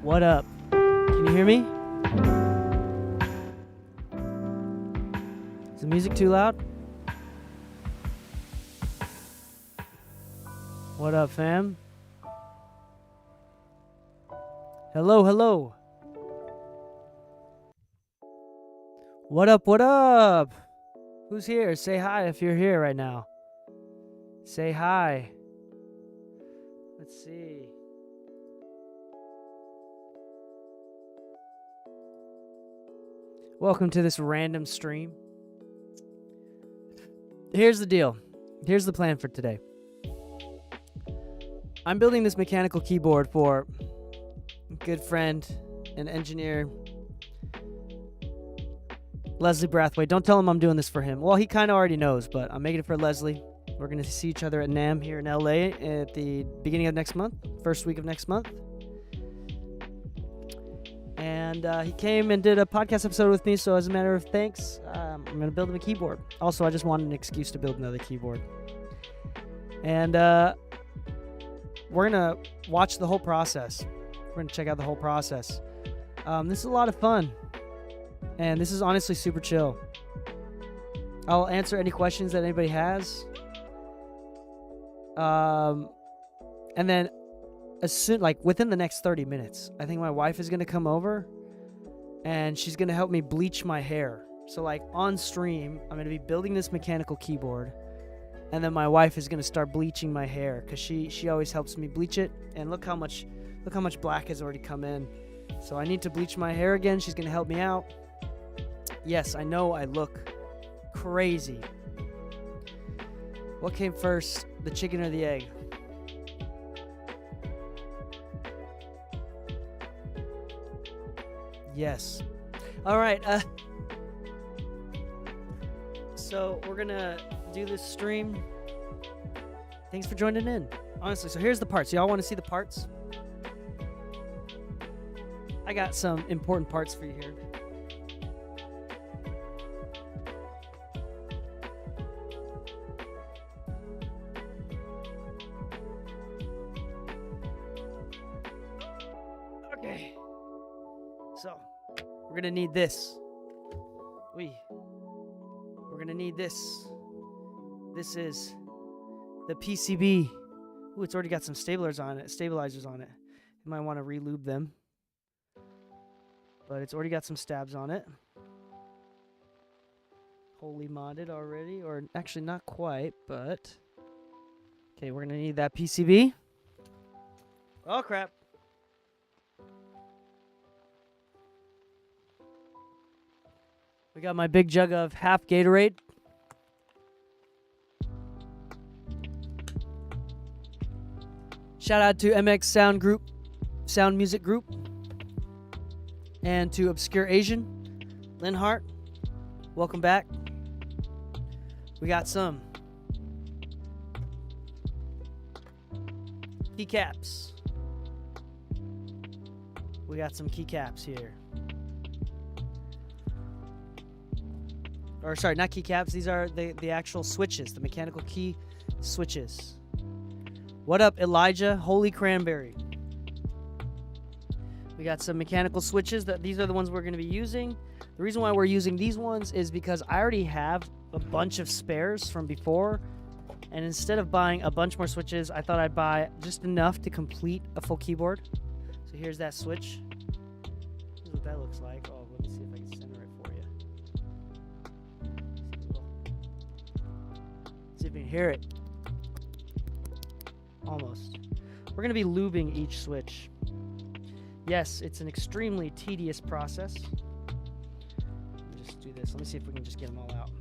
What up? Can you hear me? Is the music too loud? What up, fam? Hello, hello. What up, what up? Who's here? Say hi if you're here right now. Say hi. Let's see. Welcome to this random stream. Here's the deal. Here's the plan for today. I'm building this mechanical keyboard for a good friend and engineer, Leslie Brathwaite. Don't tell him I'm doing this for him. Well, he kind of already knows, but I'm making it for Leslie. We're going to see each other at NAMM here in LA at the beginning of next month, first week of next month. And he came and did a podcast episode with me, so as a matter of thanks, I'm going to build him a keyboard. Also, I just wanted an excuse to build another keyboard. And we're going to watch the whole process. We're going to check out the whole process. This is a lot of fun. And this is honestly super chill. I'll answer any questions that anybody has. And then as soon, within the next 30 minutes, I think my wife is going to come over and she's going to help me bleach my hair. So on stream, I'm going to be building this mechanical keyboard, and then my wife is going to start bleaching my hair because she always helps me bleach it. And look how much black has already come in. So I need to bleach my hair again. She's going to help me out. Yes, I know I look crazy. What came first, the chicken or the egg? Yes. All right. So we're gonna do this stream. Thanks for joining in. Honestly, so here's the parts. Y'all want to see the parts? I got some important parts for you here. Okay. So, we're going to need this. We're going to need this. This is the PCB. Ooh, it's already got some stabilizers on it. You might want to re-lube them. But it's already got some stabs on it. Wholly modded already. Or actually not quite, but... Okay, we're going to need that PCB. Oh, crap. We got my big jug of half Gatorade. Shout out to MX Sound Music Group. And to Obscure Asian, Lynn Hart. Welcome back. We got some keycaps. We got some keycaps here. Or sorry, not keycaps. These are the actual switches, the mechanical key switches. What up, Elijah? Holy cranberry. We got some mechanical switches. These are the ones we're going to be using. The reason why we're using these ones is because I already have a bunch of spares from before. And instead of buying a bunch more switches, I thought I'd buy just enough to complete a full keyboard. So here's that switch. Here's what that looks like. Oh, let me see if I can center it for you. See if you can hear it. Almost. We're going to be lubing each switch. Yes, it's an extremely tedious process. Let me just do this. Let me see if we can just get them all out.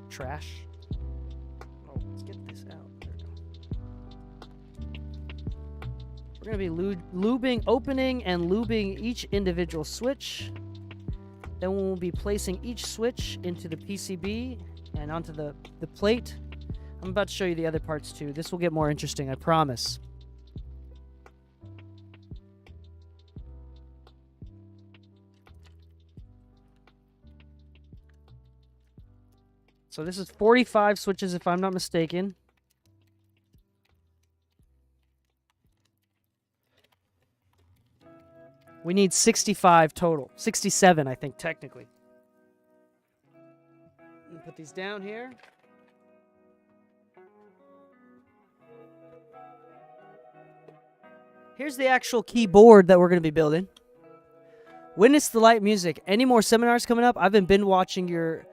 Trash. Oh, let's get this out. There we go. We're going to be lubing, opening and lubing each individual switch. Then we'll be placing each switch into the PCB and onto the plate. I'm about to show you the other parts too. This will get more interesting, I promise. So this is 45 switches, if I'm not mistaken. We need 65 total. 67, I think, technically. Put these down here. Here's the actual keyboard that we're going to be building. Witness the Light Music. Any more seminars coming up? I've been binge watching your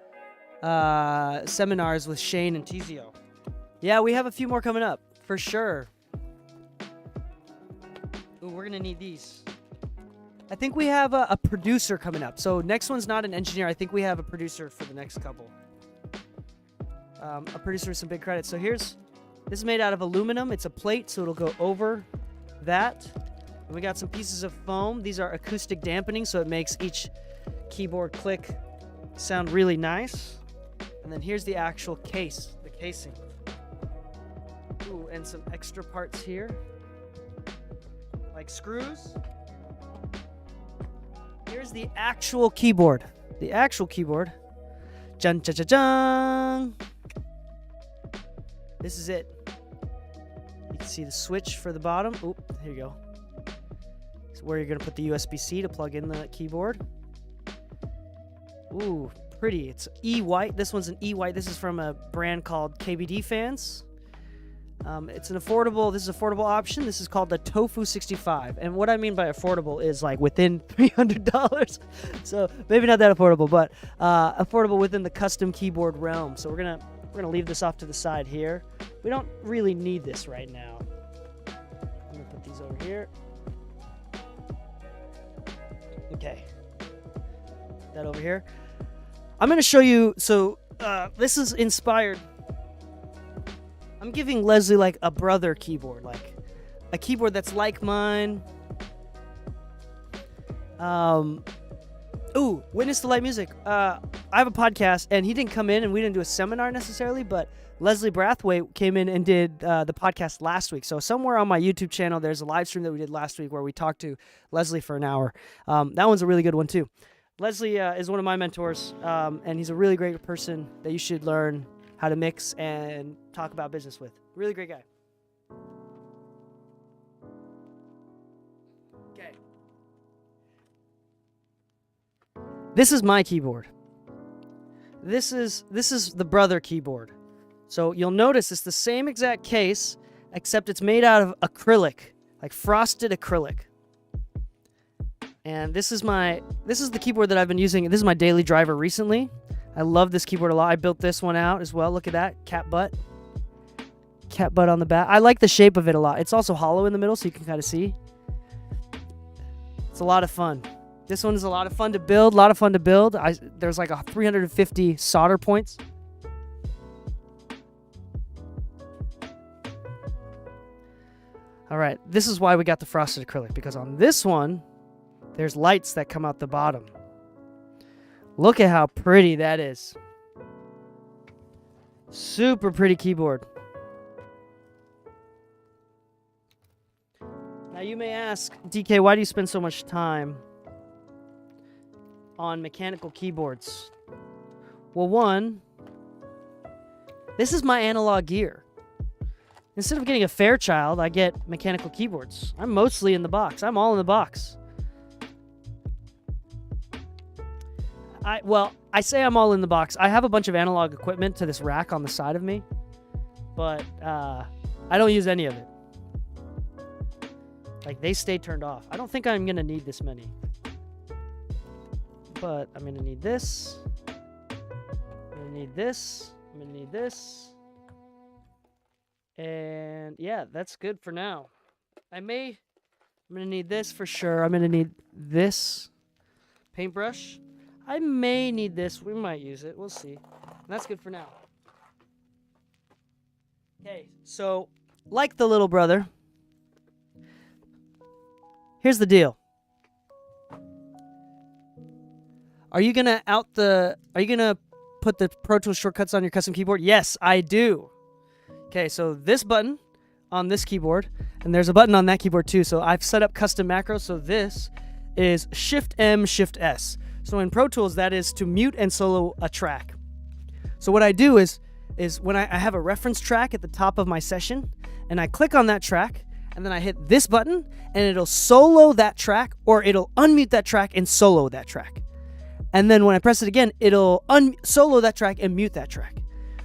seminars with Shane and Tizio. Yeah, we have a few more coming up, for sure. Ooh, we're going to need these. I think we have a producer coming up. So next one's not an engineer. I think we have a producer for the next couple. A producer with some big credits. So this is made out of aluminum. It's a plate, so it'll go over that. And we got some pieces of foam. These are acoustic dampening, so it makes each keyboard click sound really nice. And then here's the actual case, the casing. Ooh, and some extra parts here, like screws. Here's the actual keyboard. The actual keyboard. Jun, jun, jun, jun. This is it. You can see the switch for the bottom. Oop, here you go. It's where you're going to put the USB-C to plug in the keyboard. Ooh, pretty. It's E-White. This one's an E-White. This is from a brand called KBD Fans. This is an affordable option. This is called the Tofu 65. And what I mean by affordable is like within $300. So maybe not that affordable, but affordable within the custom keyboard realm. So we're gonna leave this off to the side here. We don't really need this right now. I'm gonna put these over here. Okay. That over here. I'm gonna show you. So this is inspired. I'm giving Leslie like a brother keyboard, like a keyboard that's like mine. Ooh, Witness the Light Music. I have a podcast, and he didn't come in, and we didn't do a seminar necessarily, but Leslie Brathwaite came in and did the podcast last week. So somewhere on my YouTube channel, there's a live stream that we did last week where we talked to Leslie for an hour. That one's a really good one too. Leslie is one of my mentors, and he's a really great person that you should learn how to mix and talk about business with. Really great guy. Okay. This is my keyboard. This is the brother keyboard. So you'll notice it's the same exact case, except it's made out of acrylic, like frosted acrylic. And this is the keyboard that I've been using. This is my daily driver recently. I love this keyboard a lot. I built this one out as well. Look at that. Cat butt. Cat butt on the back. I like the shape of it a lot. It's also hollow in the middle, so you can kind of see. It's a lot of fun. This one is a lot of fun to build. There's like 350 solder points. All right. This is why we got the frosted acrylic, because on this one, there's lights that come out the bottom. Look at how pretty that is. Super pretty keyboard. Now you may ask, DK, why do you spend so much time on mechanical keyboards? Well, one, this is my analog gear. Instead of getting a Fairchild, I get mechanical keyboards. I'm mostly in the box. I'm all in the box. I say I'm all in the box. I have a bunch of analog equipment to this rack on the side of me, but I don't use any of it. Like, they stay turned off. I don't think I'm going to need this many. But I'm going to need this. I'm going to need this. I'm going to need this. And yeah, that's good for now. I'm going to need this for sure. I'm going to need this paintbrush. I may need this. We might use it. We'll see. And that's good for now. Okay, so like the little brother, here's the deal. Are you gonna put the Pro Tools shortcuts on your custom keyboard? Yes, I do. Okay, so this button on this keyboard, and there's a button on that keyboard too. So I've set up custom macros. So this is Shift M, Shift S. So in Pro Tools, that is to mute and solo a track. So what I do is when I have a reference track at the top of my session, and I click on that track, and then I hit this button, and it'll solo that track, or it'll unmute that track and solo that track. And then when I press it again, it'll solo that track and mute that track.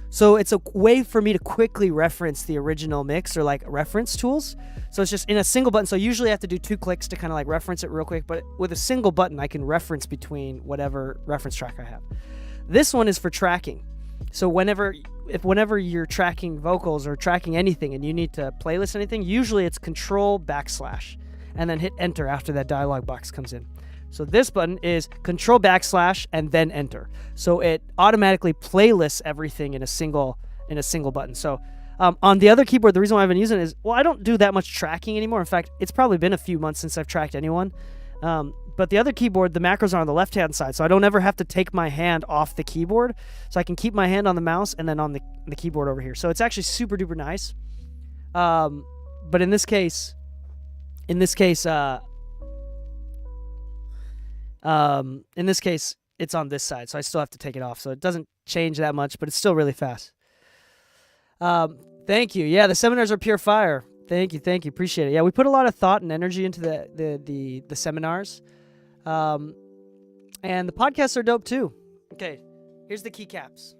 So it's a way for me to quickly reference the original mix, or like reference tools. So it's just in a single button. So usually I have to do 2 clicks to kind of like reference it real quick, but with a single button, I can reference between whatever reference track I have. This one is for tracking. So whenever you're tracking vocals or tracking anything and you need to playlist anything, usually it's Control / and then hit enter after that dialog box comes in. So this button is Control / and then enter. So it automatically playlists everything in a single button. So on the other keyboard, the reason why I've been using it is, well, I don't do that much tracking anymore. In fact, it's probably been a few months since I've tracked anyone. But the other keyboard, the macros are on the left-hand side, so I don't ever have to take my hand off the keyboard. So I can keep my hand on the mouse and then on the keyboard over here. So it's actually super duper nice. But in this case, it's on this side, so I still have to take it off. So it doesn't change that much, but it's still really fast. Thank you. Yeah, the seminars are pure fire. Thank you. Appreciate it. Yeah, we put a lot of thought and energy into the seminars. And the podcasts are dope too. Okay, here's the keycaps.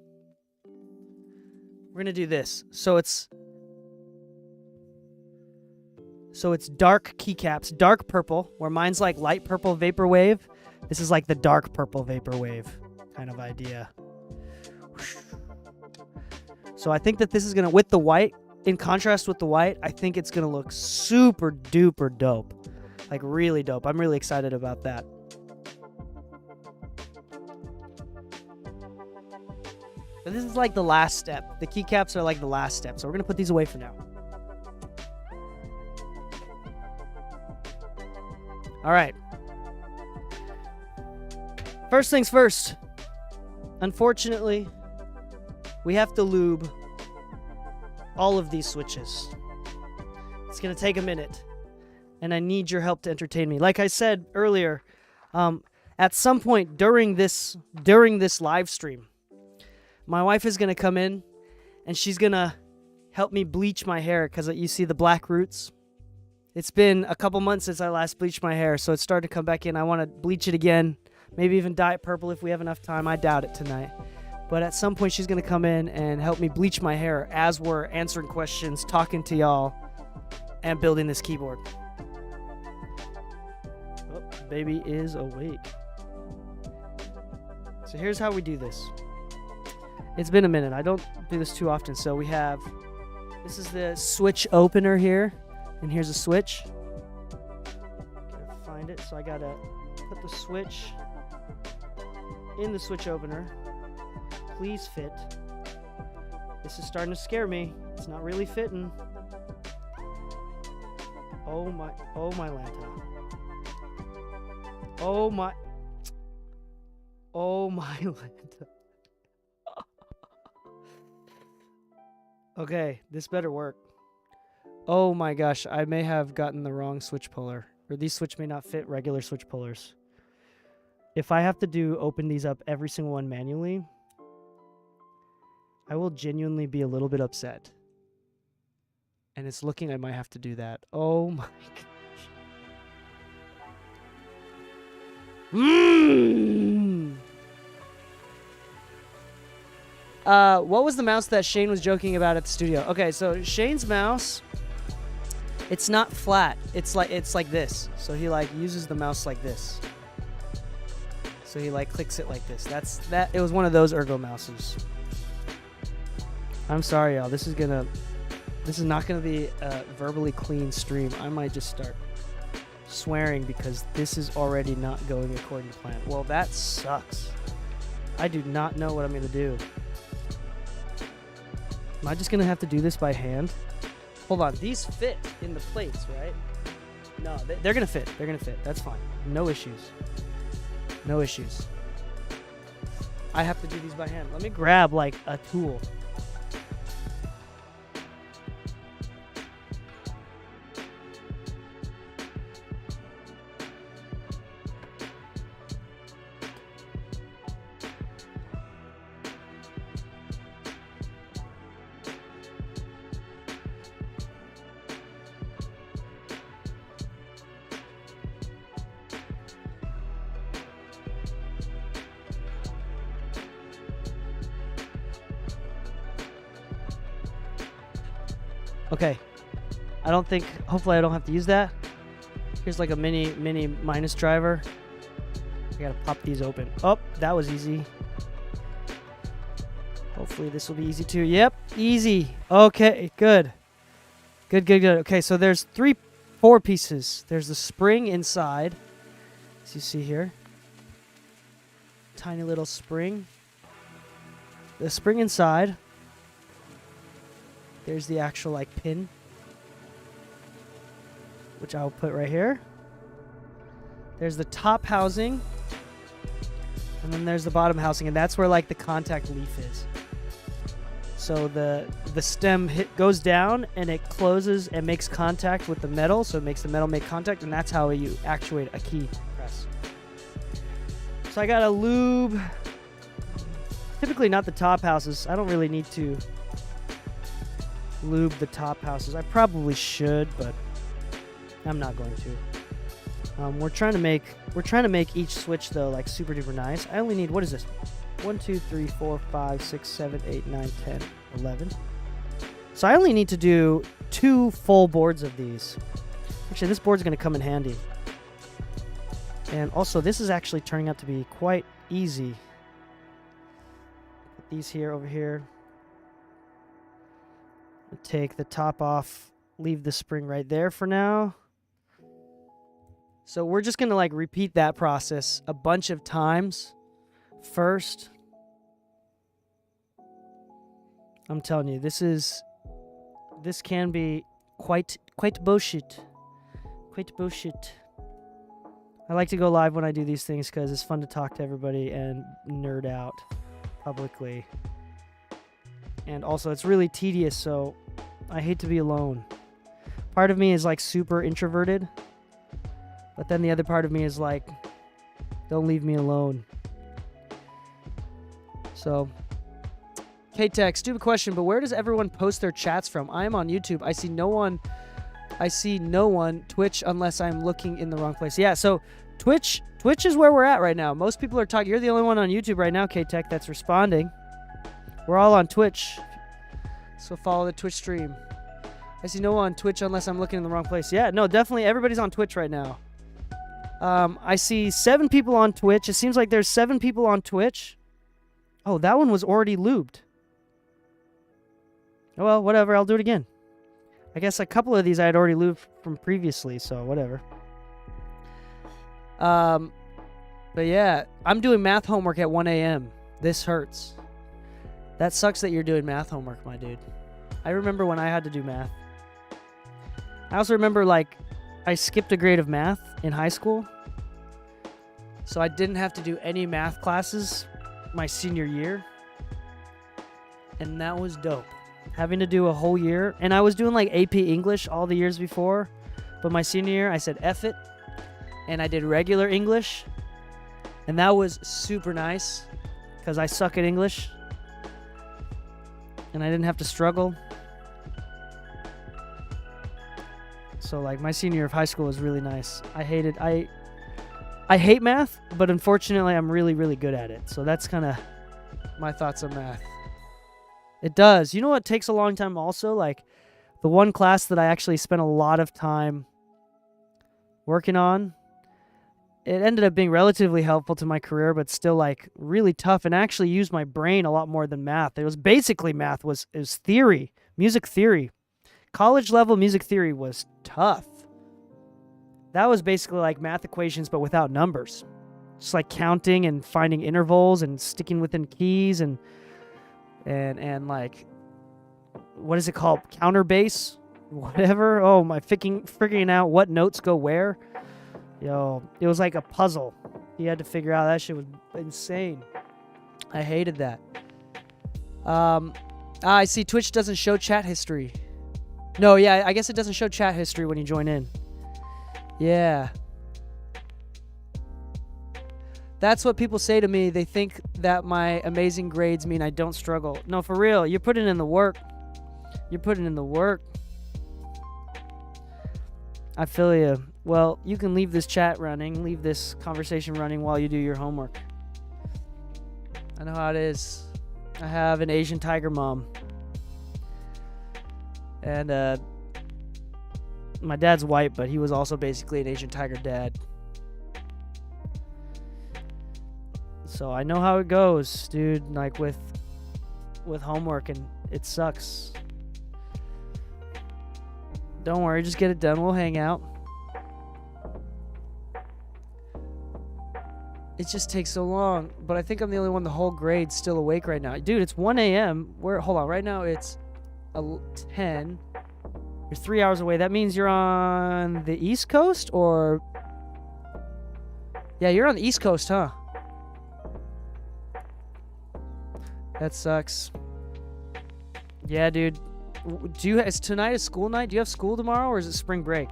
We're gonna do this. So it's dark keycaps, dark purple, where mine's like light purple vaporwave. This is like the dark purple vaporwave kind of idea. So I think that this is gonna, with the white, in contrast with the white, I think it's gonna look super duper dope. Like really dope. I'm really excited about that. But this is like the last step. The keycaps are like the last step. So we're gonna put these away for now. All right. First things first. Unfortunately, we have to lube all of these switches. It's going to take a minute, and I need your help to entertain me. Like I said earlier, at some point during this live stream, my wife is going to come in, and she's going to help me bleach my hair because you see the black roots. It's been a couple months since I last bleached my hair, so it's starting to come back in. I want to bleach it again, maybe even dye it purple if we have enough time. I doubt it tonight. But at some point, she's going to come in and help me bleach my hair as we're answering questions, talking to y'all, and building this keyboard. Oh, baby is awake. So here's how we do this. It's been a minute. I don't do this too often. So this is the switch opener here. And here's a switch. Gotta find it. So I gotta put the switch in the switch opener. Please fit. This is starting to scare me. It's not really fitting. Oh my Lanta. Oh my Lanta. Okay, this better work. Oh my gosh, I may have gotten the wrong switch puller. Or these switch may not fit regular switch pullers. if I have to open these up every single one manually, I will genuinely be a little bit upset. And it's looking I might have to do that. Oh my gosh. What was the mouse that Shane was joking about at the studio? Okay, so Shane's mouse, it's not flat. It's like this. So he like uses the mouse like this. So he like clicks it like this. It was one of those ergo mouses. I'm sorry, y'all. This is not gonna be a verbally clean stream. I might just start swearing because this is already not going according to plan. Well, that sucks. I do not know what I'm gonna do. Am I just gonna have to do this by hand? Hold on, these fit in the plates, right? No, they're gonna fit. They're gonna fit. That's fine. No issues. No issues. I have to do these by hand. Let me grab like a tool. Okay. Hopefully I don't have to use that. Here's like a mini minus driver. I gotta pop these open. Oh, that was easy. Hopefully this will be easy too. Yep, easy. Okay, good. Good. Okay, so there's 4 pieces. There's the spring inside, as you see here. Tiny little spring. The spring inside. There's the actual like pin, which I'll put right here. There's the top housing, and then there's the bottom housing, and that's where like the contact leaf is. So the stem goes down and it closes and makes contact with the metal, so it makes the metal make contact, and that's how you actuate a key press. So I got a lube. Typically not the top houses. I don't really need to lube the top houses. I probably should, but I'm not going to. We're trying to make each switch though like super duper nice. I only need, what is this? 1, 2, 3, 4, 5, 6, 7, 8, 9, 10, 11. So I only need to do 2 full boards of these. Actually, this board's going to come in handy. And also, this is actually turning out to be quite easy. Put these here, over here. Take the top off, leave the spring right there for now. So we're just going to like repeat that process a bunch of times first. I'm telling you, this can be quite bullshit. Quite bullshit. I like to go live when I do these things because it's fun to talk to everybody and nerd out publicly. And also, it's really tedious, so I hate to be alone. Part of me is like super introverted, but then the other part of me is like, don't leave me alone. So, K-Tech, stupid question, but where does everyone post their chats from? I am on YouTube. I see no one. Twitch, unless I'm looking in the wrong place. Yeah, so Twitch is where we're at right now. Most people are talking. You're the only one on YouTube right now, K-Tech, that's responding. We're all on Twitch, so follow the Twitch stream. I see no one on Twitch unless I'm looking in the wrong place. Yeah, no, definitely everybody's on Twitch right now. I see 7 people on Twitch. It seems like there's 7 people on Twitch. Oh, that one was already lubed. Oh, well, whatever. I'll do it again. I guess a couple of these I had already lubed from previously, so whatever. But yeah, I'm doing math homework at 1 a.m. This hurts. That sucks that you're doing math homework, my dude. I remember when I had to do math. I also remember, like, I skipped a grade of math in high school. So I didn't have to do any math classes my senior year. And that was dope. Having to do a whole year. And I was doing, like, AP English all the years before. But my senior year, I said F it. And I did regular English. And that was super nice because I suck at English and I didn't have to struggle. So like my senior year of high school was really nice. I hate math, but unfortunately I'm really, really good at it. So that's kind of my thoughts on math. It does. You know what takes a long time also? Like the one class that I actually spent a lot of time working on, it ended up being relatively helpful to my career, but still like really tough, and actually used my brain a lot more than math. It was basically math was theory, music theory. College level music theory was tough. That was basically like math equations, but without numbers. Just like counting and finding intervals and sticking within keys and like, what is it called? Counter bass? Whatever. Oh, my figuring out what notes go where. Yo, it was like a puzzle. You had to figure out. That shit was insane. I hated that. I see Twitch doesn't show chat history. No, yeah, I guess it doesn't show chat history when you join in. Yeah. That's what people say to me. They think that my amazing grades mean I don't struggle. No, for real. You're putting in the work. You're putting in the work. I feel you. Well, you can leave this chat running, leave this conversation running while you do your homework. I know how it is. I have an Asian tiger mom. And my dad's white, but he was also basically an Asian tiger dad. So I know how it goes, dude, like with homework, and it sucks. Don't worry, just get it done. We'll hang out. It just takes so long, but I think I'm the only one the whole grade's still awake right now. Dude, it's 1 a.m. Hold on, right now it's 10. You're 3 hours away. That means you're on the East Coast, or... Yeah, you're on the East Coast, huh? That sucks. Yeah, dude. Is tonight a school night? Do you have school tomorrow, or is it spring break?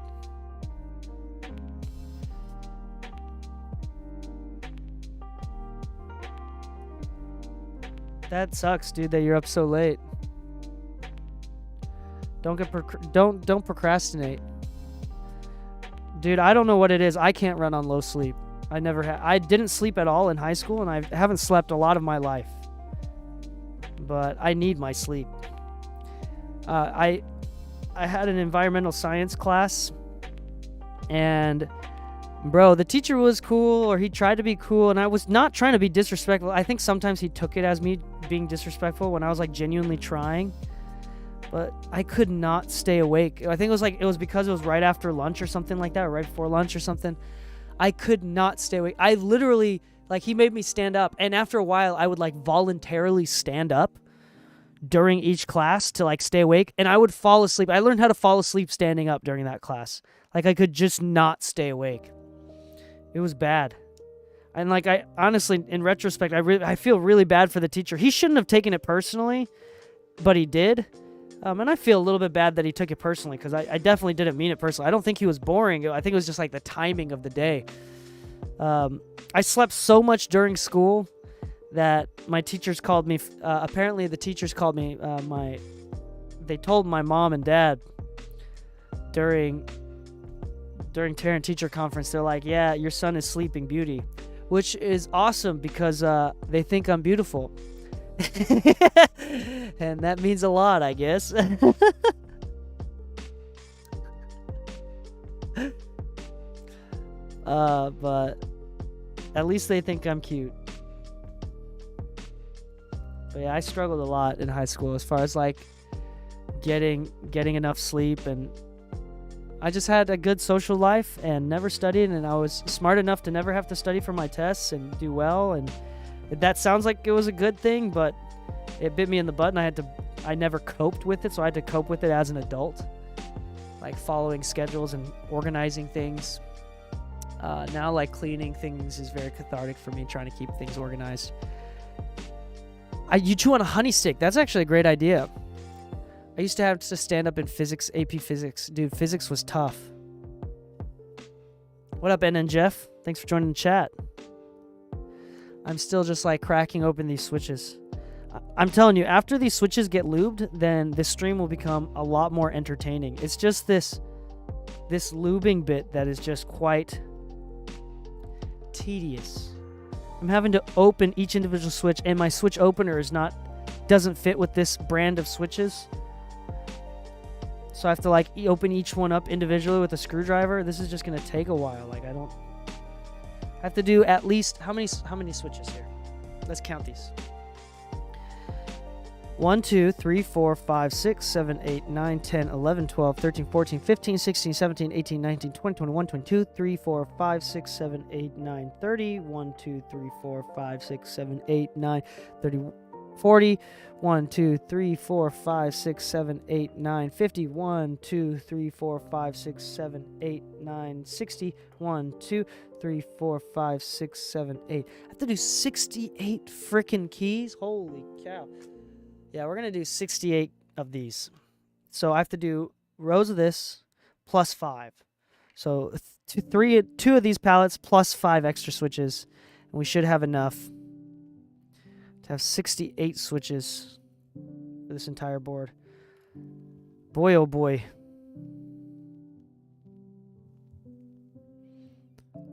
That sucks, dude, that you're up so late. Don't procrastinate. Dude, I don't know what it is. I can't run on low sleep. I didn't sleep at all in high school, and I haven't slept a lot of my life. But I need my sleep. I had an environmental science class, and bro, the teacher was cool, or he tried to be cool, and I was not trying to be disrespectful. I think sometimes he took it as me being disrespectful when I was like genuinely trying, but I could not stay awake. I think it was because it was right after lunch or something like that, or right before lunch or something. I could not stay awake. I literally, like, he made me stand up, and after a while I would like voluntarily stand up during each class to like stay awake, and I would fall asleep. I learned how to fall asleep standing up during that class. Like, I could just not stay awake. It was bad. And like, I honestly, in retrospect, I feel really bad for the teacher. He shouldn't have taken it personally, but he did. And I feel a little bit bad that he took it personally, because I definitely didn't mean it personally. I don't think he was boring. I think it was just like the timing of the day. I slept so much during school that my teachers called me. Apparently, the teachers called me. They told my mom and dad during parent-teacher conference. They're like, "Yeah, your son is Sleeping Beauty," which is awesome because they think I'm beautiful. And that means a lot, I guess. But at least they think I'm cute. But yeah, I struggled a lot in high school as far as like getting enough sleep, and I just had a good social life and never studied, and I was smart enough to never have to study for my tests and do well, and that sounds like it was a good thing, but it bit me in the butt, and I never coped with it, so I had to cope with it as an adult, like following schedules and organizing things. Now, like, cleaning things is very cathartic for me, trying to keep things organized. You chew on a honey stick. That's actually a great idea. I used to have to stand up in physics, AP Physics. Dude, physics was tough. What up, N and Jeff? Thanks for joining the chat. I'm still just like cracking open these switches. I'm telling you, after these switches get lubed, then this stream will become a lot more entertaining. It's just this lubing bit that is just quite tedious. I'm having to open each individual switch, and my switch opener doesn't fit with this brand of switches. So I have to like open each one up individually with a screwdriver. This is just gonna take a while. Like I have to do at least how many switches here? Let's count these. 1, 2, 3, 4, 5, 6, 7, 8, 9, 10, 11, 12, 13, 14, 15, 16, 17, 18, 19, 20, 21, 22, 3, 4, 5, 6, 7, 8, 9, 30. 1, 2, 3, 4, 5, 6, 7, 8, 9, 30, 40. 1, 2, 3, 4, 5, 6, 7, 8, 9, 50. 1, 2, 3, 4, 5, 6, 7, 8, 9, 60. 1, 2, 3, 4, 5, 6, 7, 8. I have to do 68 freaking keys? Holy cow. Yeah, we're going to do 68 of these. So I have to do rows of this plus 5. So 2 of these pallets plus 5 extra switches. And we should have enough to have 68 switches for this entire board. Boy, oh boy.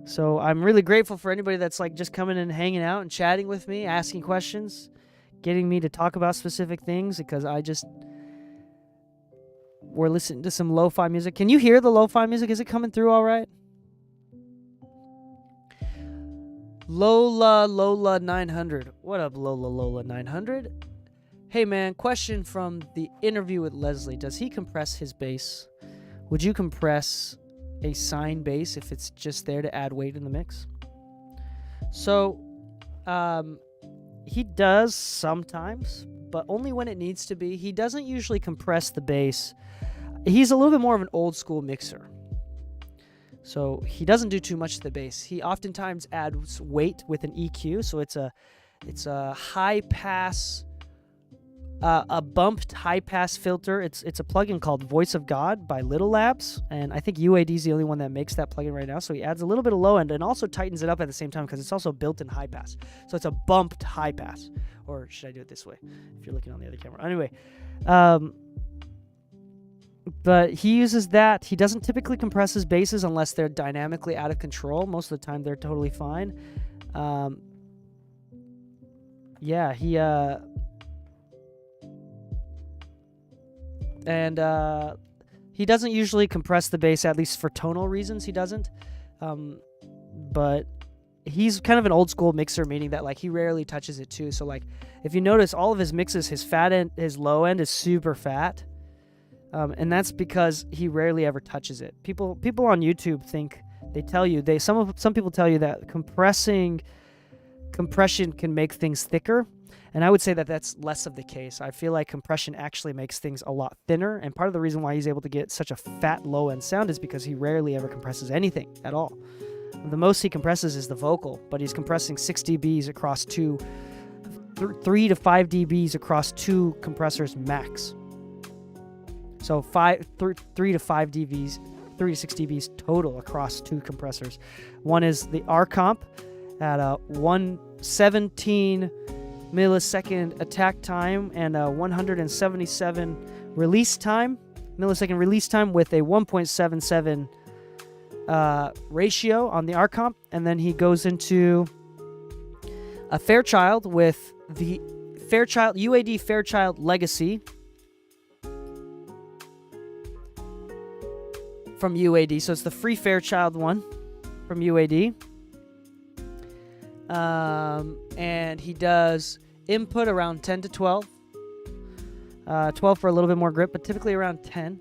So I'm really grateful for anybody that's like just coming and hanging out and chatting with me, asking questions, getting me to talk about specific things, because we're listening to some lo-fi music. Can you hear the lo-fi music? Is it coming through all right? Lola 900. What up, Lola 900? Hey man, question from the interview with Leslie. Does he compress his bass? Would you compress a sine bass if it's just there to add weight in the mix? So, he does sometimes, but only when it needs to be. He doesn't usually compress the bass. He's a little bit more of an old school mixer. So he doesn't do too much to the bass. He oftentimes adds weight with an EQ. So it's a high pass, a bumped high pass filter. It's a plugin called Voice of God by Little Labs, and I think UAD is the only one that makes that plugin right now. So he adds a little bit of low end and also tightens it up at the same time because it's also built in high pass. So it's a bumped high pass, or should I do it this way? If you're looking on the other camera, anyway. But he uses that. He doesn't typically compress his basses unless they're dynamically out of control. Most of the time, they're totally fine. Yeah, he doesn't usually compress the bass, at least for tonal reasons. He doesn't. But he's kind of an old school mixer, meaning that like he rarely touches it too. So like, if you notice, all of his mixes, his fat end, his low end is super fat. And that's because he rarely ever touches it. People on YouTube some people tell you that compression can make things thicker, and I would say that that's less of the case. I feel like compression actually makes things a lot thinner, and part of the reason why he's able to get such a fat low end sound is because he rarely ever compresses anything at all. The most he compresses is the vocal, but he's compressing 6 dBs across 3 to 5 dBs across 2 compressors max. So 3 to 5 dBs, 3 to 6 dBs total across 2 compressors. One is the RComp at a 117 millisecond attack time and a 177 millisecond release time with a 1.77 ratio on the RComp. And then he goes into a Fairchild with the UAD Fairchild Legacy from UAD. So it's the free Fairchild one from UAD. And he does input around 10 to 12. 12 for a little bit more grip, but typically around 10.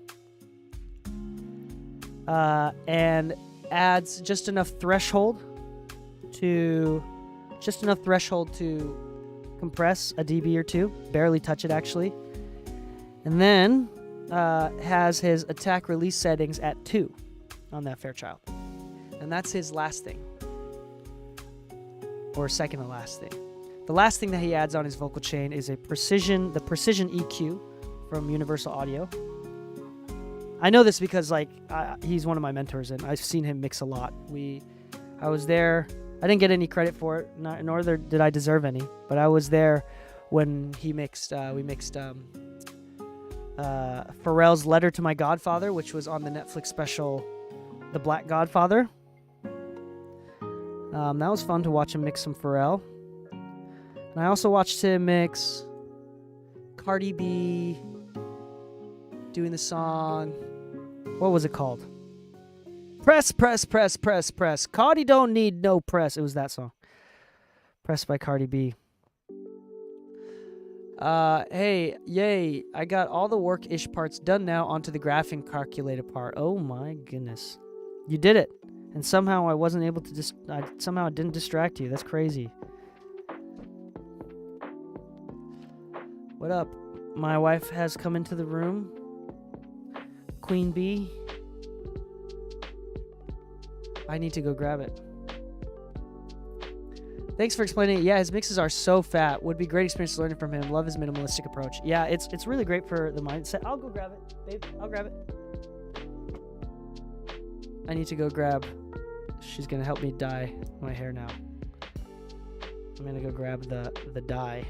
And adds just enough threshold to compress a dB or 2. Barely touch it actually. And then has his attack release settings at 2 on that Fairchild. And that's his last thing. Or second to last thing. The last thing that he adds on his vocal chain is the Precision EQ from Universal Audio. I know this because he's one of my mentors and I've seen him mix a lot. I was there I didn't get any credit for it, nor did I deserve any. But I was there when he mixed. We mixed Pharrell's "Letter to My Godfather," which was on the Netflix special, "The Black Godfather." That was fun to watch him mix some Pharrell. And I also watched him mix Cardi B doing the song. What was it called? Press, press, press, press, press. Cardi don't need no press. It was that song. Pressed by Cardi B. Hey, yay. I got all the work-ish parts done now onto the graphing calculator part. Oh my goodness. You did it. And somehow I wasn't able to somehow it didn't distract you. That's crazy. What up? My wife has come into the room. Queen Bee. I need to go grab it. Thanks for explaining it. Yeah, his mixes are so fat. Would be great experience learning from him. Love his minimalistic approach. Yeah, it's really great for the mindset. I'll go grab it, babe. I'll grab it. I need to go grab. She's gonna help me dye my hair now. I'm gonna go grab the dye.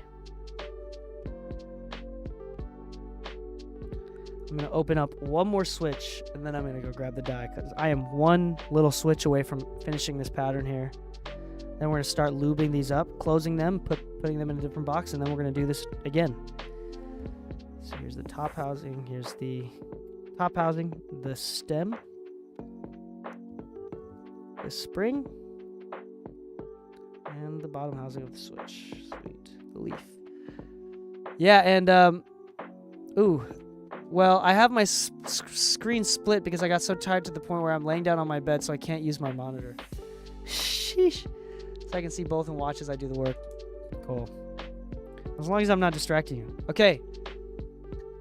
I'm gonna open up one more switch and then I'm gonna go grab the dye because I am one little switch away from finishing this pattern here. Then we're gonna start lubing these up, closing them, putting them in a different box, and then we're gonna do this again. So here's the top housing. Here's the top housing, the stem, the spring, and the bottom housing of the switch. Sweet. The leaf. Yeah, and ooh. Well, I have my screen split because I got so tired to the point where I'm laying down on my bed so I can't use my monitor. Sheesh. So I can see both and watch as I do the work. Cool. As long as I'm not distracting you. Okay.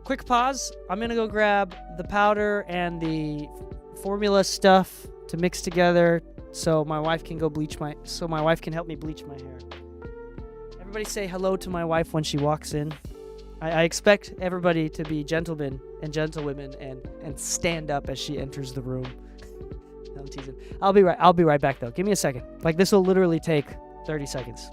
Quick pause. I'm going to go grab the powder and the formula stuff to mix together so my wife can help me bleach my hair. Everybody say hello to my wife when she walks in. I expect everybody to be gentlemen and gentlewomen and stand up as she enters the room. I'm teasing. I'll be right back though. Give me a second. Like this will literally take 30 seconds.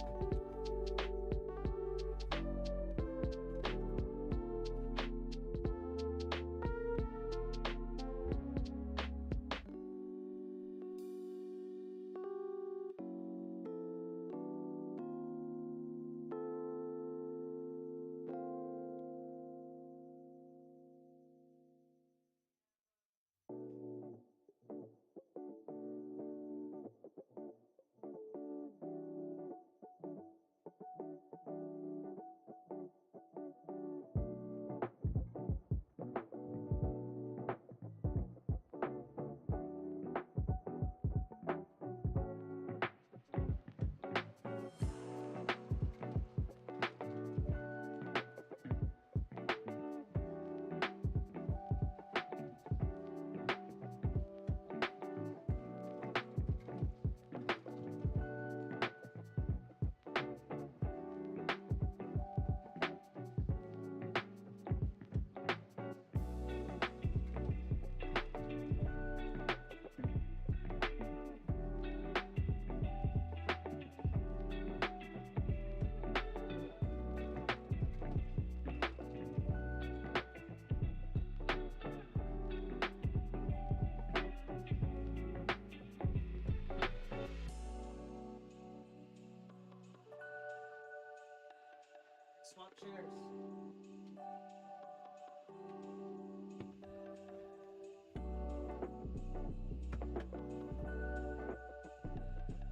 Swap chairs.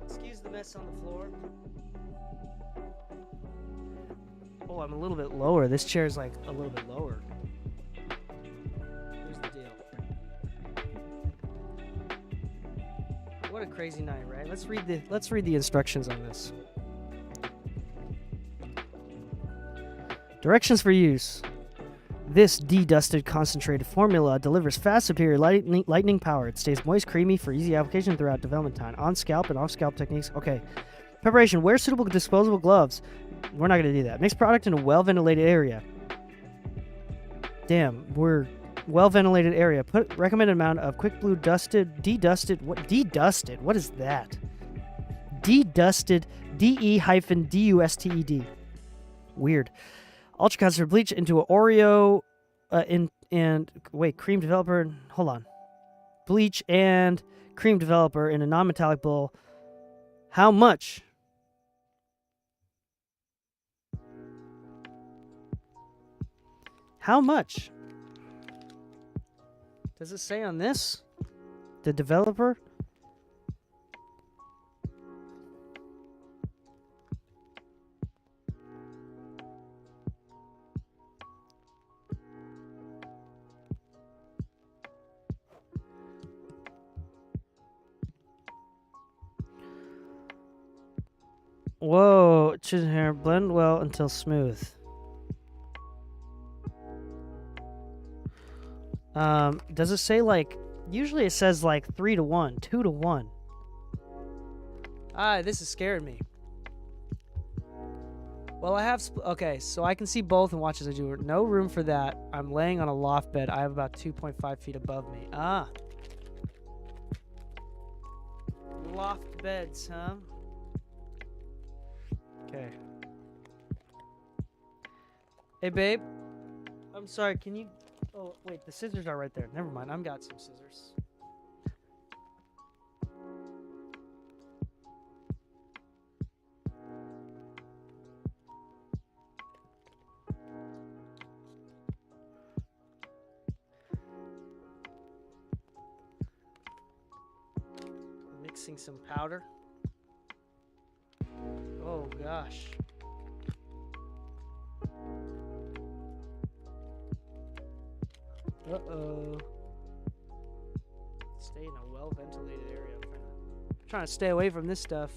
Excuse the mess on the floor. Oh, I'm a little bit lower. This chair's like a little bit lower. Here's the deal. What a crazy night, right? Let's read the instructions on this. Directions for use. This de-dusted concentrated formula delivers fast, superior lightning power. It stays moist, creamy for easy application throughout development time. On scalp and off scalp techniques. Okay. Preparation. Wear suitable disposable gloves. We're not going to do that. Mix product in a well-ventilated area. Damn, we're well-ventilated area. Put recommended amount of quick blue de-dusted. What? De-dusted? What is that? de-dusted, DE-DUSTED. Weird. Ultra concentrated bleach into an Oreo, cream developer. Hold on. Bleach and cream developer in a non-metallic bowl. How much? How much? Does it say on this? The developer? Whoa, chin hair, blend well until smooth. Does it say like, usually it says like 3 to 1, 2 to 1. This is scaring me. Well, I have, okay, so I can see both and watch as I do it. No room for that. I'm laying on a loft bed. I have about 2.5 feet above me. Loft beds, huh? Okay. Hey, babe. I'm sorry, can you... Oh, wait, the scissors are right there. Never mind, I've got some scissors. Mixing some powder. Oh, gosh. Uh-oh. Stay in a well-ventilated area. I'm trying to stay away from this stuff.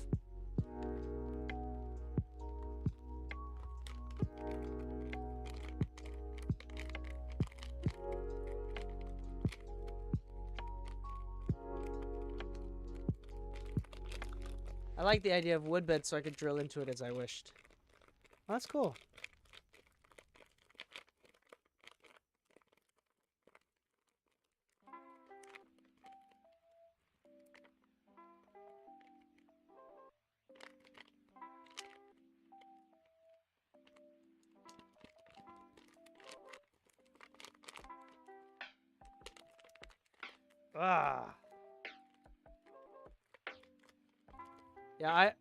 I like the idea of wood bed so I could drill into it as I wished. Well, that's cool. Yeah,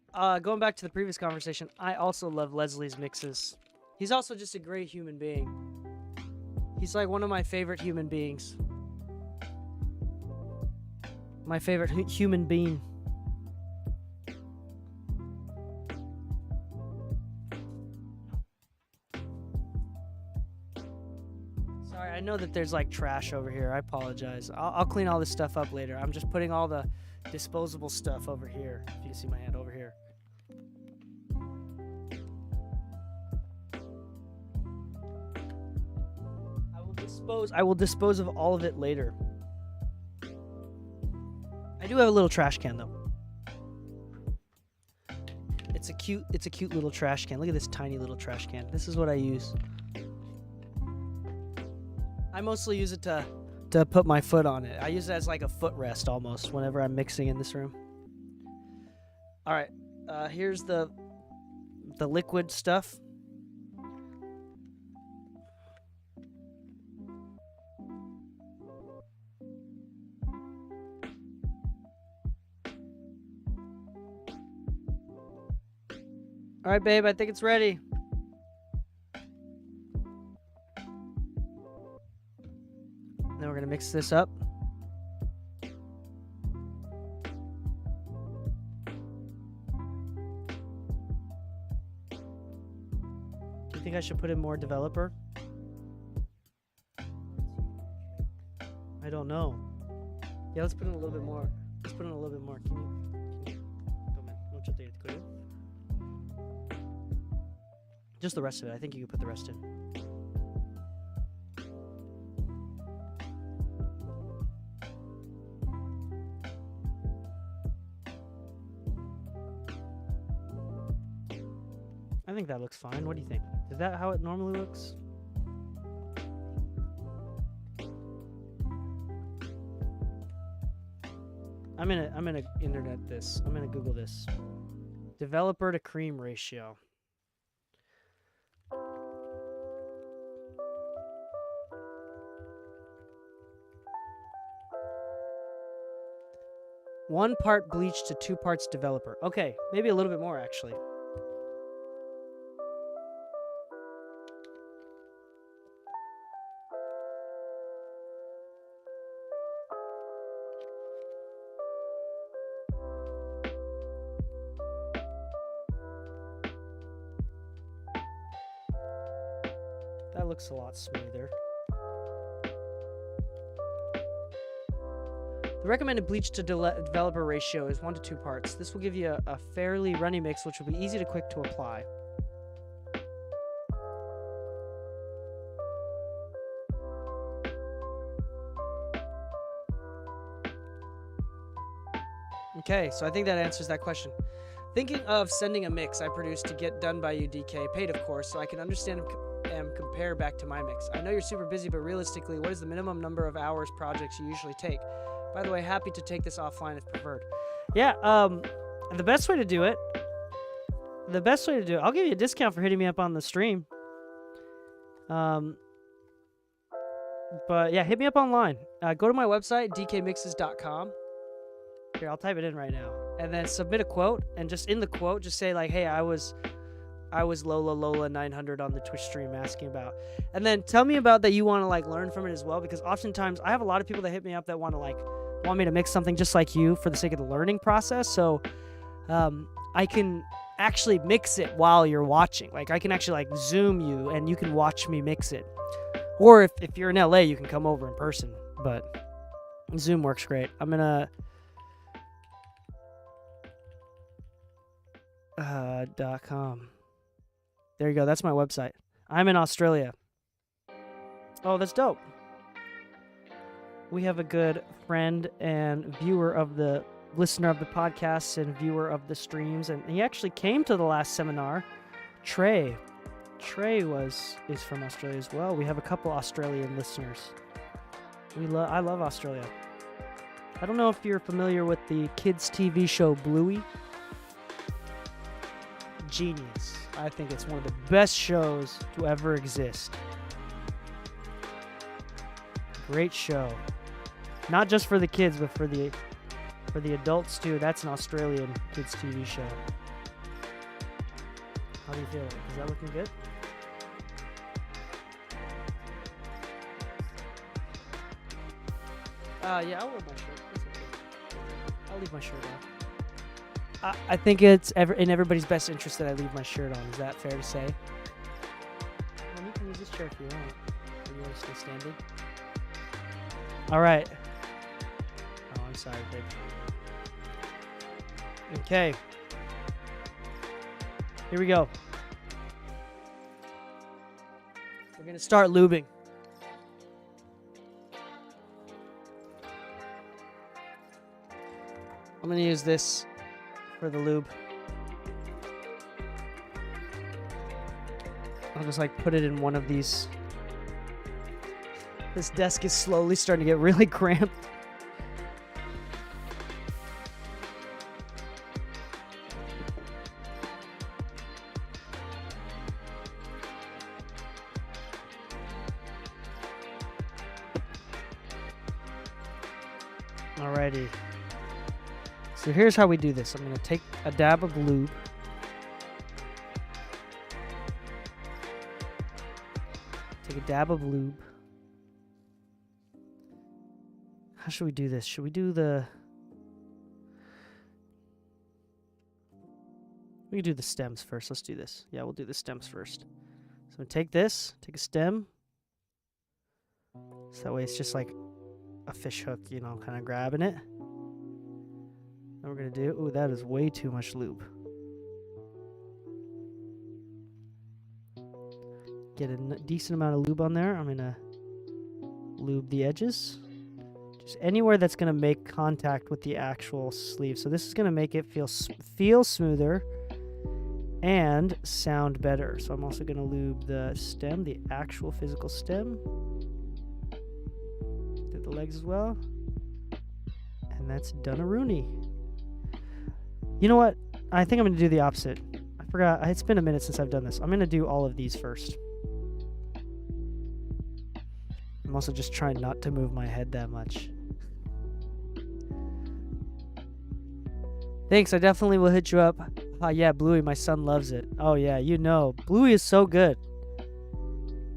going back to the previous conversation, I also love Leslie's mixes. He's also just a great human being. He's like one of my favorite human beings. My favorite human being. Sorry, I know that there's like trash over here. I apologize. I'll clean all this stuff up later. I'm just putting all the disposable stuff over here. If you can see my hand over here. I will dispose of all of it later. I do have a little trash can though. It's a cute little trash can. Look at this tiny little trash can. This is what I use. I mostly use it to put my foot on it. I use it as like a footrest almost whenever I'm mixing in this room. All right, here's the liquid stuff. All right, babe, I think it's ready. Then we're gonna mix this up. Do you think I should put in more developer? I don't know. Yeah, let's put in a little bit more. Let's put in a little bit more. Can you just the rest of it. I think you can put the rest in. I think that looks fine. What do you think? Is that how it normally looks? I'm gonna internet this. I'm gonna Google this. Developer to cream ratio. One part bleach to 2 parts developer. Okay, maybe a little bit more actually. That looks a lot smoother. The recommended bleach to developer ratio is 1 to 2 parts. This will give you a fairly runny mix, which will be easy to quick to apply. Okay, so I think that answers that question. Thinking of sending a mix I produced to get done by you, DK, paid of course, so I can understand and compare back to my mix. I know you're super busy, but realistically, what is the minimum number of hours projects you usually take? By the way, happy to take this offline if preferred. Yeah, the best way to do it, I'll give you a discount for hitting me up on the stream. But yeah, hit me up online. Go to my website, dkmixes.com. Here, I'll type it in right now. And then submit a quote, and just in the quote, just say like, hey, I was Lola 900 on the Twitch stream asking about. And then tell me about that you want to like learn from it as well, because oftentimes I have a lot of people that hit me up that want me to mix something just like you for the sake of the learning process. So I can actually mix it while you're watching. Like I can actually like Zoom you and you can watch me mix it. Or if you're in LA, you can come over in person, but Zoom works great. I'm gonna .com. There you go. That's my website. I'm in Australia. Oh, that's dope. We have a good friend and listener of the podcasts and viewer of the streams, and he actually came to the last seminar. Trey is from Australia as well. We have a couple Australian listeners. I love Australia. I don't know if you're familiar with the kids TV show Bluey. Genius. I think it's one of the best shows to ever exist. Great show. Not just for the kids, but for the adults too. That's an Australian kids TV show. How do you feel? Is that looking good? Yeah, I'll wear my shirt. That's okay. I'll leave my shirt on. I think it's in everybody's best interest that I leave my shirt on. Is that fair to say? Well, you can use this chair if you want. Or you want to stay standing? All right. Oh, I'm sorry, babe. Okay. Here we go. We're going to start lubing. I'm going to use this for the lube. I'll just like put it in one of these. This desk is slowly starting to get really cramped. Alrighty. So here's how we do this. I'm going to take a dab of lube. Take a dab of lube. How should we do this? Should we do the... We can do the stems first. Let's do this. Yeah, we'll do the stems first. So take this, take a stem. So that way it's just like a fish hook, you know, kind of grabbing it. Then we're going to do... Ooh, that is way too much lube. Get a decent amount of lube on there. I'm going to lube the edges. Just anywhere that's going to make contact with the actual sleeve. So this is going to make it feel smoother and sound better. So I'm also going to lube the stem, the actual physical stem. Did the legs as well. And that's done-a-rooney. You know what? I think I'm going to do the opposite. I forgot. It's been a minute since I've done this. I'm going to do all of these first. I'm also just trying not to move my head that much. Thanks, I definitely will hit you up. Yeah, Bluey, my son loves it. Oh yeah, you know. Bluey is so good.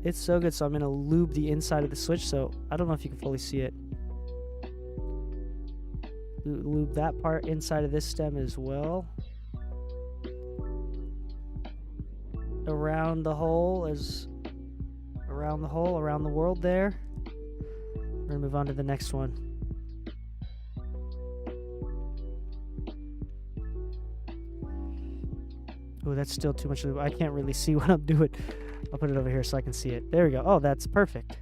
It's so good, so I'm going to lube the inside of the Switch, so I don't know if you can fully see it. Lube that part inside of this stem as well. Around the hole, around the world there. We're going to move on to the next one. Oh, that's still too much. I can't really see what I'm doing. I'll put it over here so I can see it. There we go. Oh, that's perfect.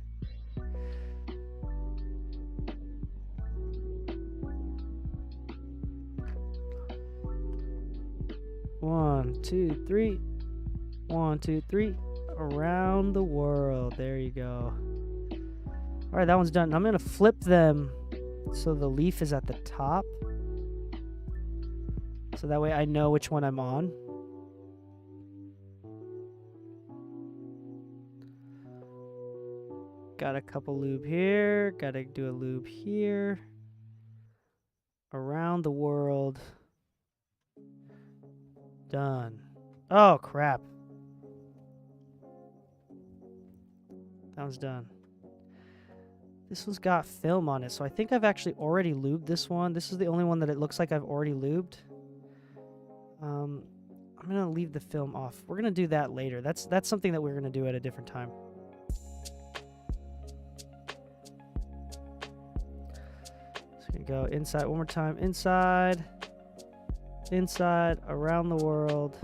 One, two, three. 1, 2, 3. Around the world. There you go. All right, that one's done. I'm going to flip them so the leaf is at the top. So that way I know which one I'm on. Got a couple lube here. Got to do a lube here. Around the world. Done. Oh, crap. That one's done. This one's got film on it, so I think I've actually already lubed this one. This is the only one that it looks like I've already lubed. I'm going to leave the film off. We're going to do that later. That's something that we're going to do at a different time. Go inside one more time. Inside, around the world,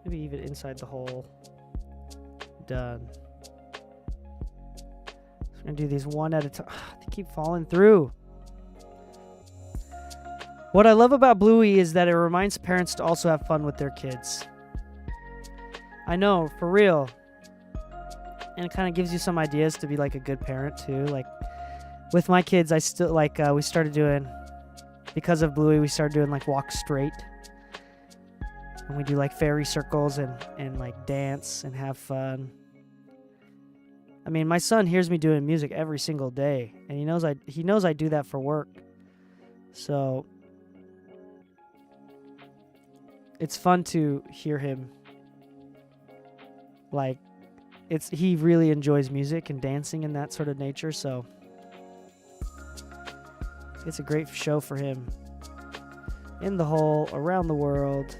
maybe even inside the hole. Done. So we're gonna do these one at a time. They keep falling through. What I love about Bluey is that it reminds parents to also have fun with their kids. I know, for real. And it kind of gives you some ideas to be like a good parent too. Like, with my kids, I still, like, we started doing, because of Bluey, we started doing, like, walk straight. And we do, like, fairy circles and like, dance and have fun. I mean, my son hears me doing music every single day. And he knows I do that for work. So, it's fun to hear him. Like, he really enjoys music and dancing and that sort of nature, so it's a great show for him. In the hole, around the world.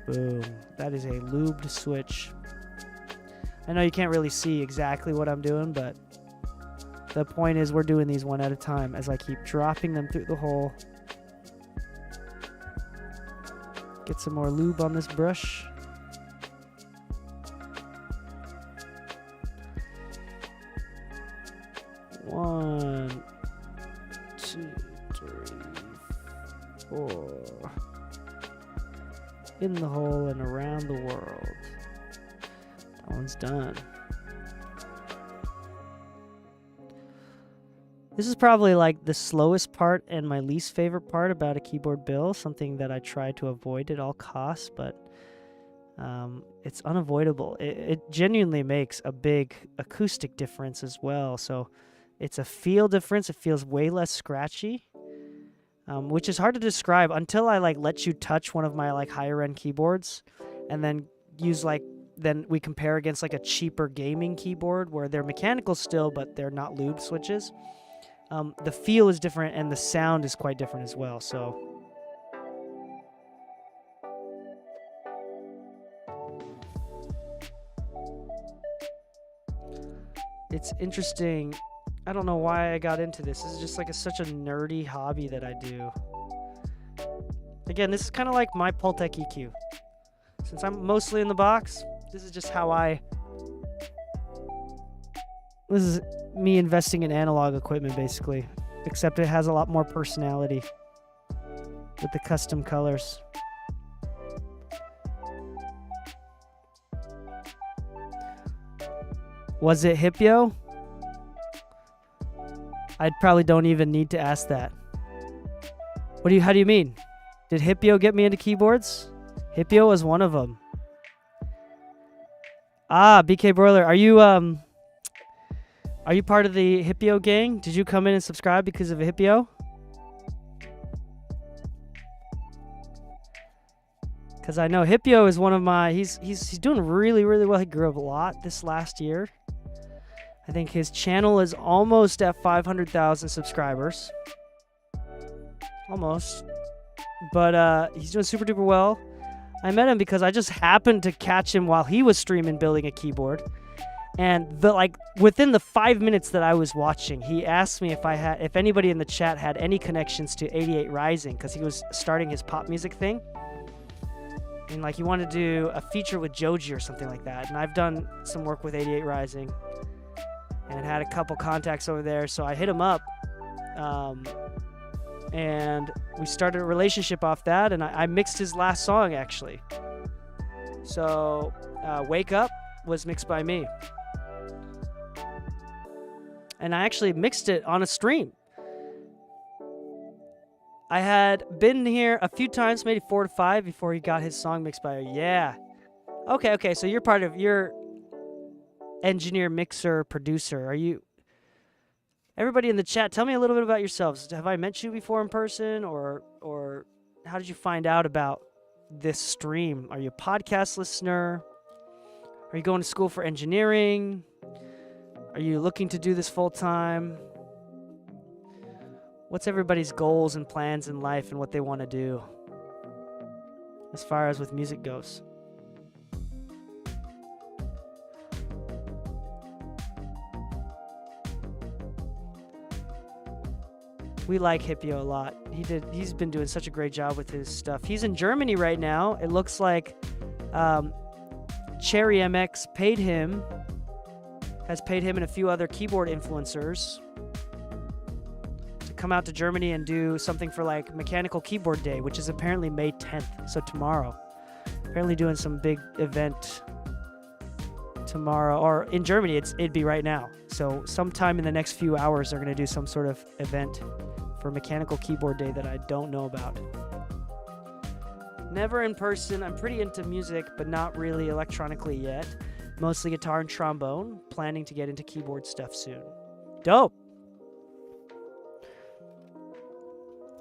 Boom. That is a lubed Switch. I know you can't really see exactly what I'm doing, but the point is we're doing these one at a time as I keep dropping them through the hole. Get some more lube on this brush. One, 2, 3, 4. In the hole and around the world. That one's done. This is probably like the slowest part and my least favorite part about a keyboard build, something that I try to avoid at all costs, but it's unavoidable. It genuinely makes a big acoustic difference as well. So it's a feel difference. It feels way less scratchy, which is hard to describe until I like let you touch one of my like higher end keyboards, and then then we compare against like a cheaper gaming keyboard where they're mechanical still, but they're not lubed switches. The feel is different and the sound is quite different as well. So it's interesting. I don't know why I got into this. This is just like such a nerdy hobby that I do. Again, this is kind of like my Pultec EQ. Since I'm mostly in the box, this is just how this is me investing in analog equipment, basically. Except it has a lot more personality with the custom colors. Was it Hipyo? I probably don't even need to ask that. How do you mean? Did Hippio get me into keyboards? Hippio was one of them. BK Broiler, are you part of the Hippio gang? Did you come in and subscribe because of Hippio? Because I know Hippio is one of my. He's doing really, really well. He grew up a lot this last year. I think his channel is almost at 500,000 subscribers. Almost. But he's doing super duper well. I met him because I just happened to catch him while he was streaming building a keyboard. And within the 5 minutes that I was watching, he asked me if anybody in the chat had any connections to 88 Rising, because he was starting his pop music thing. And he wanted to do a feature with Joji or something like that. And I've done some work with 88 Rising and had a couple contacts over there. So I hit him up. And we started a relationship off that, and I mixed his last song, actually. So, Wake Up was mixed by me. And I actually mixed it on a stream. I had been here a few times, maybe 4 to 5, before he got his song mixed by her. Yeah. Okay, so you're engineer, mixer, producer. Are you... Everybody in the chat, tell me a little bit about yourselves. Have I met you before in person, or how did you find out about this stream? Are you a podcast listener? Are you going to school for engineering? Are you looking to do this full time? What's everybody's goals and plans in life and what they want to do as far as with music goes? We like Hippio a lot. He's been doing such a great job with his stuff. He's in Germany right now. It looks like Cherry MX has paid him and a few other keyboard influencers to come out to Germany and do something for Mechanical Keyboard Day, which is apparently May 10th, so tomorrow. Apparently doing some big event tomorrow, or in Germany, it'd be right now. So sometime in the next few hours, they're going to do some sort of event for Mechanical Keyboard Day that I don't know about. Never in person. I'm pretty into music, but not really electronically yet. Mostly guitar and trombone. Planning to get into keyboard stuff soon. Dope.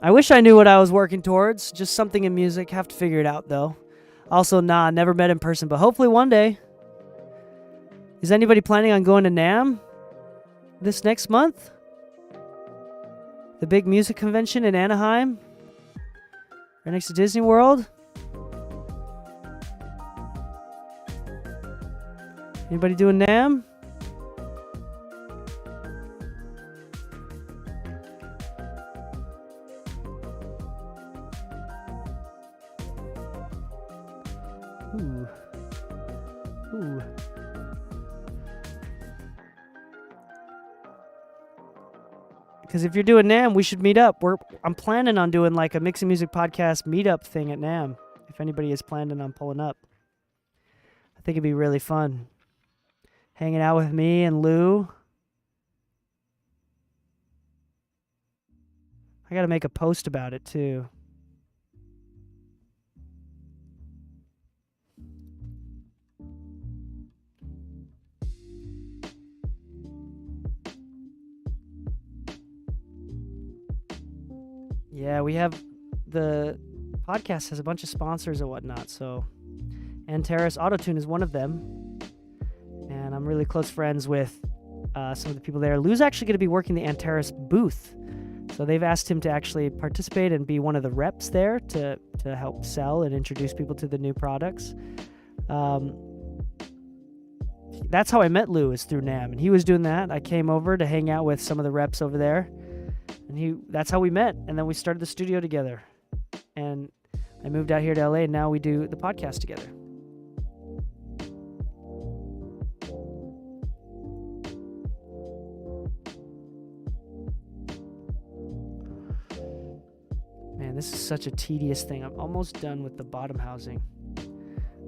I wish I knew what I was working towards. Just something in music. Have to figure it out, though. Also, never met in person, but hopefully one day. Is anybody planning on going to NAMM this next month? The big music convention in Anaheim? Right next to Disney World? Anybody doing NAMM? Ooh. Because if you're doing NAMM, we should meet up. I'm planning on doing a Mixing Music Podcast meetup thing at NAMM. If anybody is planning on pulling up, I think it'd be really fun. Hanging out with me and Lou. I got to make a post about it too. Yeah, we have the podcast has a bunch of sponsors and whatnot. So, Antares Autotune is one of them, and I'm really close friends with some of the people there. Lou's actually going to be working the Antares booth, so they've asked him to actually participate and be one of the reps there to help sell and introduce people to the new products. That's how I met Lou, is through NAMM, and he was doing that. I came over to hang out with some of the reps over there. And that's how we met. And then we started the studio together. And I moved out here to LA, and now we do the podcast together. Man, this is such a tedious thing. I'm almost done with the bottom housing.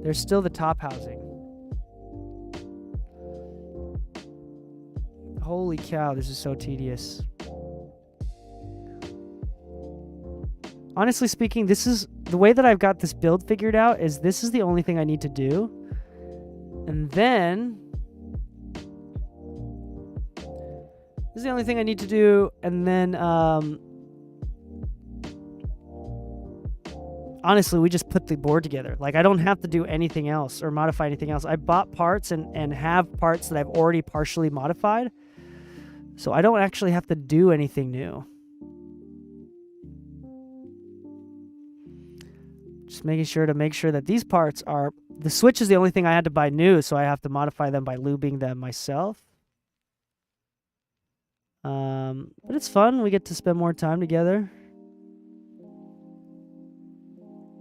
There's still the top housing. Holy cow, this is so tedious. honestly speaking, this is the way that I've got this build figured out. Is this is the only thing I need to do, and then this is the only thing I need to do, and then honestly, we just put the board together. Like, I don't have to do anything else or modify anything else. I bought parts and have parts that I've already partially modified. So I don't actually have to do anything new. Just making sure that these parts are... The switch is the only thing I had to buy new, so I have to modify them by lubing them myself. But it's fun. We get to spend more time together.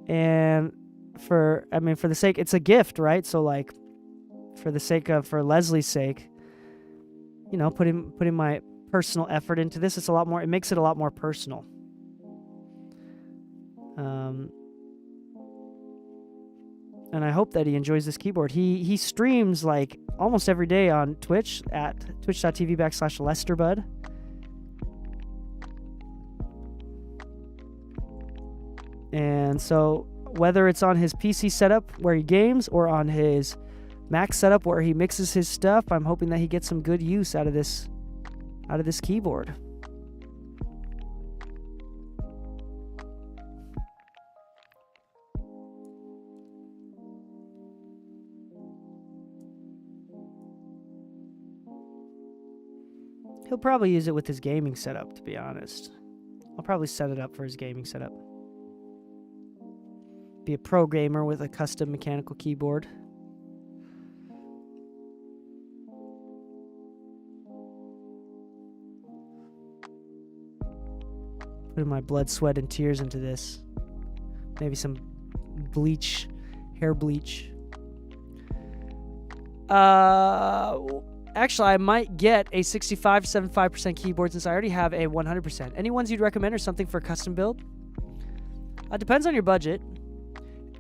And for the sake, it's a gift, right? So like, for Leslie's sake, you know, putting my personal effort into this, it makes it a lot more personal. And I hope that he enjoys this keyboard. He streams like almost every day on Twitch at twitch.tv/LesterBud. And so whether it's on his PC setup where he games or on his Mac setup where he mixes his stuff, I'm hoping that he gets some good use out of this keyboard. He'll probably use it with his gaming setup, to be honest. I'll probably set it up for his gaming setup. Be a pro gamer with a custom mechanical keyboard. Putting my blood, sweat, and tears into this. Maybe some bleach, hair bleach. Actually, I might get a 65-75% keyboard since I already have a 100%. Any ones you'd recommend or something for a custom build? Depends on your budget.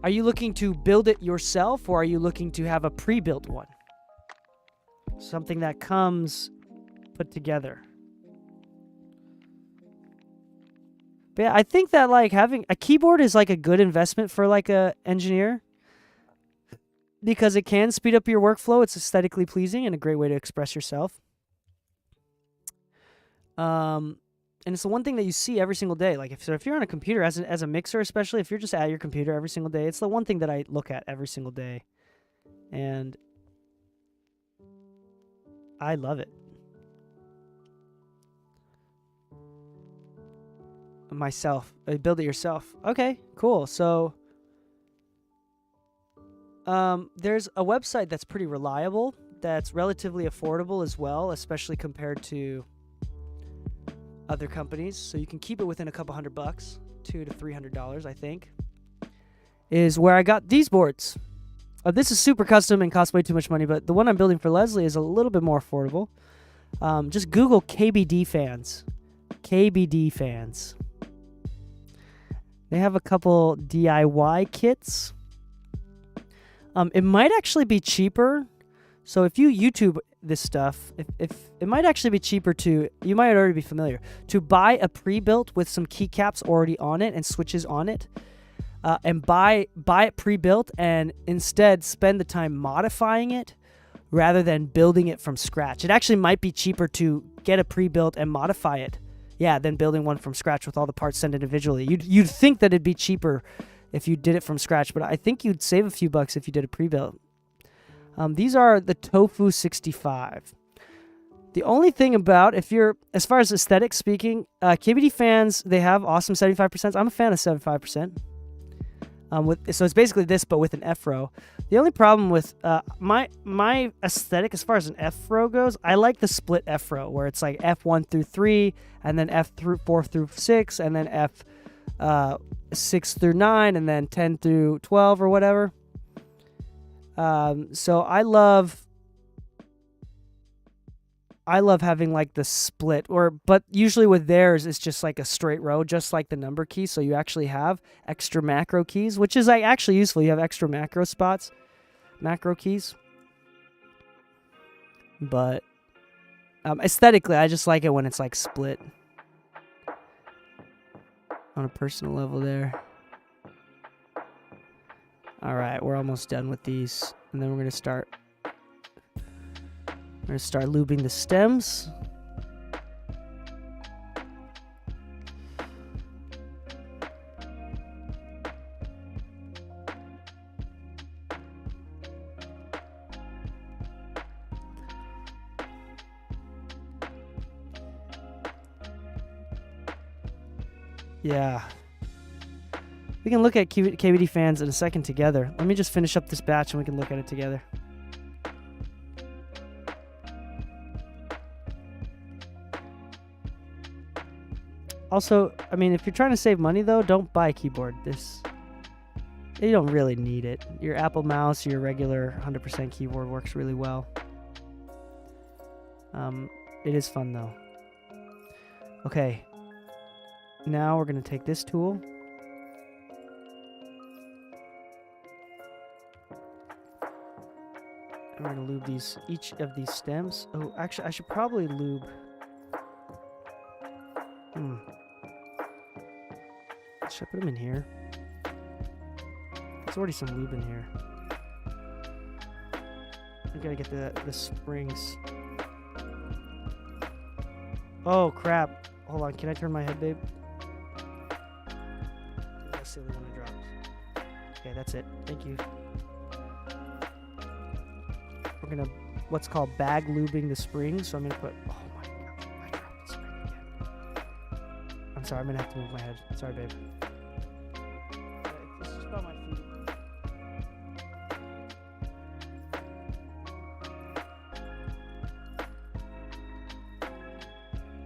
Are you looking to build it yourself, or are you looking to have a pre-built one? Something that comes put together. But yeah, I think that like having a keyboard is like a good investment for like a engineer, because it can speed up your workflow. It's aesthetically pleasing and a great way to express yourself. And it's the one thing that you see every single day. Like if you're on a computer as a mixer, especially if you're just at your computer every single day, it's the one thing that I look at every single day. And I love it. Myself. Build it yourself. Okay, cool. So there's a website that's pretty reliable, that's relatively affordable as well, especially compared to other companies. So you can keep it within a couple $100, $200 to $300, I think, is where I got these boards. This is super custom and costs way too much money, but the one I'm building for Leslie is a little bit more affordable. Just Google KBD fans. KBD fans. They have a couple DIY kits. It might actually be cheaper. So if you YouTube this stuff, if it might actually be cheaper you might already be familiar, to buy a pre-built with some keycaps already on it and switches on it, and buy it pre-built and instead spend the time modifying it rather than building it from scratch. It actually might be cheaper to get a pre-built and modify it, than building one from scratch with all the parts sent individually. You'd think that it'd be cheaper if you did it from scratch, but I think you'd save a few bucks if you did a pre-built. These are the Tofu 65. The only thing about, as far as aesthetics speaking, KBD fans, they have awesome 75%. I'm a fan of 75%. So it's basically this, but with an F-row. The only problem with my aesthetic, as far as an F-row goes, I like the split F-row, where it's like F1 through 3, and then F4 through 6, and then F6 through 9, and then 10 through 12 or whatever. So I love having like the split, but usually with theirs it's just like a straight row, just like the number key. So you actually have extra macro keys, which is like actually useful. You have extra macro keys. But aesthetically, I just like it when it's like split. on a personal level there. All right, we're almost done with these, and then we're gonna start lubing the stems. Yeah. We can look at KBD fans in a second together. Let me just finish up this batch and we can look at it together. Also, I mean, if you're trying to save money though, don't buy a keyboard. You don't really need it. Your Apple mouse, your regular 100% keyboard works really well. It is fun though. Okay. Now we're going to take this tool. And we're going to lube each of these stems. Oh, actually, I should probably lube. Should I put them in here? There's already some lube in here. I gotta get the springs. Oh, crap. Hold on, can I turn my head, babe? That's the only one I dropped. Okay, that's it. Thank you. We're gonna, what's called bag lubing the springs. So I'm gonna put, oh my gosh, I dropped the spring again. I'm sorry, I'm gonna have to move my head. Sorry, babe. It's just about my feet.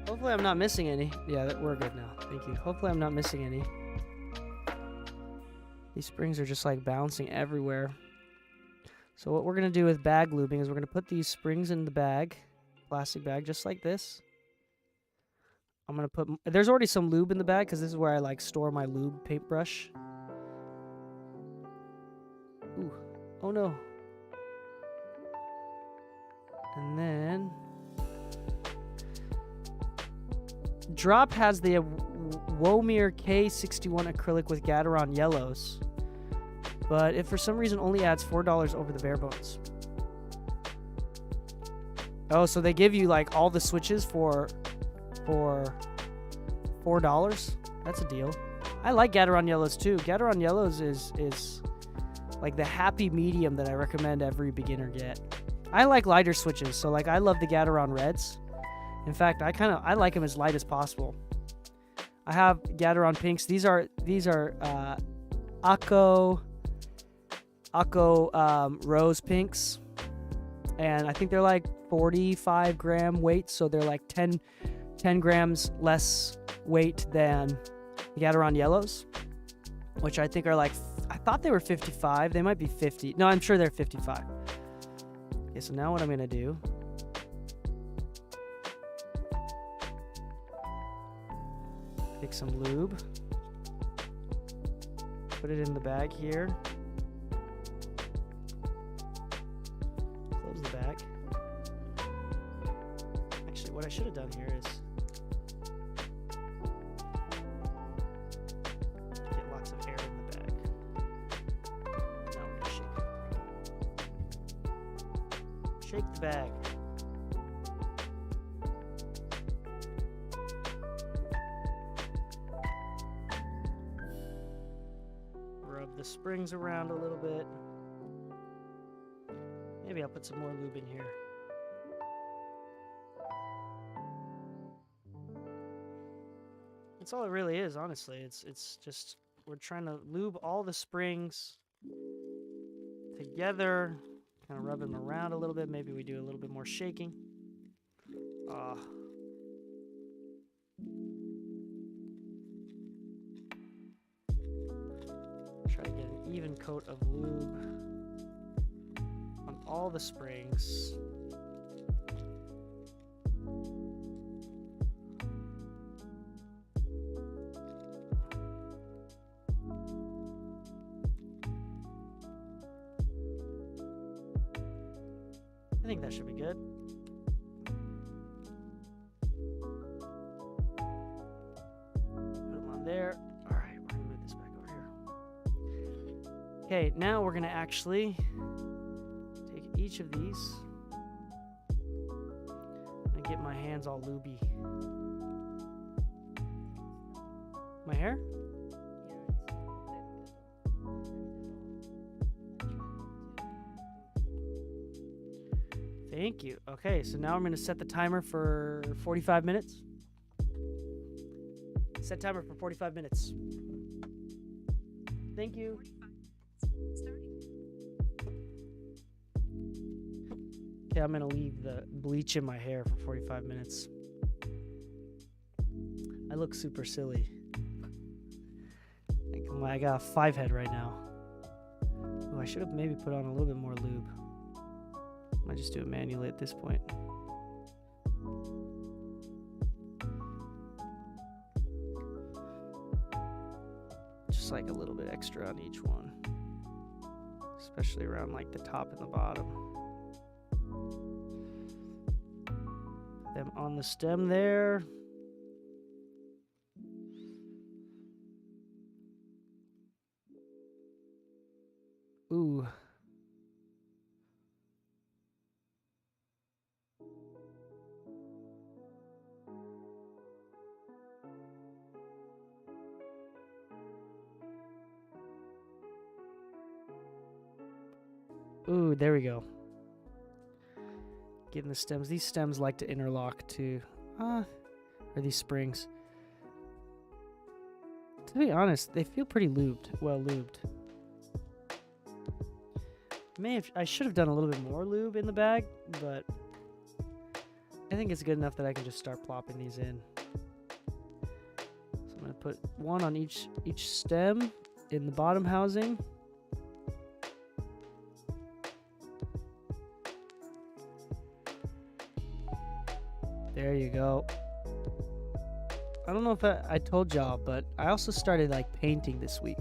Hopefully I'm not missing any. Yeah, we're good now. Thank you. Hopefully I'm not missing any. These springs are just like bouncing everywhere. So what we're going to do with bag lubing is we're going to put these springs in the bag, plastic bag, just like this. I'm going to put, there's already some lube in the bag because this is where I like store my lube paintbrush. Ooh, oh no. And then Drop has the Womir K61 acrylic with Gateron yellows, but it for some reason only adds $4 over the bare bones. Oh, so they give you like all the switches for $4. That's a deal. I like Gateron yellows too. Gateron yellows is like the happy medium that I recommend every beginner get. I like lighter switches, so like I love the Gateron reds. In fact, I like them as light as possible. I have Gateron pinks. These are Akko rose pinks, and I think they're like 45 gram weight, so they're like 10 grams less weight than the Gateron yellows, which I think are like, I thought they were 55. They might be 50. No, I'm sure they're 55. Okay, so now what I'm gonna do, take some lube, put it in the bag here, close the bag. Actually, what I should have done here is get lots of air in the bag. Now we're gonna shake the bag. Rub the springs around a little bit. Maybe I'll put some more lube in here. That's all it really is, honestly. It's just, we're trying to lube all the springs together, kind of rub them around a little bit. Maybe we do a little bit more shaking. Try to get an even coat of lube on all the springs. I think that should be good. Put them on there. Okay, now we're gonna actually take each of these and get my hands all lubey. My hair? Thank you. Okay, so now I'm going to set the timer for 45 minutes. Set timer for 45 minutes. Thank you. Okay, I'm going to leave the bleach in my hair for 45 minutes. I look super silly. I got a 5 head right now. Oh, I should have maybe put on a little bit more lube. Might just do it manually at this point. Just like a little bit extra on each one, especially around like the top and the bottom. Put them on the stem there. Ooh. Ooh, there we go. Getting the stems. These stems like to interlock too. Or these springs. To be honest, they feel pretty lubed. Well lubed. I should have done a little bit more lube in the bag, but I think it's good enough that I can just start plopping these in. So I'm gonna put one on each stem in the bottom housing. There you go. I don't know if I told y'all, but I also started like painting this week.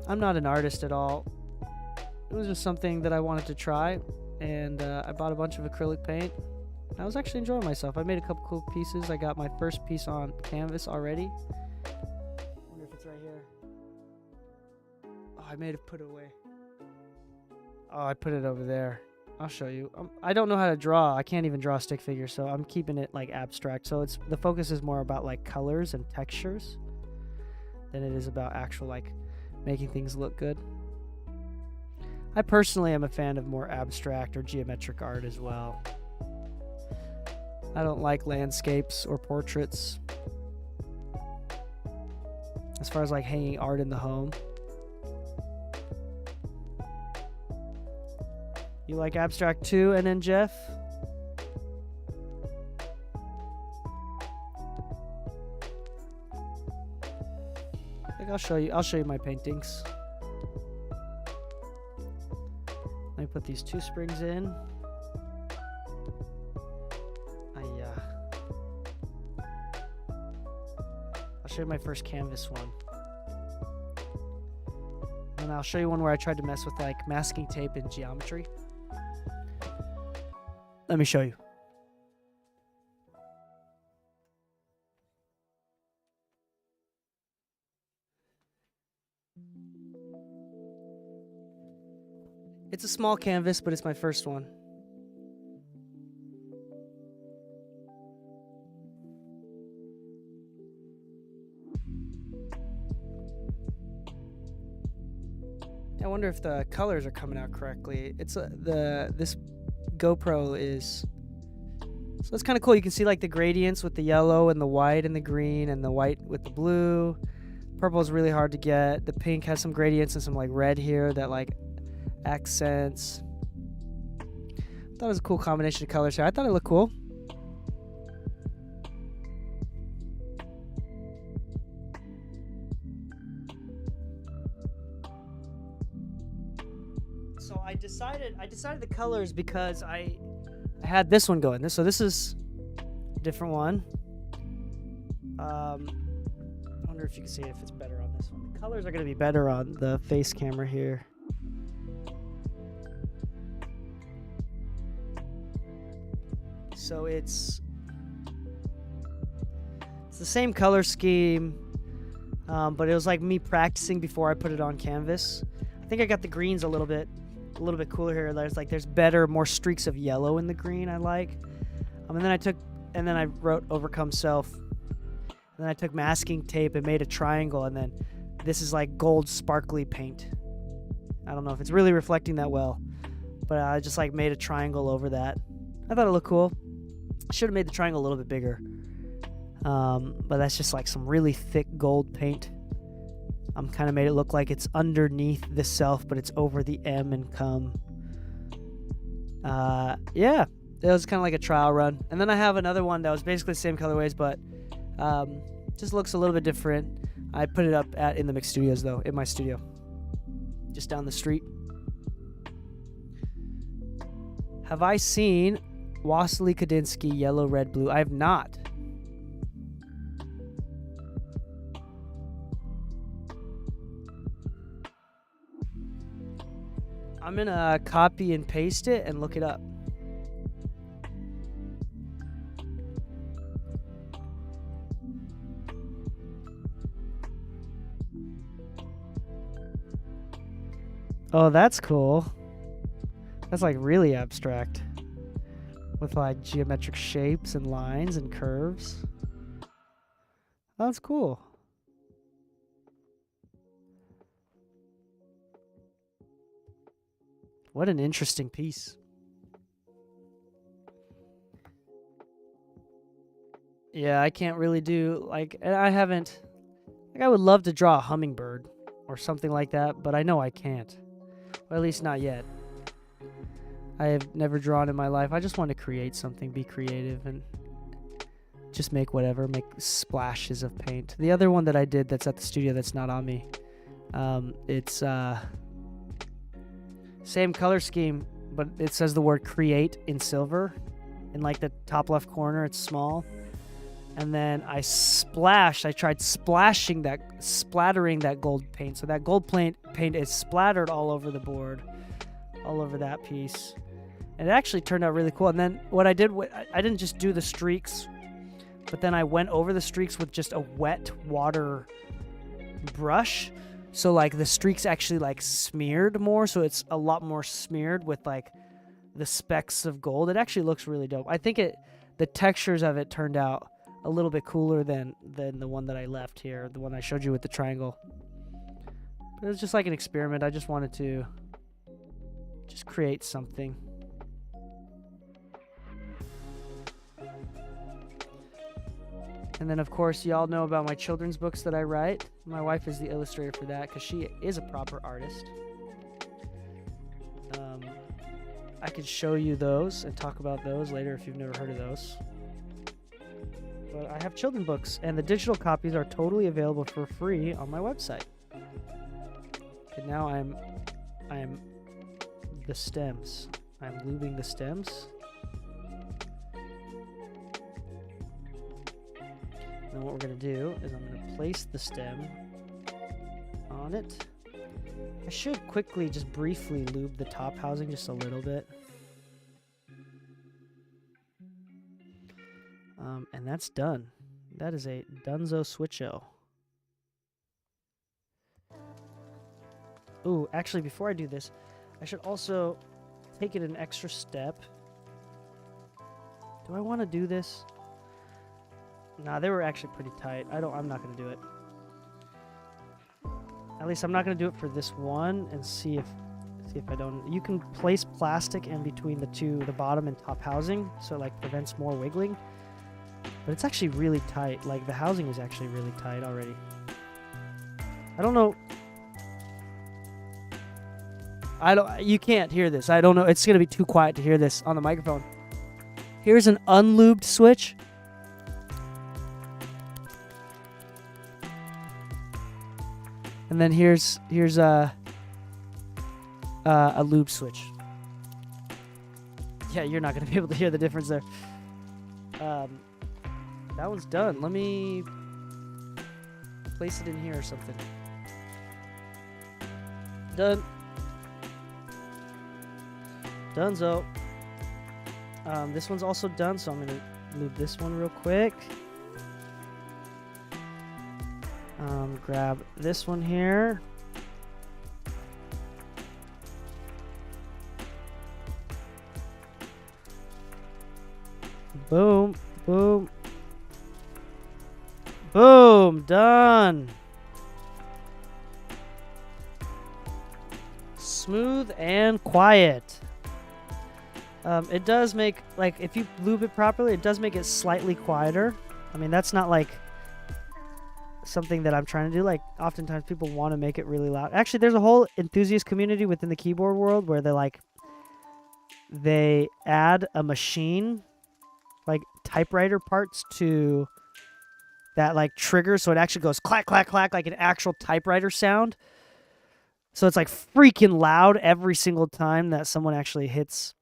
I'm not an artist at all. It was just something that I wanted to try, and I bought a bunch of acrylic paint. I was actually enjoying myself. I made a couple cool pieces. I got my first piece on canvas already. Wonder if it's right here. Oh, I may have put it away. Oh, I put it over there. I'll show you. I don't know how to draw. I can't even draw a stick figure, so I'm keeping it like abstract. So the focus is more about like colors and textures than it is about actual like making things look good. I personally am a fan of more abstract or geometric art as well. I don't like landscapes or portraits. As far as like hanging art in the home. You like abstract too? And then Jeff? I think I'll show you my paintings. Let me put these 2 springs in. I'll show you my first canvas one. And I'll show you one where I tried to mess with like masking tape and geometry. Let me show you. It's a small canvas, but it's my first one. I wonder if the colors are coming out correctly. It's this GoPro is, so it's kind of cool. You can see like the gradients with the yellow and the white and the green and the white with the blue. Purple is really hard to get. The pink has some gradients and some like red here that like accents. I thought it was a cool combination of colors here. I thought it looked cool. So I decided the colors because I had this one going. So this is a different one. I wonder if you can see it, if it's better on this one. The colors are going to be better on the face camera here. So it's the same color scheme. But it was like me practicing before I put it on canvas. I think I got the greens a little bit cooler here. There's better, more streaks of yellow in the green I like. And then I wrote Overcome Self. And then I took masking tape and made a triangle, and then this is like gold sparkly paint. I don't know if it's really reflecting that well, but I just like made a triangle over that. I thought it looked cool. I should have made the triangle a little bit bigger. But that's just like some really thick gold paint. I'm kind of made it look like it's underneath the self, but it's over the M and come. Yeah, it was kind of like a trial run. And then I have another one that was basically the same colorways, but just looks a little bit different. I put it up in the Mix Studios, though, in my studio, just down the street. Have I seen Wassily Kandinsky Yellow, Red, Blue? I have not. I'm gonna copy and paste it and look it up. Oh, that's cool. That's like really abstract. With like geometric shapes and lines and curves. That's cool. What an interesting piece. Yeah, I can't really do, like, I haven't, like, I would love to draw a hummingbird or something like that, but I know I can't. Or at least not yet. I have never drawn in my life. I just want to create something, be creative, and just make whatever, make splashes of paint. The other one that I did that's at the studio that's not on me, it's same color scheme, but it says the word create in silver. In like the top left corner, it's small. And then I tried splattering that gold paint. So that gold paint is splattered all over the board, all over that piece. And it actually turned out really cool. And then what I did, I didn't just do the streaks, but then I went over the streaks with just a wet water brush. So like the streaks actually like smeared more. So it's a lot more smeared with like the specks of gold. It actually looks really dope. I think the textures of it turned out a little bit cooler than the one that I left here, the one I showed you with the triangle. But it was just like an experiment. I just wanted to just create something. And then, of course, y'all know about my children's books that I write. My wife is the illustrator for that because she is a proper artist. I could show you those and talk about those later if you've never heard of those. But I have children's books, and the digital copies are totally available for free on my website. Okay, now I'm the stems. I'm lubing the stems. And what we're going to do is I'm going to place the stem on it. I should quickly, just briefly lube the top housing just a little bit. And that's done. That is a Dunzo Switcho. Ooh, actually, before I do this, I should also take it an extra step. Do I want to do this? Nah, they were actually pretty tight. I'm not going to do it. At least I'm not going to do it for this one, and see if I don't. You can place plastic in between the bottom and top housing, so it like prevents more wiggling. But it's actually really tight. Like the housing is actually really tight already. I don't know. You can't hear this. I don't know. It's going to be too quiet to hear this on the microphone. Here's an unlubed switch. And then here's a lube switch. Yeah, you're not going to be able to hear the difference there. That one's done. Let me place it in here or something. Done. Donezo. This one's also done, so I'm going to lube this one real quick. Grab this one here. Boom, boom, boom, done. Smooth and quiet. It does make, like, if you lube it properly, it does make it slightly quieter. I mean, that's not like something that I'm trying to do. Like, oftentimes people want to make it really loud. Actually, there's a whole enthusiast community within the keyboard world where they add a machine, like typewriter parts to that like trigger, so it actually goes clack clack clack like an actual typewriter sound. So it's like freaking loud every single time that someone actually hits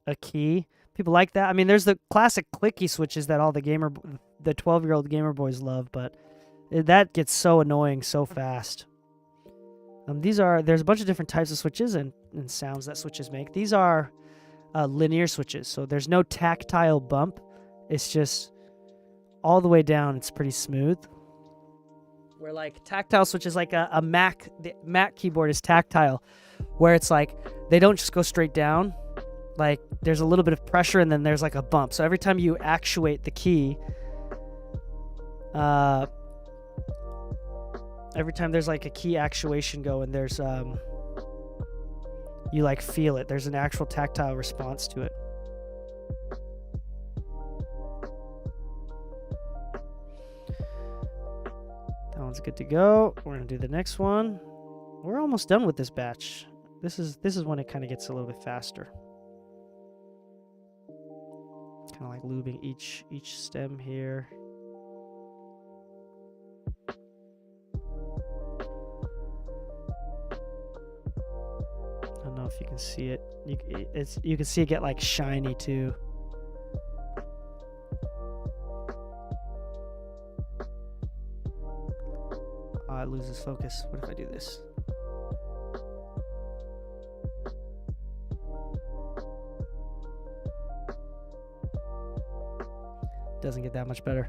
a key. People like that. I mean, there's the classic clicky switches that all the 12-year-old gamer boys love, but that gets so annoying so fast. There's a bunch of different types of switches and sounds that switches make. These are linear switches, so there's no tactile bump. It's just all the way down. It's pretty smooth. Where like tactile switches, like the Mac keyboard is tactile, where it's like they don't just go straight down. Like there's a little bit of pressure and then there's like a bump. So every time you actuate the key, every time there's like a key actuation go and there's you like feel it. There's an actual tactile response to it. That one's good to go. We're gonna do the next one. We're almost done with this batch. This is when it kind of gets a little bit faster. Kind of like lubing each stem here. I don't know if you can see it. You can see it get like shiny too. It loses focus. What if I do this? Doesn't get that much better.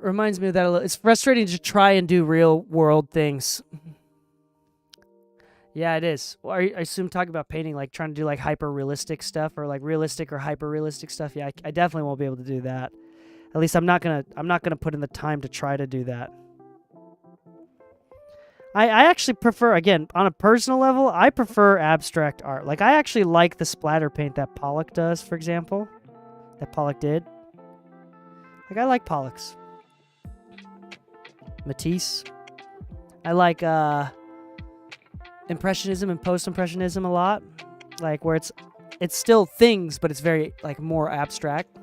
Reminds me of that a little. It's frustrating to try and do real world things. Yeah, it is. Well, I assume talking about painting, like trying to do like hyper realistic stuff or like realistic or hyper realistic stuff. Yeah, I definitely won't be able to do that. At least I'm not gonna put in the time to try to do that. I actually prefer, again, on a personal level, I prefer abstract art. Like I actually like the splatter paint that Pollock does, for example. That Pollock did. Like I like Pollock's. Matisse. I like Impressionism and Post-Impressionism a lot. Like where it's still things, but it's very like more abstract.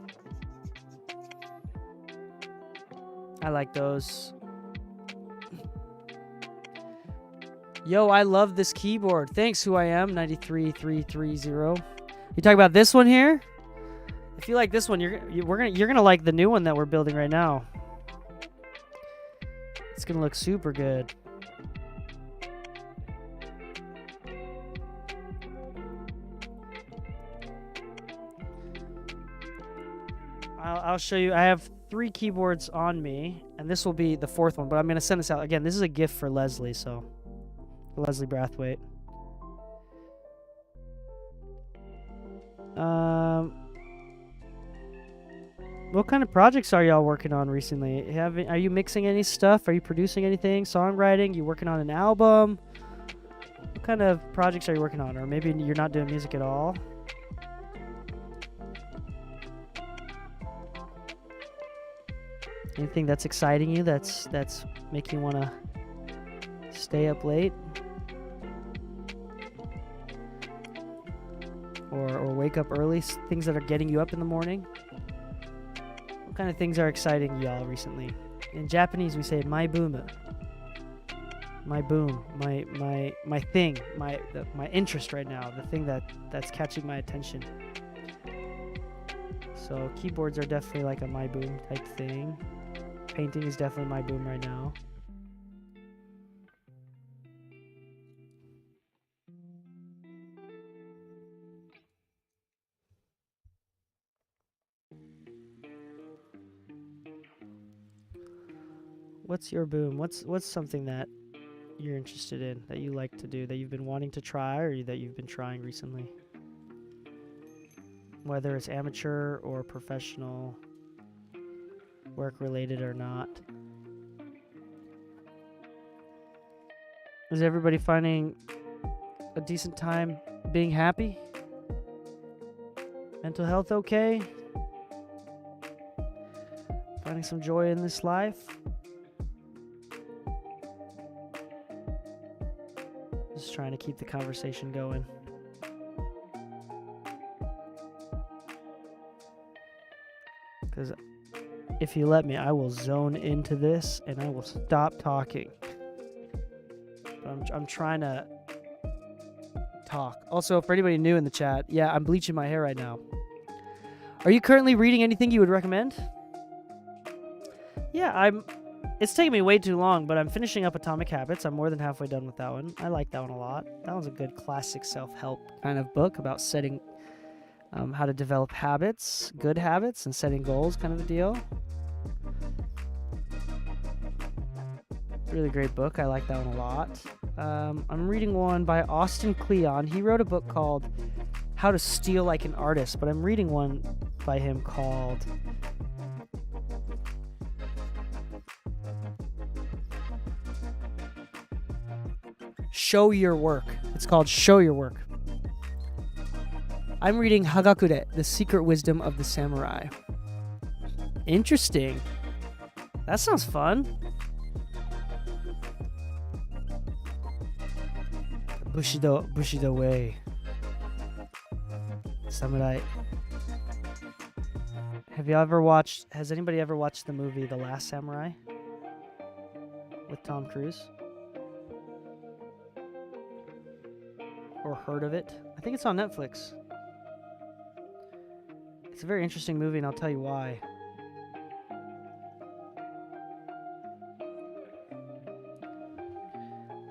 I like those. Yo, I love this keyboard. Thanks, Who I Am 93330. You talk about this one here? If you like this one, you're gonna like the new one that we're building right now. It's gonna look super good. I'll show you. I have 3 keyboards on me, and this will be the 4th one, but I'm gonna send this out. Again, this is a gift for Leslie, so Leslie Brathwaite. What kind of projects are y'all working on recently? Are you mixing any stuff? Are you producing anything? Songwriting? You working on an album? What kind of projects are you working on? Or maybe you're not doing music at all? Anything that's exciting you? That's making you want to stay up late? Or wake up early? Things that are getting you up in the morning? What kind of things are exciting y'all recently? In Japanese, we say "my boom," my boom, my thing, my interest right now, the thing that's catching my attention. So keyboards are definitely like a my boom type thing. Painting is definitely my boom right now. What's your boom? What's something that you're interested in, that you like to do, that you've been wanting to try, or that you've been trying recently? Whether it's amateur or professional, work related or not. Is everybody finding a decent time being happy? Mental health okay? Finding some joy in this life? Just trying to keep the conversation going. Because if you let me, I will zone into this and I will stop talking. I'm trying to talk. Also, for anybody new in the chat, yeah, I'm bleaching my hair right now. Are you currently reading anything you would recommend? Yeah, it's taking me way too long, but I'm finishing up Atomic Habits. I'm more than halfway done with that one. I like that one a lot. That one's a good classic self-help kind of book about setting, how to develop habits, good habits, and setting goals kind of a deal. Really great book. I like that one a lot. I'm reading one by Austin Kleon. He wrote a book called How to Steal Like an Artist, but I'm reading one by him called Show Your Work. It's called Show Your Work. I'm reading Hagakure, The Secret Wisdom of the Samurai. Interesting. That sounds fun. Bushido Way. Samurai. Has anybody ever watched the movie The Last Samurai? With Tom Cruise? Or heard of it? I think it's on Netflix. It's a very interesting movie, and I'll tell you why.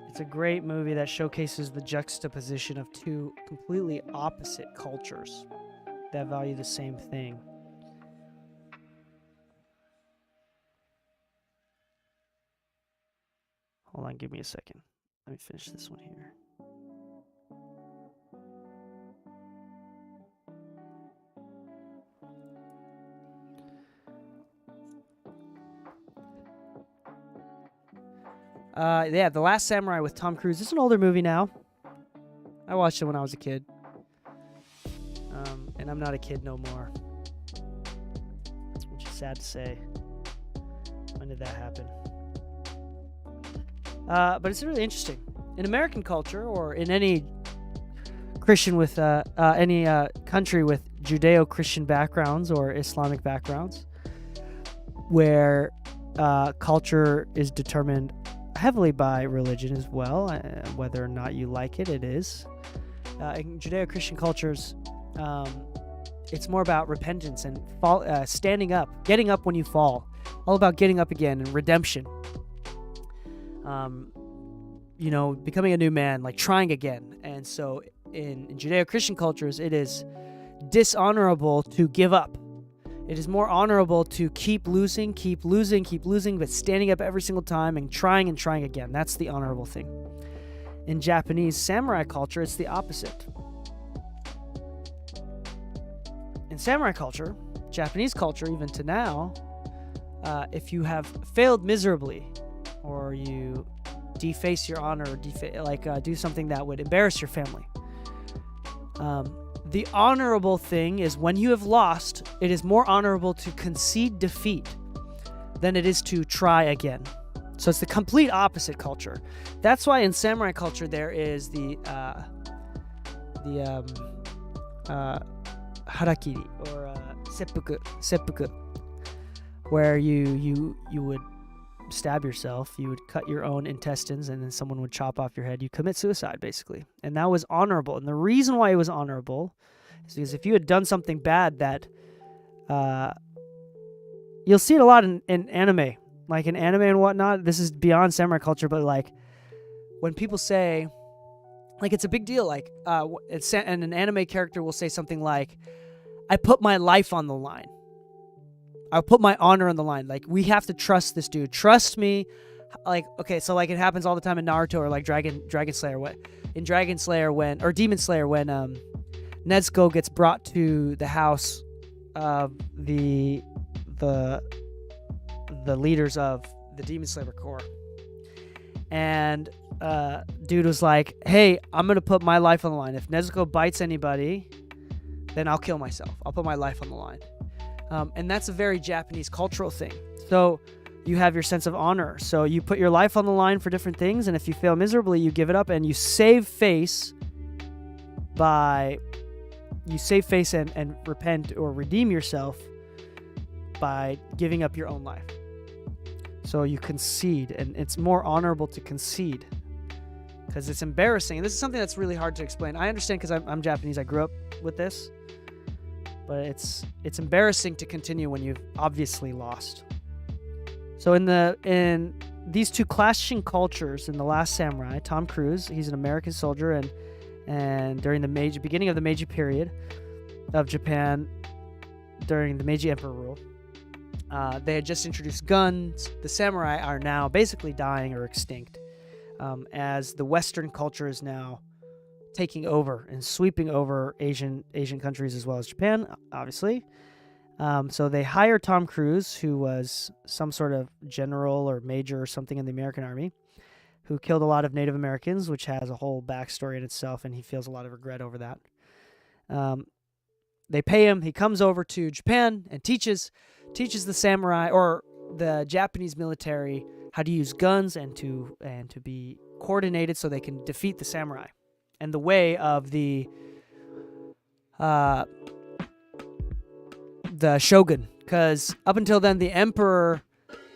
It's a great movie that showcases the juxtaposition of two completely opposite cultures that value the same thing. Hold on, give me a second. Let me finish this one here. Yeah, The Last Samurai with Tom Cruise. It's an older movie now. I watched it when I was a kid. And I'm not a kid no more. Which is sad to say. When did that happen? But it's really interesting. In American culture, or in any Christian with any country with Judeo-Christian backgrounds or Islamic backgrounds, where culture is determined heavily by religion as well, whether or not you like it, it is. In Judeo-Christian cultures, it's more about repentance and standing up, getting up when you fall, all about getting up again and redemption. Becoming a new man, like trying again. And so in Judeo-Christian cultures, it is dishonorable to give up. It is more honorable to keep losing, but standing up every single time and trying again. That's the honorable thing. In Japanese samurai culture, it's the opposite. In samurai culture, Japanese culture, even to now, if you have failed miserably, or you deface your honor, or do something that would embarrass your family, the honorable thing is when you have lost, it is more honorable to concede defeat than it is to try again. So it's the complete opposite culture. That's why in samurai culture there is the harakiri or seppuku, where you would stab yourself, you would cut your own intestines, and then someone would chop off your head. You commit suicide, basically. And that was honorable. And the reason why it was honorable is because if you had done something bad that you'll see it a lot in anime, like in anime and whatnot. This is beyond samurai culture, but like when people say, like, it's a big deal, like and an anime character will say something like, I put my life on the line. I'll put my honor on the line. Like, we have to trust this dude. Trust me. Like, okay, so like it happens all the time in Naruto or like Dragon Slayer. What in Dragon Slayer or Demon Slayer when Nezuko gets brought to the house of the leaders of the Demon Slayer Corps, and dude was like, "Hey, I'm gonna put my life on the line. If Nezuko bites anybody, then I'll kill myself. I'll put my life on the line." And that's a very Japanese cultural thing. So you have your sense of honor. So you put your life on the line for different things, and if you fail miserably, you give it up, and you save face and repent or redeem yourself by giving up your own life. So you concede, and it's more honorable to concede because it's embarrassing. And this is something that's really hard to explain. I understand because I'm Japanese. I grew up with this, but it's embarrassing to continue when you've obviously lost. So in these two clashing cultures in The Last Samurai, Tom Cruise, he's an American soldier, and during the beginning of the Meiji period of Japan, during the Meiji Emperor rule, they had just introduced guns. The samurai are now basically dying or extinct, as the Western culture is now taking over and sweeping over Asian countries as well as Japan, obviously. So they hire Tom Cruise, who was some sort of general or major or something in the American Army, who killed a lot of Native Americans, which has a whole backstory in itself, and he feels a lot of regret over that. They pay him. He comes over to Japan and teaches the samurai or the Japanese military how to use guns and to be coordinated so they can defeat the samurai. And the way of the shogun, because up until then the emperor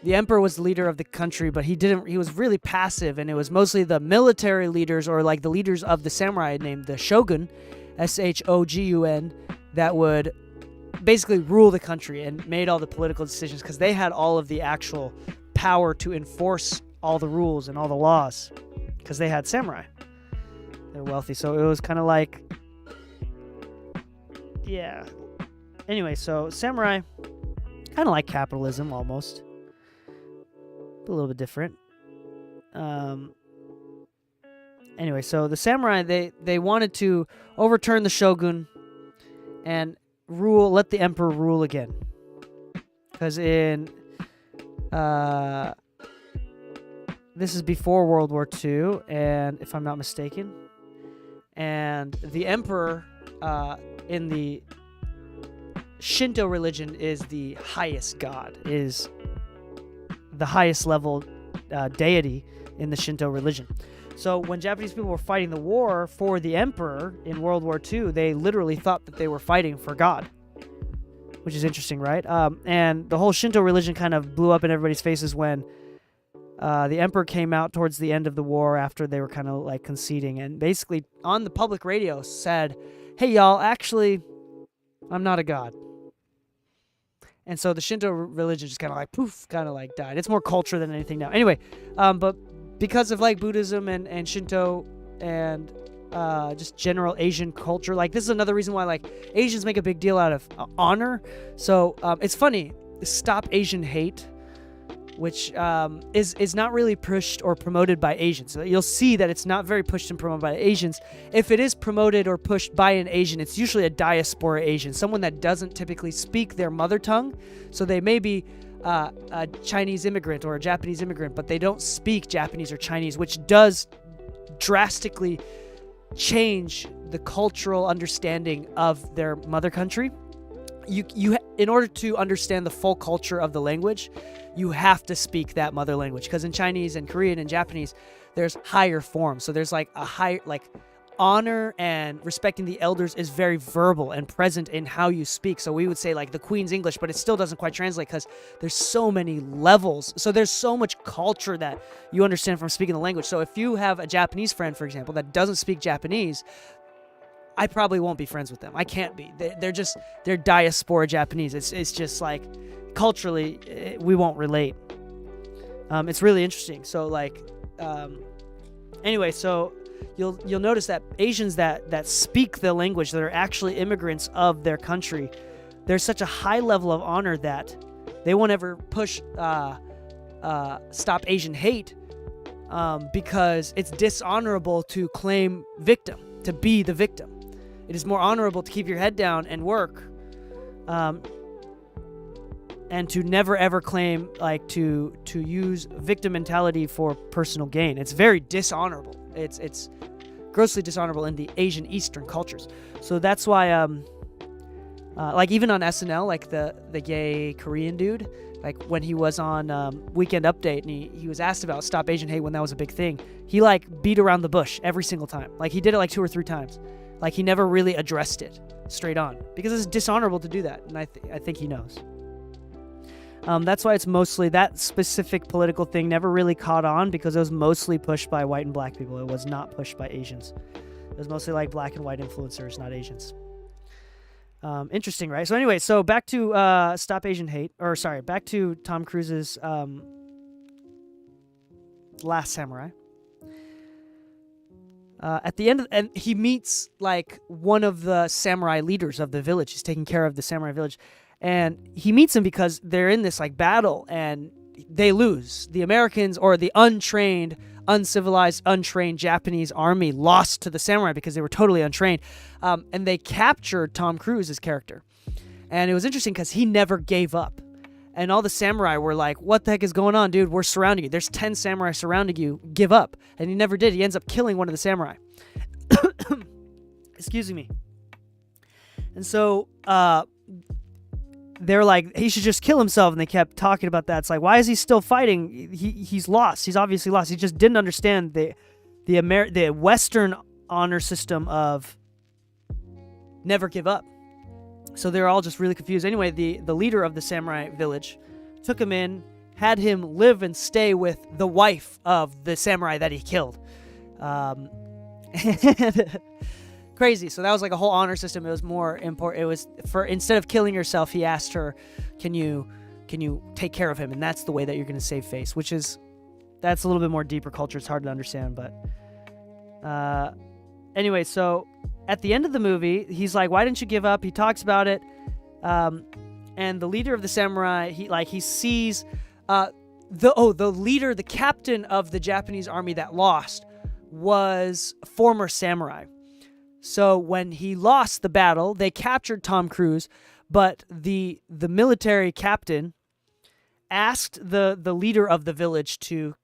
was the leader of the country, but he was really passive, and it was mostly the military leaders or like the leaders of the samurai named the shogun, shogun, that would basically rule the country and made all the political decisions because they had all of the actual power to enforce all the rules and all the laws because they had samurai. They're wealthy, so it was kind of like, yeah. Anyway, so samurai, kind of like capitalism almost, a little bit different. Anyway, so the samurai, they wanted to overturn the shogun and let the emperor rule again, because this is before World War II, and if I'm not mistaken. And the emperor in the Shinto religion is the highest god, is the highest level deity in the Shinto religion. So when Japanese people were fighting the war for the emperor in World War II, they literally thought that they were fighting for God, which is interesting, right? And the whole Shinto religion kind of blew up in everybody's faces when the emperor came out towards the end of the war after they were kind of like conceding, and basically on the public radio said, "Hey y'all, actually, I'm not a god." And so the Shinto religion just kind of like poof, kind of like died. It's more culture than anything now. Anyway, but because of like Buddhism and Shinto and just general Asian culture, like this is another reason why like Asians make a big deal out of honor. So it's funny, Stop Asian Hate, which is not really pushed or promoted by Asians. So you'll see that it's not very pushed and promoted by Asians. If it is promoted or pushed by an Asian, it's usually a diaspora Asian, someone that doesn't typically speak their mother tongue. So they may be a Chinese immigrant or a Japanese immigrant, but they don't speak Japanese or Chinese, which does drastically change the cultural understanding of their mother country. You in order to understand the full culture of the language, you have to speak that mother language, because in Chinese and Korean and Japanese, there's higher forms. So there's like a high, like honor and respecting the elders is very verbal and present in how you speak. So we would say like the Queen's English, but it still doesn't quite translate because there's so many levels. So there's so much culture that you understand from speaking the language. So if you have a Japanese friend, for example, that doesn't speak Japanese, I probably won't be friends with them. I can't be. They're diaspora Japanese. It's just like culturally we won't relate. It's really interesting. So like, anyway, so you'll notice that Asians that speak the language, that are actually immigrants of their country, there's such a high level of honor that they won't ever push Stop Asian Hate because it's dishonorable to claim victim, to be the victim. It is more honorable to keep your head down and work, and to never ever claim to use victim mentality for personal gain. It's very dishonorable. It's grossly dishonorable in the Asian Eastern cultures. So that's why even on SNL, like the gay Korean dude, like when he was on Weekend Update and he was asked about Stop Asian Hate when that was a big thing, he beat around the bush every single time. Like he did it 2 or 3 times. Like he never really addressed it straight on because it's dishonorable to do that, and I think he knows. That's why it's mostly that specific political thing never really caught on because it was mostly pushed by white and black people. It was not pushed by Asians. It was mostly black and white influencers, not Asians. Interesting, right? So anyway, back to Stop Asian Hate, back to Tom Cruise's Last Samurai. At the end, and he meets one of the samurai leaders of the village. He's taking care of the samurai village, and he meets him because they're in this battle, and they lose. The Americans, or the untrained, uncivilized, untrained Japanese army, lost to the samurai because they were totally untrained, and they captured Tom Cruise's character. And it was interesting because he never gave up. And all the samurai were like, what the heck is going on, dude? We're surrounding you. There's 10 samurai surrounding you. Give up. And he never did. He ends up killing one of the samurai. Excuse me. And so they're like, he should just kill himself. And they kept talking about that. It's like, why is he still fighting? He's lost. He's obviously lost. He just didn't understand the Western honor system of never give up. So they're all just really confused. Anyway, the leader of the samurai village took him in, had him live and stay with the wife of the samurai that he killed. Crazy. So that was a whole honor system. It was more important. It was instead of killing yourself, he asked her, can you take care of him? And that's the way that you're going to save face, that's a little bit more deeper culture. It's hard to understand, but anyway, so at the end of the movie, he's like, why didn't you give up? He talks about it. And the leader of the samurai, he sees the leader, the captain of the Japanese army that lost was a former samurai. So when he lost the battle, they captured Tom Cruise, but the military captain asked the leader of the village to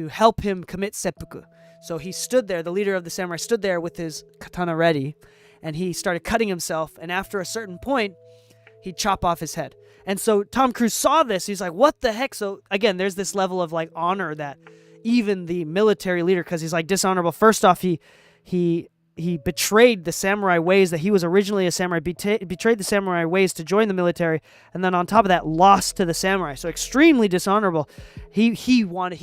help him commit seppuku. So he stood there, the leader of the samurai stood there with his katana ready, and he started cutting himself, and after a certain point, he'd chop off his head. And so Tom Cruise saw this, he's like, what the heck? So again, there's this level of honor that even the military leader, because he's dishonorable. First off, he betrayed the samurai ways that he was originally a samurai, betrayed the samurai ways to join the military, and then on top of that, lost to the samurai. So extremely dishonorable. He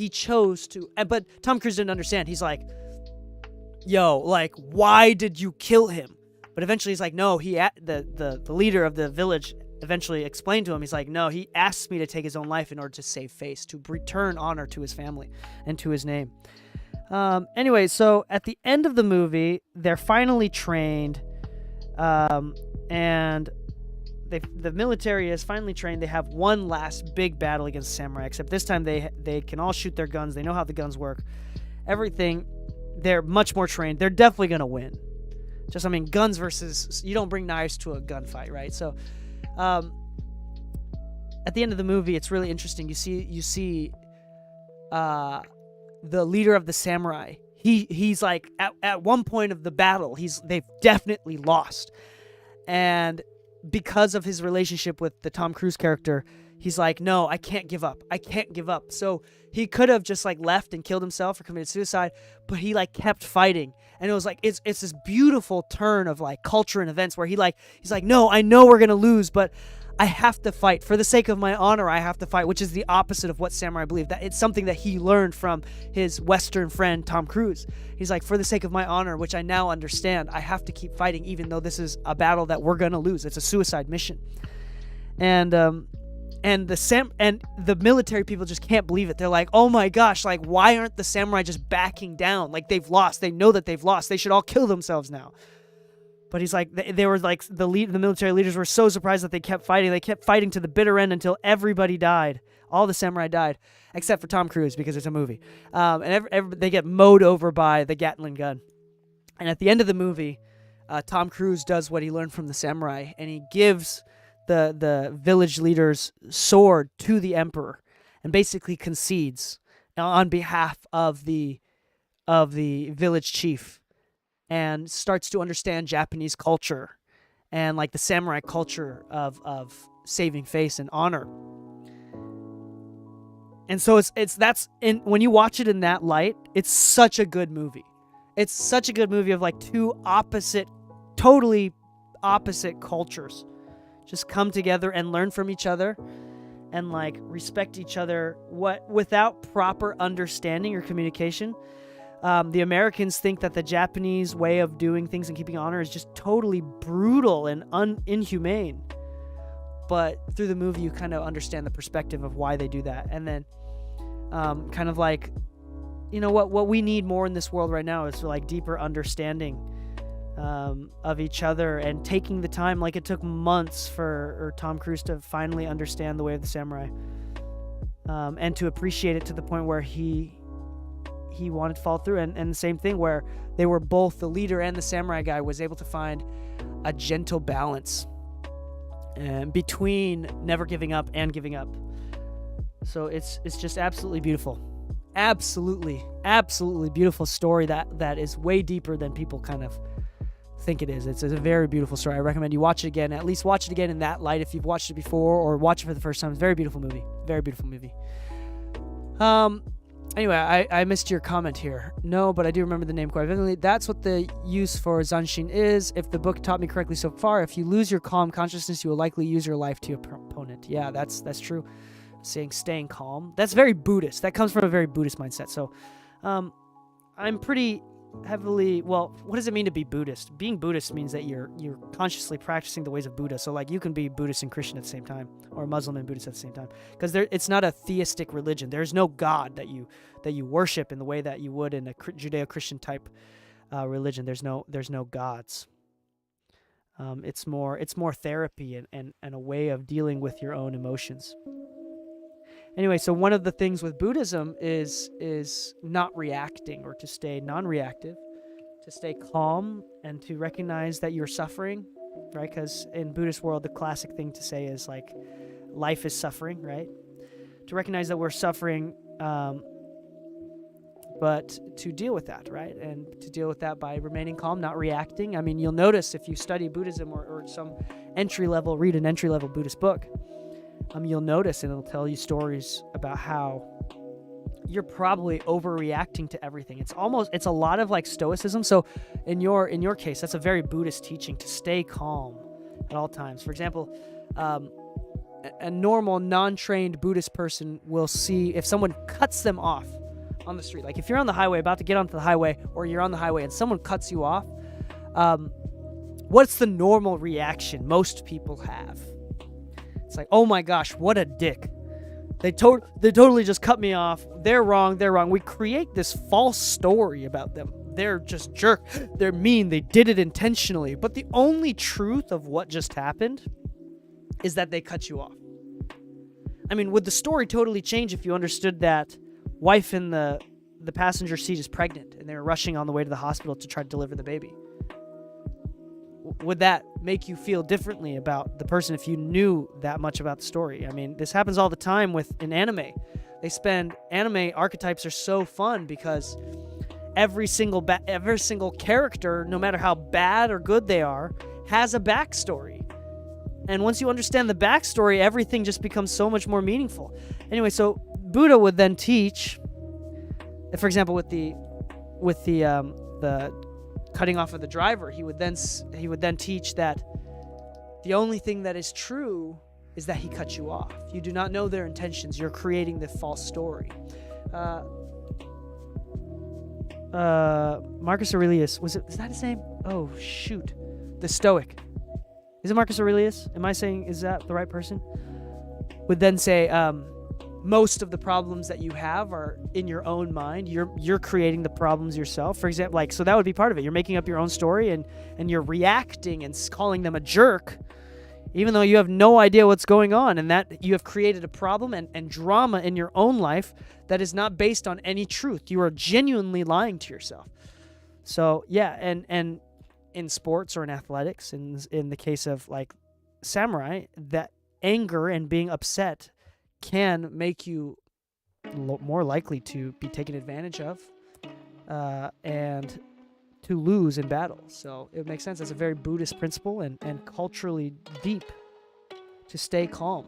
chose to, but Tom Cruise didn't understand. He's like, yo, why did you kill him? But eventually he's like, no, the leader of the village eventually explained to him, he's like, no, he asked me to take his own life in order to save face, to return honor to his family and to his name. Anyway, so at the end of the movie, they're finally trained, and the military is finally trained. They have one last big battle against samurai, except this time they can all shoot their guns. They know how the guns work. Everything, they're much more trained. They're definitely going to win. Guns versus, you don't bring knives to a gunfight, right? So, at the end of the movie, it's really interesting. You see, the leader of the samurai, he's at one point of the battle, they've definitely lost, and because of his relationship with the Tom Cruise character, he's like, no, I can't give up. So he could have just left and killed himself or committed suicide, but he kept fighting, and it was it's this beautiful turn of culture and events where he's like, no, I know we're gonna lose, but I have to fight. For the sake of my honor, I have to fight, which is the opposite of what samurai believe. That it's something that he learned from his Western friend, Tom Cruise. He's like, for the sake of my honor, which I now understand, I have to keep fighting, even though this is a battle that we're going to lose. It's a suicide mission. And the military people just can't believe it. They're like, oh my gosh, why aren't the samurai just backing down? They've lost. They know that they've lost. They should all kill themselves now. But he's like, they were like, the military leaders were so surprised that they kept fighting. They kept fighting to the bitter end until everybody died. All the samurai died, except for Tom Cruise because it's a movie. And they get mowed over by the Gatling gun. And at the end of the movie, Tom Cruise does what he learned from the samurai, and he gives the village leader's sword to the emperor, and basically concedes on behalf of the village chief, and starts to understand Japanese culture and like the samurai culture of saving face and honor. And so when you watch it in that light, it's such a good movie. It's such a good movie of like two totally opposite cultures just come together and learn from each other and like respect each other without proper understanding or communication. The Americans think that the Japanese way of doing things and keeping honor is just totally brutal and inhumane. But through the movie, you kind of understand the perspective of why they do that. And then kind of like, what we need more in this world right now is like deeper understanding of each other, and taking the time, like it took months for Tom Cruise to finally understand the way of the samurai, and to appreciate it to the point where he wanted to follow through. And the same thing where they were both, the leader and the samurai guy was able to find a gentle balance between never giving up and giving up. So it's just absolutely beautiful. Absolutely beautiful story that is way deeper than people kind of think it is. It's a very beautiful story. I recommend you watch it again. At least watch it again in that light if you've watched it before, or watch it for the first time. It's a very beautiful movie. Very beautiful movie. Anyway, I missed your comment here. No, but I do remember the name quite vividly. That's what the use for Zanshin is. If the book taught me correctly so far, if you lose your calm consciousness, you will likely use your life to your opponent. Yeah, that's true. Staying calm. That's very Buddhist. That comes from a very Buddhist mindset. So, I'm pretty heavily, well, what does it mean to be Buddhist? Being Buddhist means that you're consciously practicing the ways of Buddha. So like you can be Buddhist and Christian at the same time, or Muslim and Buddhist at the same time, because it's not a theistic religion. There's no God that you worship in the way that you would in a Judeo-Christian type religion. There's no gods. It's more therapy and a way of dealing with your own emotions. Anyway, so one of the things with Buddhism is not reacting, or to stay non-reactive, to stay calm and to recognize that you're suffering, right? Because in Buddhist world, the classic thing to say is like, life is suffering, right? To recognize that we're suffering, but to deal with that, right? And to deal with that by remaining calm, not reacting. I mean, you'll notice if you study Buddhism or some read an entry-level Buddhist book, you'll notice, and it'll tell you stories about how you're probably overreacting to everything. It's a lot of like stoicism. So in your case, that's a very Buddhist teaching, to stay calm at all times. For example, a normal non-trained Buddhist person will see if someone cuts them off on the street. Like if you're on the highway, about to get onto the highway, or you're on the highway and someone cuts you off, what's the normal reaction most people have? It's like, oh my gosh, what a dick. They totally just cut me off. They're wrong. We create this false story about them. They're just jerk. They're mean. They did it intentionally. But the only truth of what just happened is that they cut you off. I mean, would the story totally change if you understood that wife in the passenger seat is pregnant and they're rushing on the way to the hospital to try to deliver the baby? Would that make you feel differently about the person if you knew that much about the story? I mean, this happens all the time in anime. Anime archetypes are so fun because every single character, no matter how bad or good they are, has a backstory. And once you understand the backstory, everything just becomes so much more meaningful. Anyway, so Buddha would then teach, for example, with the cutting off of the driver, he would then teach that the only thing that is true is that he cut you off. You do not know their intentions. You're creating the false story. Marcus Aurelius, is that his name? Oh shoot, the Stoic. Is it Marcus Aurelius? Is that the right person? Would then say, most of the problems that you have are in your own mind. You're creating the problems yourself. For example, like, so that would be part of it. You're making up your own story and you're reacting and calling them a jerk, even though you have no idea what's going on, and that you have created a problem and drama in your own life that is not based on any truth. You are genuinely lying to yourself. So yeah, and in sports or in athletics, in the case of like samurai, that anger and being upset can make you more likely to be taken advantage of and to lose in battle. So it makes sense. That's a very Buddhist principle and culturally deep to stay calm.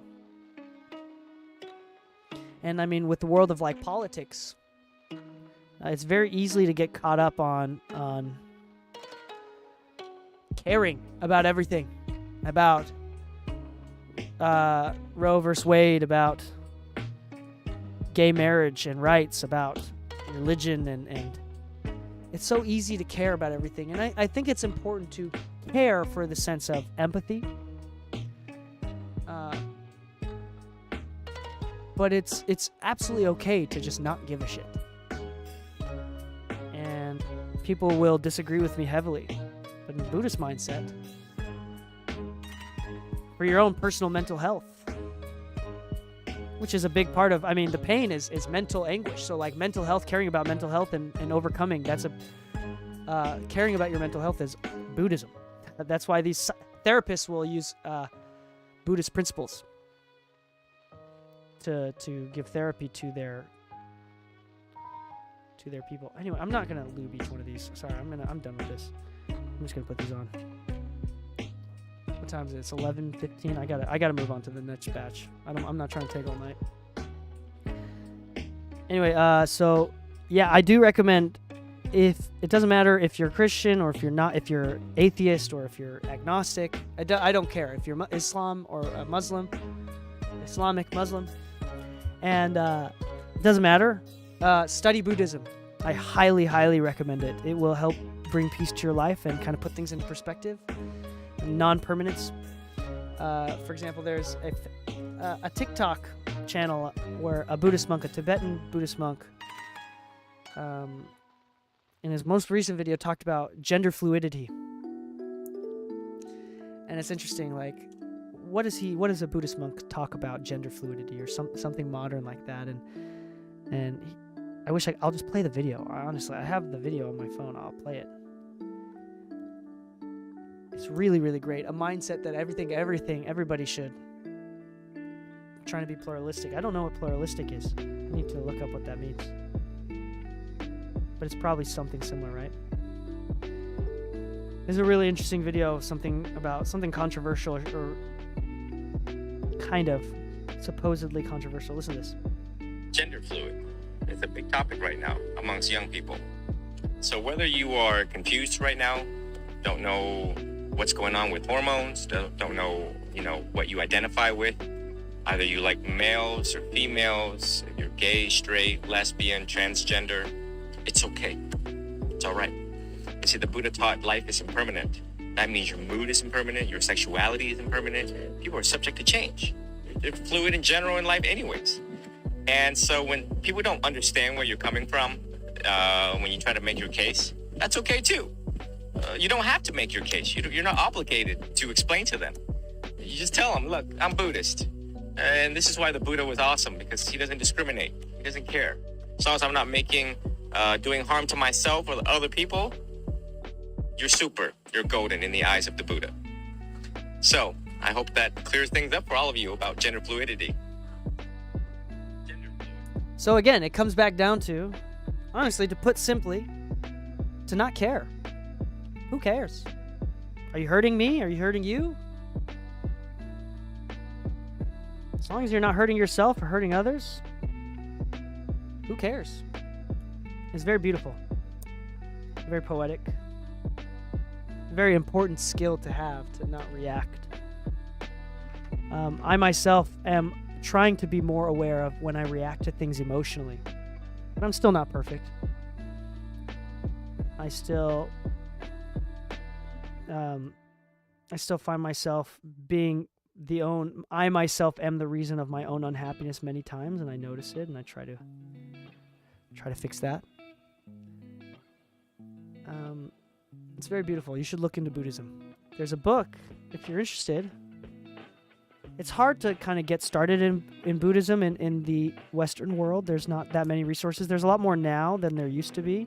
And I mean, with the world of like politics, it's very easy to get caught up on caring about everything, about Roe versus Wade, about gay marriage and rights, about religion, and it's so easy to care about everything. And I think it's important to care for the sense of empathy. But it's absolutely okay to just not give a shit. And people will disagree with me heavily. But in the Buddhist mindset, for your own personal mental health, which is a big part of, I mean, the pain is mental anguish. So like mental health, caring about mental health and overcoming, that's caring about your mental health is Buddhism. That's why these therapists will use Buddhist principles to give therapy to their people. Anyway, I'm not gonna lube each one of these. Sorry, I'm done with this. I'm just gonna put these on. What time is it? It's 11:15. I gotta move on to the next batch. I'm not trying to take all night. Anyway, so yeah, I do recommend, if it doesn't matter if you're Christian or if you're not, if you're atheist or if you're agnostic, I don't care if you're Islam or a Muslim, Islamic Muslim, and it doesn't matter. Study Buddhism. I highly, highly recommend it. It will help bring peace to your life and kind of put things into perspective. Non-permanence. For example, there's a TikTok channel where a Buddhist monk, a Tibetan Buddhist monk, in his most recent video talked about gender fluidity. And it's interesting, like, what does a Buddhist monk talk about gender fluidity or something modern like that? And I wish I'll just play the video. Honestly, I have the video on my phone. I'll play it. It's really, really great. A mindset that everybody should. I'm trying to be pluralistic. I don't know what pluralistic is. I need to look up what that means. But it's probably something similar, right? This is a really interesting video of something controversial or kind of supposedly controversial. Listen to this. Gender fluid is a big topic right now amongst young people. So whether you are confused right now, don't know what's going on with hormones, don't know, what you identify with, either you like males or females, if you're gay, straight, lesbian, transgender, it's okay. It's all right. You see, the Buddha taught life is impermanent. That means your mood is impermanent, your sexuality is impermanent. People are subject to change. They're fluid in general in life anyways. And so when people don't understand where you're coming from, when you try to make your case, that's okay too. You don't have to make your case. You're not obligated to explain to them. You just tell them, look, I'm Buddhist. And this is why the Buddha was awesome, because he doesn't discriminate. He doesn't care. As long as I'm not doing harm to myself or other people, you're super. You're golden in the eyes of the Buddha. So I hope that clears things up for all of you about gender fluidity. So again, it comes back down to, honestly, to put simply, to not care. Who cares? Are you hurting me? Are you hurting you? As long as you're not hurting yourself or hurting others, who cares? It's very beautiful. Very poetic. Very important skill to have, to not react. I myself am trying to be more aware of when I react to things emotionally. But I'm still not perfect. I still find myself being I myself am the reason of my own unhappiness many times, and I notice it, and I try to fix that. It's very beautiful. You should look into Buddhism. There's a book, if you're interested. It's hard to kind of get started in Buddhism in the Western world. There's not that many resources. There's a lot more now than there used to be.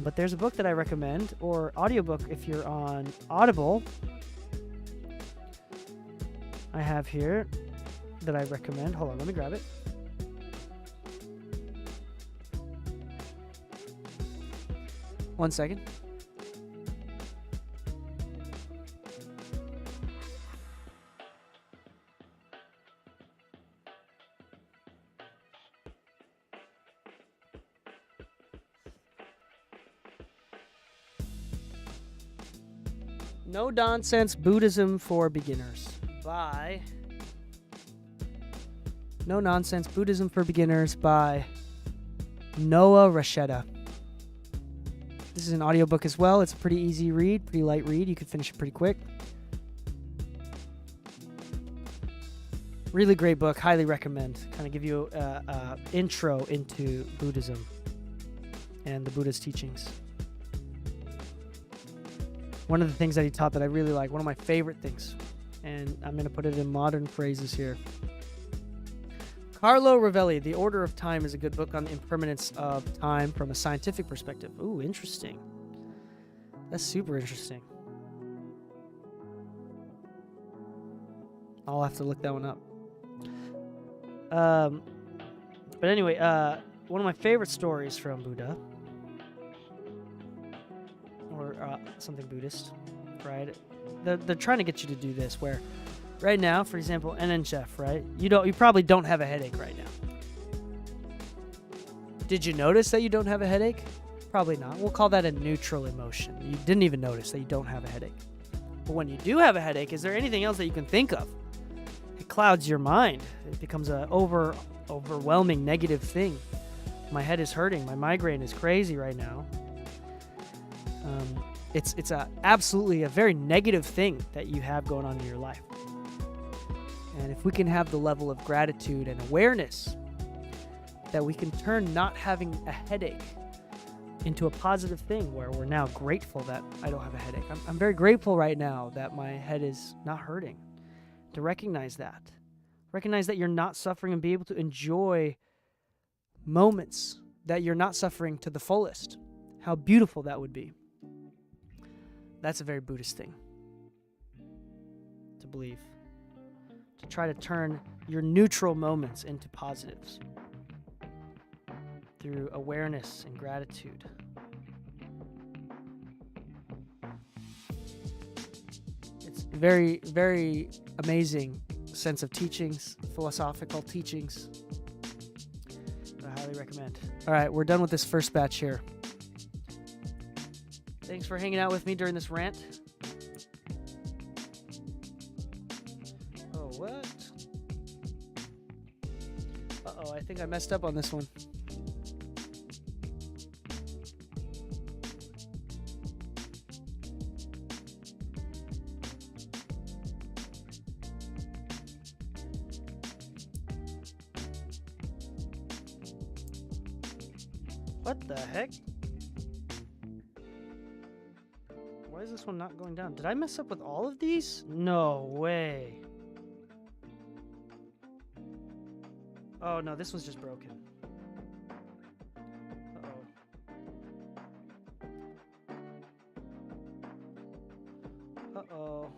But there's a book that I recommend, or audiobook if you're on Audible. I have here that I recommend. Hold on, let me grab it. One second. No Nonsense Buddhism for Beginners by No Nonsense Buddhism for Beginners by Noah Rasheda. This is an audiobook as well. It's a pretty easy read, pretty light read. You can finish it pretty quick. Really great book. Highly recommend. Kind of give you a intro into Buddhism and the Buddha's teachings. One of the things that he taught that I really like, one of my favorite things, and I'm going to put it in modern phrases here. Carlo Rovelli, The Order of Time, is a good book on the impermanence of time from a scientific perspective. Ooh, interesting. That's super interesting. I'll have to look that one up. But anyway, one of my favorite stories from Buddha, or something Buddhist, right? They're trying to get you to do this, where right now, for example, NNChef, right? You probably don't have a headache right now. Did you notice that you don't have a headache? Probably not. We'll call that a neutral emotion. You didn't even notice that you don't have a headache. But when you do have a headache, is there anything else that you can think of? It clouds your mind. It becomes a overwhelming negative thing. My head is hurting. My migraine is crazy right now. It's absolutely a very negative thing that you have going on in your life. And if we can have the level of gratitude and awareness that we can turn not having a headache into a positive thing, where we're now grateful that I don't have a headache. I'm very grateful right now that my head is not hurting. To recognize that. Recognize that you're not suffering, and be able to enjoy moments that you're not suffering to the fullest. How beautiful that would be. That's a very Buddhist thing to believe. To try to turn your neutral moments into positives through awareness and gratitude. It's very, very amazing sense of teachings, philosophical teachings. I highly recommend. All right, we're done with this first batch here. Thanks for hanging out with me during this rant. Oh, what? Uh-oh, I think I messed up on this one. What the heck? Why is this one not going down? Did I mess up with all of these? No way. Oh no, this one's just broken. Uh-oh.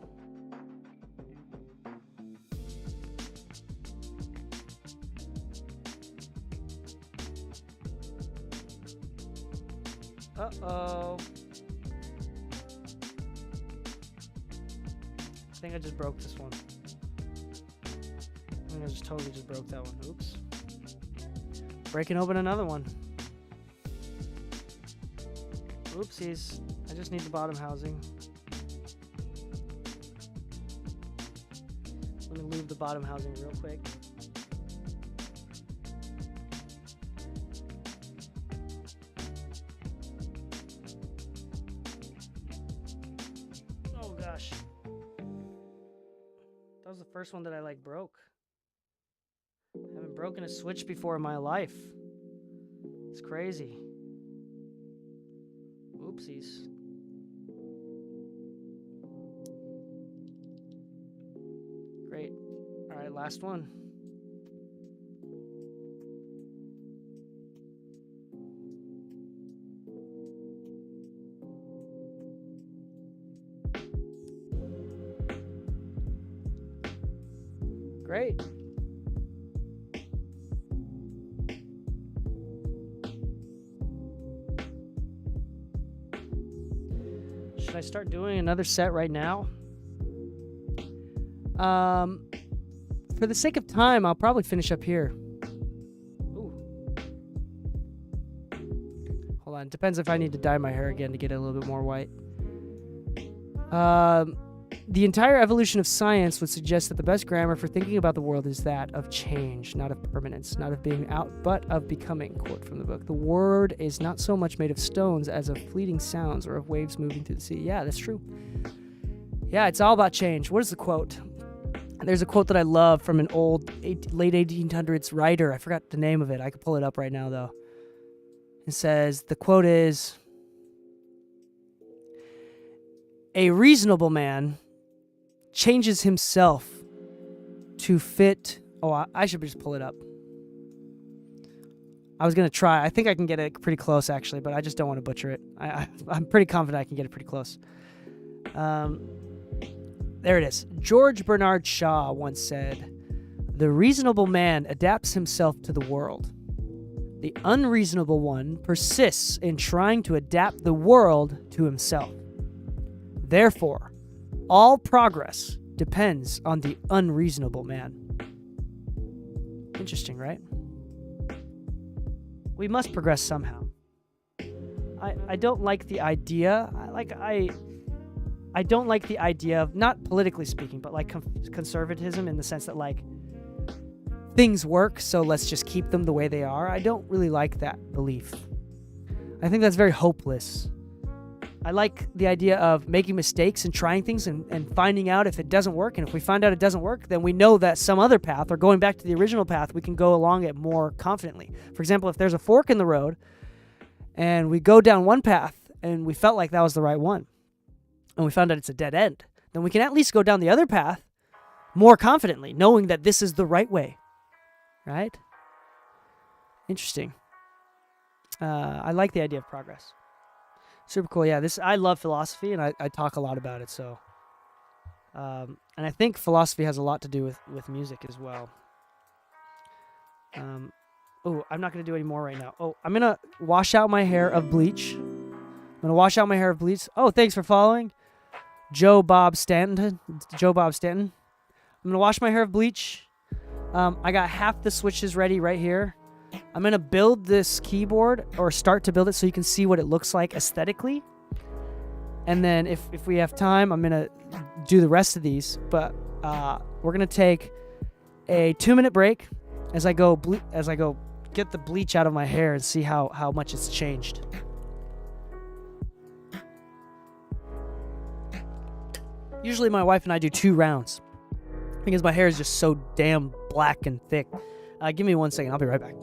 Uh-oh. Uh-oh. I think I just broke this one. I think I just totally just broke that one. Oops. Breaking open another one. Oopsies. I just need the bottom housing. Let me leave the bottom housing real quick. Oh gosh. was the first one that I like broke. I haven't broken a Switch before in my life. It's crazy. Oopsies. Great. All right, last one. Great. Should I start doing another set right now? For the sake of time, I'll probably finish up here. Ooh. Hold on. Depends if I need to dye my hair again to get it a little bit more white. The entire evolution of science would suggest that the best grammar for thinking about the world is that of change, not of permanence, not of being out, but of becoming. Quote from the book. The word is not so much made of stones as of fleeting sounds or of waves moving through the sea. Yeah, that's true. Yeah, it's all about change. What is the quote? There's a quote that I love from an old late 1800s writer. I forgot the name of it. I could pull it up right now, though. It says, the quote is, "A reasonable man changes himself to fit..." Oh, I should just pull it up. I was going to try. I think I can get it pretty close, actually, but I just don't want to butcher it. I'm pretty confident I can get it pretty close. There it is. George Bernard Shaw once said, "The reasonable man adapts himself to the world. The unreasonable one persists in trying to adapt the world to himself. Therefore, all progress depends on the unreasonable man." Interesting, right? We must progress somehow. I don't like the idea. I don't like the idea of, not politically speaking, but like conservatism in the sense that like things work, so let's just keep them the way they are. I don't really like that belief. I think that's very hopeless. I like the idea of making mistakes and trying things and finding out if it doesn't work. And if we find out it doesn't work, then we know that some other path, or going back to the original path, we can go along it more confidently. For example, if there's a fork in the road and we go down one path and we felt like that was the right one, and we found out it's a dead end, then we can at least go down the other path more confidently, knowing that this is the right way. Right? Interesting. I like the idea of progress. Super cool. Yeah, I love philosophy, and I talk a lot about it. So, and I think philosophy has a lot to do with music as well. Oh, I'm not going to do any more right now. Oh, I'm going to wash out my hair of bleach. Oh, thanks for following. Joe Bob Stanton. I'm going to wash my hair of bleach. I got half the switches ready right here. I'm going to build this keyboard, or start to build it, so you can see what it looks like aesthetically. And then if we have time, I'm going to do the rest of these. But we're going to take a 2-minute break as I go get the bleach out of my hair and see how much it's changed. Usually my wife and I do 2 rounds because my hair is just so damn black and thick. Give me 1 second. I'll be right back.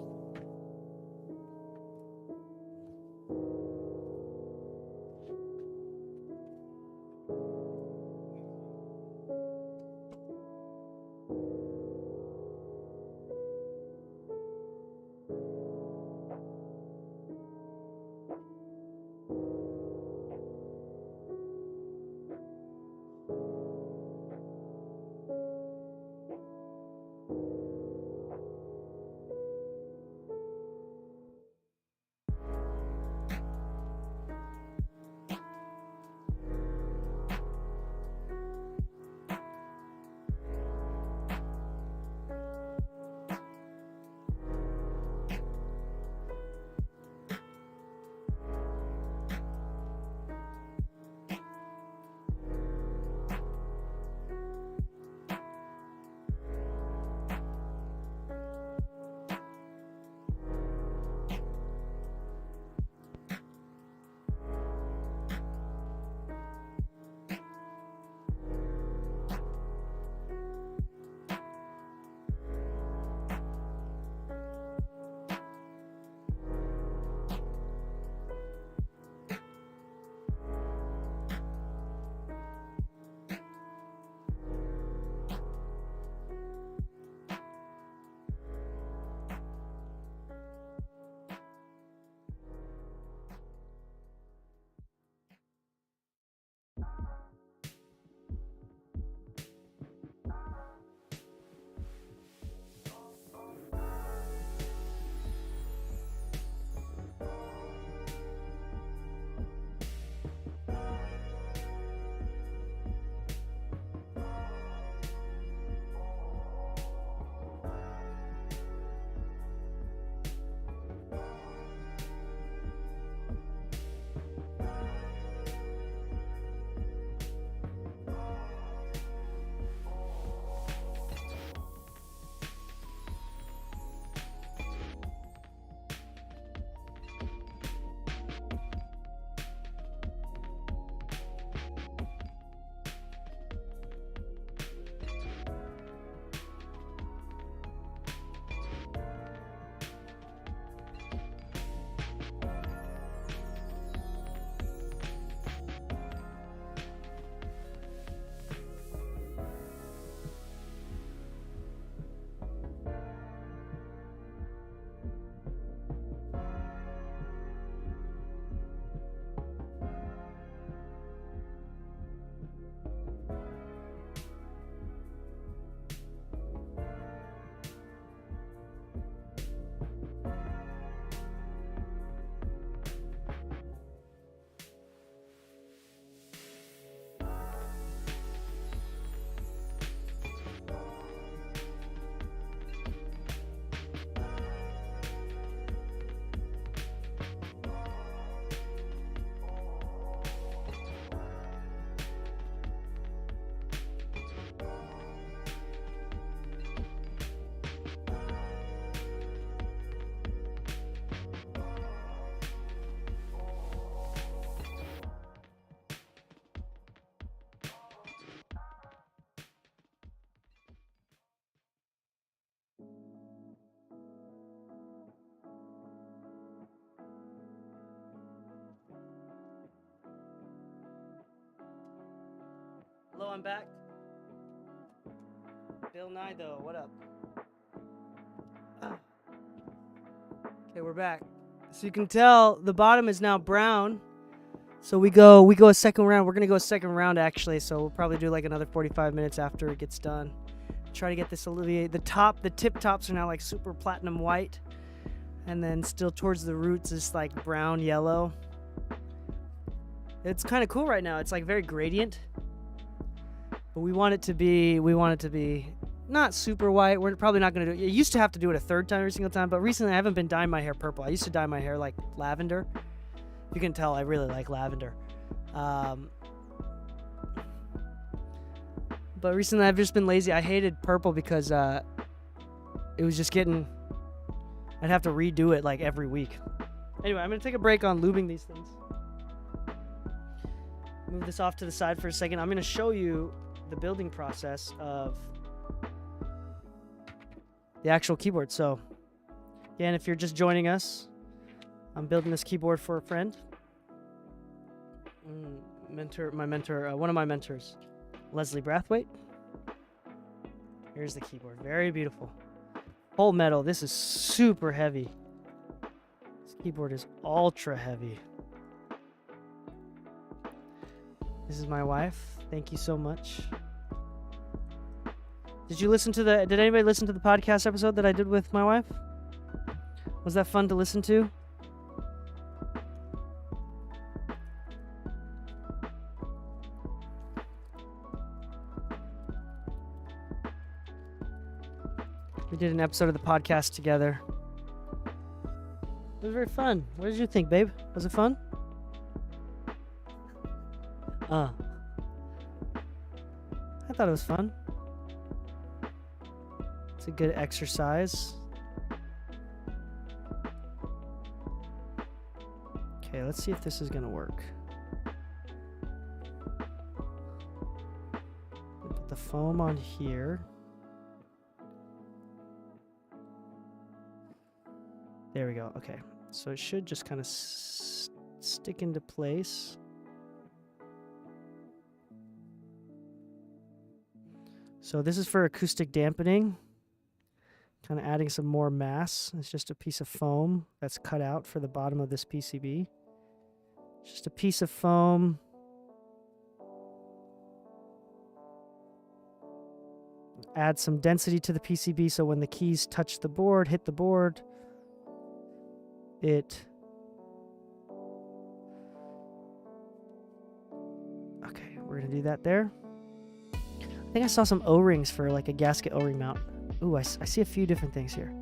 I'm back. Bill Nye, though, what up? Okay, we're back. So you can tell the bottom is now brown. So we go a second round. We're gonna go a second round actually. So we'll probably do like another 45 minutes after it gets done. Try to get this alleviated. The tip tops are now like super platinum white, and then still towards the roots is like brown yellow. It's kind of cool right now. It's like very gradient, but we want it to be not super white. We're probably not gonna do it. You used to have to do it a third time every single time, but recently I haven't been dyeing my hair purple. I used to dye my hair like lavender. You can tell I really like lavender. But recently I've just been lazy. I hated purple because it was just getting... I'd have to redo it like every week. Anyway, I'm going to take a break on lubing these things. Move this off to the side for a second. I'm going to show you the building process of the actual keyboard. So, again, if you're just joining us, I'm building this keyboard for a friend. One of my mentors, Leslie Brathwaite. Here's the keyboard. Very beautiful. Whole metal. This is super heavy. This keyboard is ultra heavy. This is my wife. Thank you so much. Did anybody listen to the podcast episode that I did with my wife? Was that fun to listen to? We did an episode of the podcast together. It was very fun. What did you think, babe? Was it fun? I thought it was fun. It's a good exercise. Okay, let's see if this is gonna work. Put the foam on here. There we go. Okay, so it should just kind of stick into place. So this is for acoustic dampening. Kind of adding some more mass. It's just a piece of foam that's cut out for the bottom of this PCB. Just a piece of foam. Add some density to the PCB so when the keys touch the board, hit the board, okay, we're gonna do that there. I think I saw some O-rings for like a gasket O-ring mount. Ooh, I see a few different things here.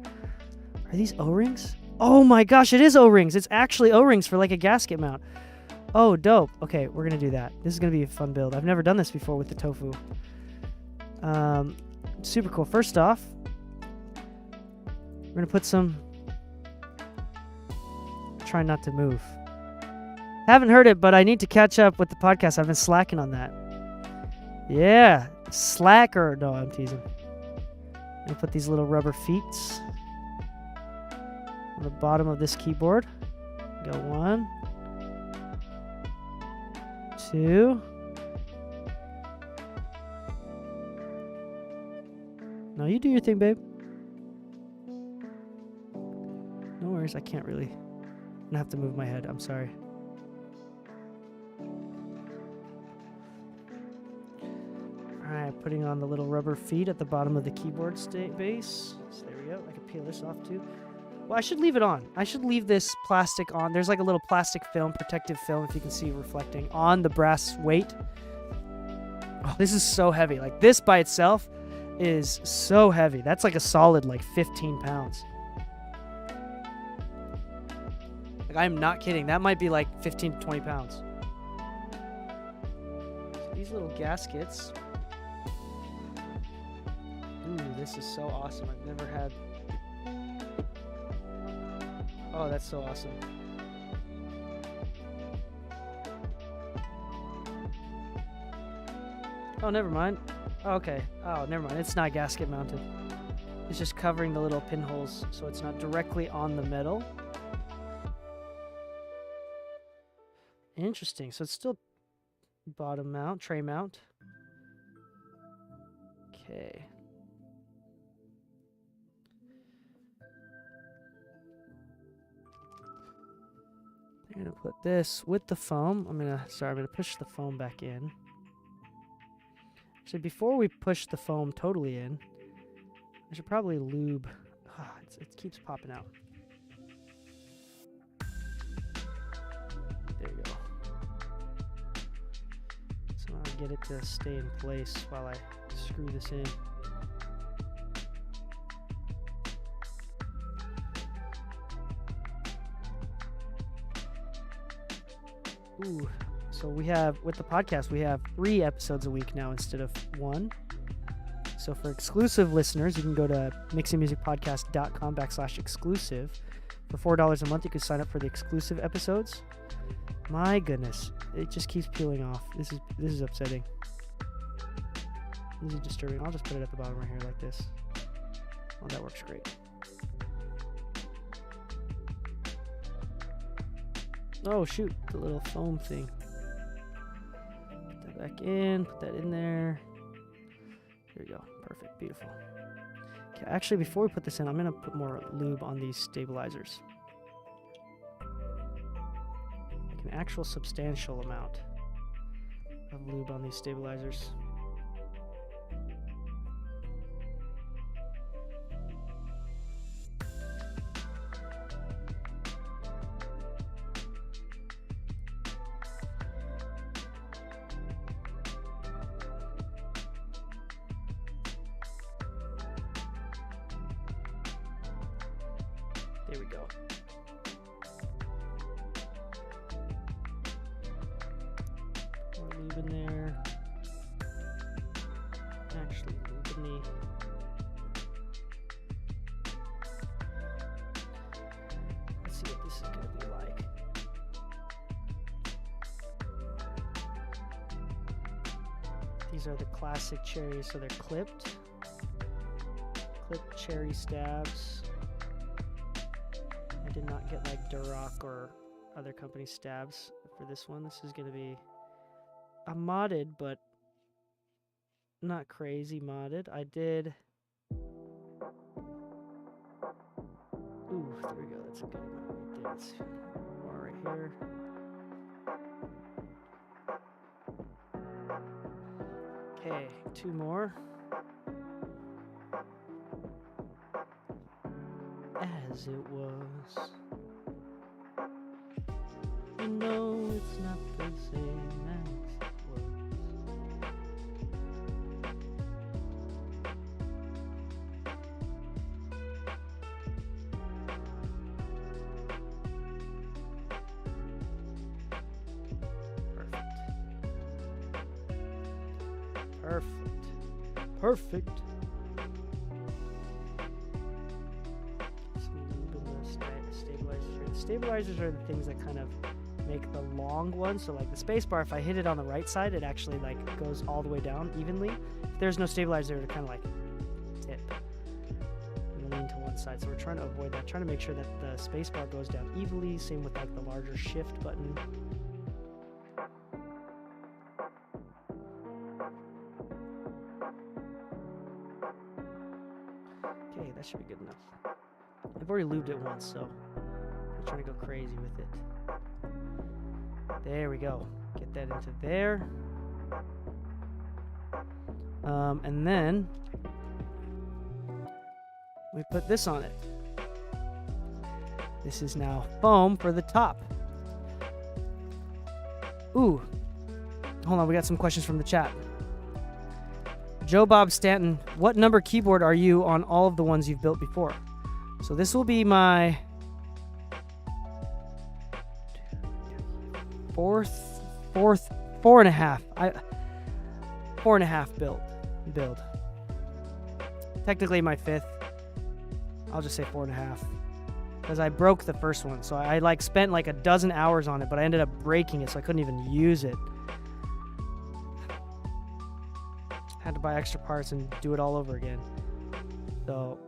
Are these O-rings? Oh my gosh, it is O-rings. It's actually O-rings for like a gasket mount. Oh, dope. Okay, we're gonna do that. This is gonna be a fun build. I've never done this before with the tofu. Super cool. First off, we're gonna put some... Try not to move. Haven't heard it, but I need to catch up with the podcast. I've been slacking on that. Yeah, slacker. No, I'm teasing. Let me put these little rubber feet on the bottom of this keyboard. Go 1, 2. No, you do your thing, babe. No worries, I can't really. I'm gonna have to move my head. I'm sorry. Alright, putting on the little rubber feet at the bottom of the keyboard base. So there we go. I can peel this off too. Well, I should leave it on. I should leave this plastic on. There's like a little plastic film, protective film, if you can see reflecting on the brass weight. Oh, this is so heavy. Like this by itself is so heavy. That's like a solid like 15 pounds. I'm not kidding. That might be like 15 to 20 pounds. So these little gaskets. Ooh, this is so awesome. I've never had... Oh, that's so awesome. Oh, never mind. Oh, okay. Oh, never mind. It's not gasket mounted. It's just covering the little pinholes so it's not directly on the metal. Interesting. So it's still bottom mount, tray mount. Okay. I'm gonna put this with the foam. I'm gonna push the foam back in. Actually, before we push the foam totally in, I should probably lube. It keeps popping out. There you go. So I'll get it to stay in place while I screw this in. Ooh, so we have, with the podcast, we have 3 episodes a week now instead of 1. So for exclusive listeners, you can go to mixingmusicpodcast.com/exclusive. For $4 a month, you can sign up for the exclusive episodes. My goodness, it just keeps peeling off. This is upsetting. This is disturbing. I'll just put it at the bottom right here like this. Oh, that works great. Oh shoot, the little foam thing. Put that back in, put that in there. There we go. Perfect, beautiful. Okay, actually before we put this in, I'm gonna put more lube on these stabilizers. Like an actual substantial amount of lube on these stabilizers. There we go. More lube in there. Actually, lube in the... Let's see what this is going to be like. These are the classic cherries, so they're clipped. Clipped cherry stabs. I did not get like Duroc or other company stabs for this one. This is going to be a modded, but not crazy modded. I did... Ooh, there we go. That's a good amount right there. Let's see. More right here. Okay, 2 more. As it was. You know it's not the same as it was. Perfect. Some lube in the stabilizers. The stabilizers are the things that kind of make the long one. So like the space bar, if I hit it on the right side, it actually like goes all the way down evenly. If there's no stabilizer, it kind of like tip and lean to one side. So we're trying to avoid that. Trying to make sure that the space bar goes down evenly. Same with like the larger shift button. Okay, that should be good enough. I've already lubed it once, so I'm trying to go crazy with it. There we go. Get that into there. And then we put this on it. This is now foam for the top. Ooh. Hold on, we got some questions from the chat. Joe Bob Stanton, what number keyboard are you on all of the ones you've built before? So this will be my four and a half build. Technically my 5th. I'll just say 4.5 because I broke the first one. So I like spent like a dozen hours on it, but I ended up breaking it, so I couldn't even use it. Had to buy extra parts and do it all over again. So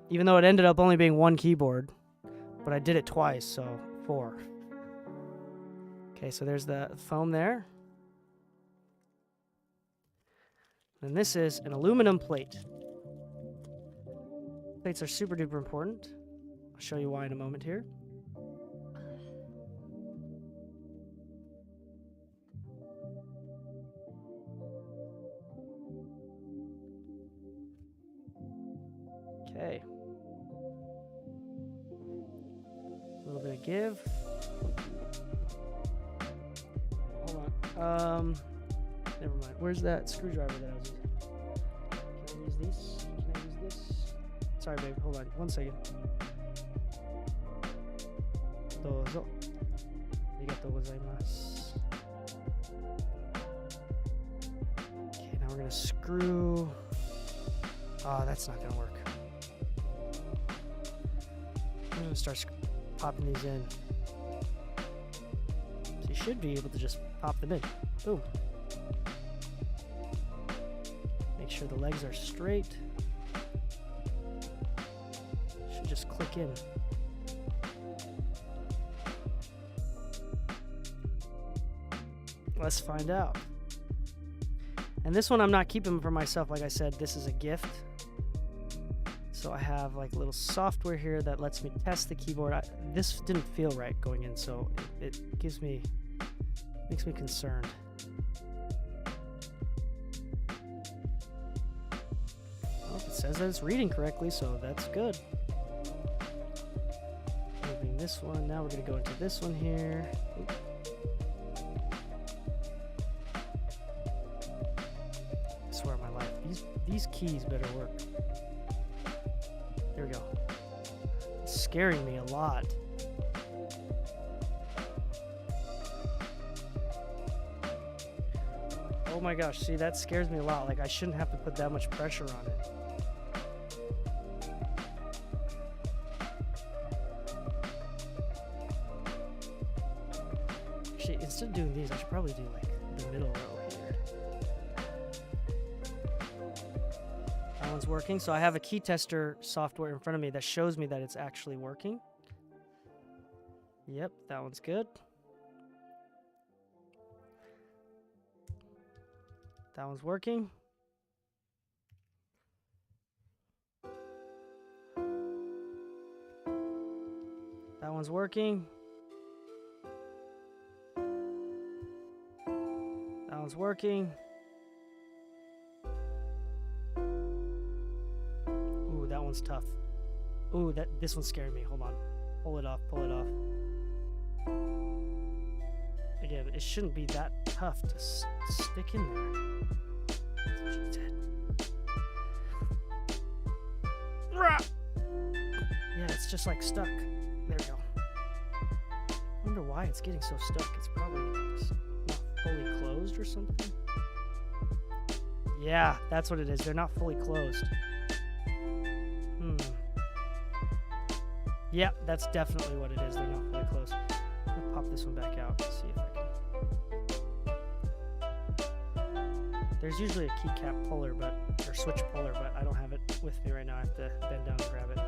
even though it ended up only being 1 keyboard, but I did it twice, so 4. Okay, so there's the foam there. And this is an aluminum plate. Plates are super duper important. I'll show you why in a moment here. Okay. A little bit of give. Hold on. Never mind. Where's that screwdriver that I was using? Can I use these? Can I use this? Sorry, babe. Hold on. 1 second. Dozo. Arigatou gozaimasu. Okay, now we're gonna screw. Oh, that's not gonna work. I'm gonna start popping these in. So you should be able to just pop them in. Boom. Make sure the legs are straight. Should just click in. Let's find out. And this one I'm not keeping for myself. Like I said, this is a gift. So I have like a little software here that lets me test the keyboard. This didn't feel right going in, so it makes me concerned. Well, it says that it's reading correctly, so that's good. Moving this one. Now we're gonna go into this one here. Oop. I swear on my life, these keys better work. There we go. It's scaring me a lot. Oh my gosh, see, that scares me a lot. Like, I shouldn't have to put that much pressure on it. Actually, instead of doing these, I should probably do like the middle row here. That one's working. So I have a key tester software in front of me that shows me that it's actually working. Yep, that one's good. That one's working. That one's working. That one's working. Ooh, that one's tough. Ooh, this one's scaring me. Hold on. Pull it off, pull it off. Again, it shouldn't be that tough to stick in there. That's what she said. Yeah, it's just like stuck. There we go. I wonder why it's getting so stuck. It's probably just not fully closed or something. Yeah, that's what it is. They're not fully closed. Yeah, that's definitely what it is. They're not fully closed. I'm gonna pop this one back out and see if I can. There's usually a keycap puller, or switch puller, but I don't have it with me right now. I have to bend down and grab it.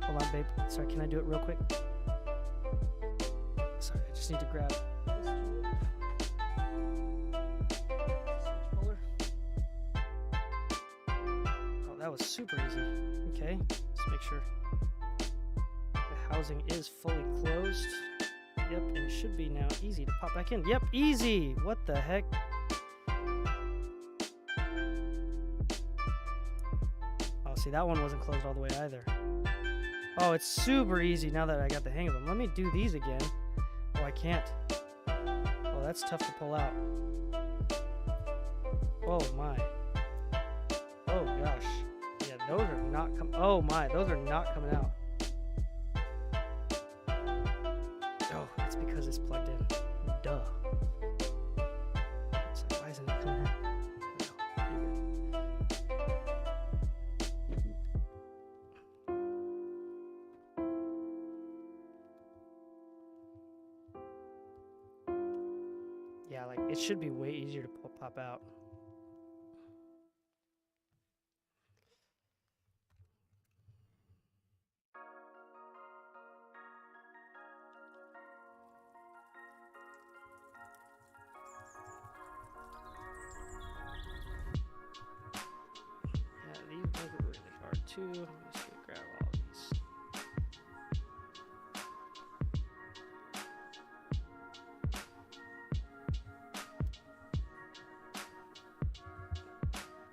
Hold on, babe. Sorry, can I do it real quick? Sorry, I just need to grab this switch puller. Oh, that was super easy. Okay, let's make sure the housing is fully closed. Yep, and it should be now easy to pop back in. Yep, easy! What the heck? Oh, see, that one wasn't closed all the way either. Oh, it's super easy now that I got the hang of them. Let me do these again. Oh, I can't. Oh, that's tough to pull out. Oh, my. Oh, gosh. Yeah, those are not coming. Oh, my. Those are not coming out. Oh, it's because it's plugged in. Duh. So why isn't it coming out? Yeah, like it should be way easier to pop out. 2. I'm just gonna grab all of these.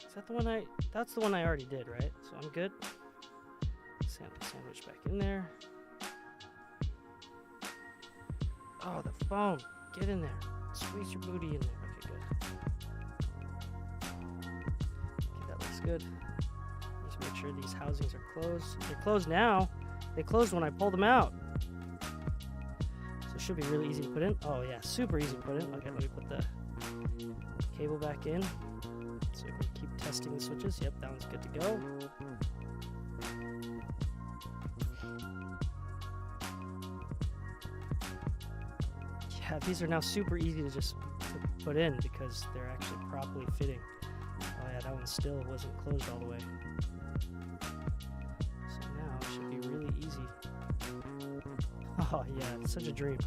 Is that the one that's the one I already did, right? So I'm good. Sandwich back in there. Oh, the phone. Get in there. Squeeze your booty in there. Okay, good. Okay, that looks good. Just make sure these housings are closed. They're closed now. They closed when I pulled them out. So it should be really easy to put in. Oh yeah, super easy to put in. Okay, let me put the cable back in. So we can keep testing the switches. Yep, that one's good to go. Yeah, these are now super easy to just put in because they're actually properly fitting. Oh yeah, that one still wasn't closed all the way. So now it should be really easy. Oh yeah, it's such a dream.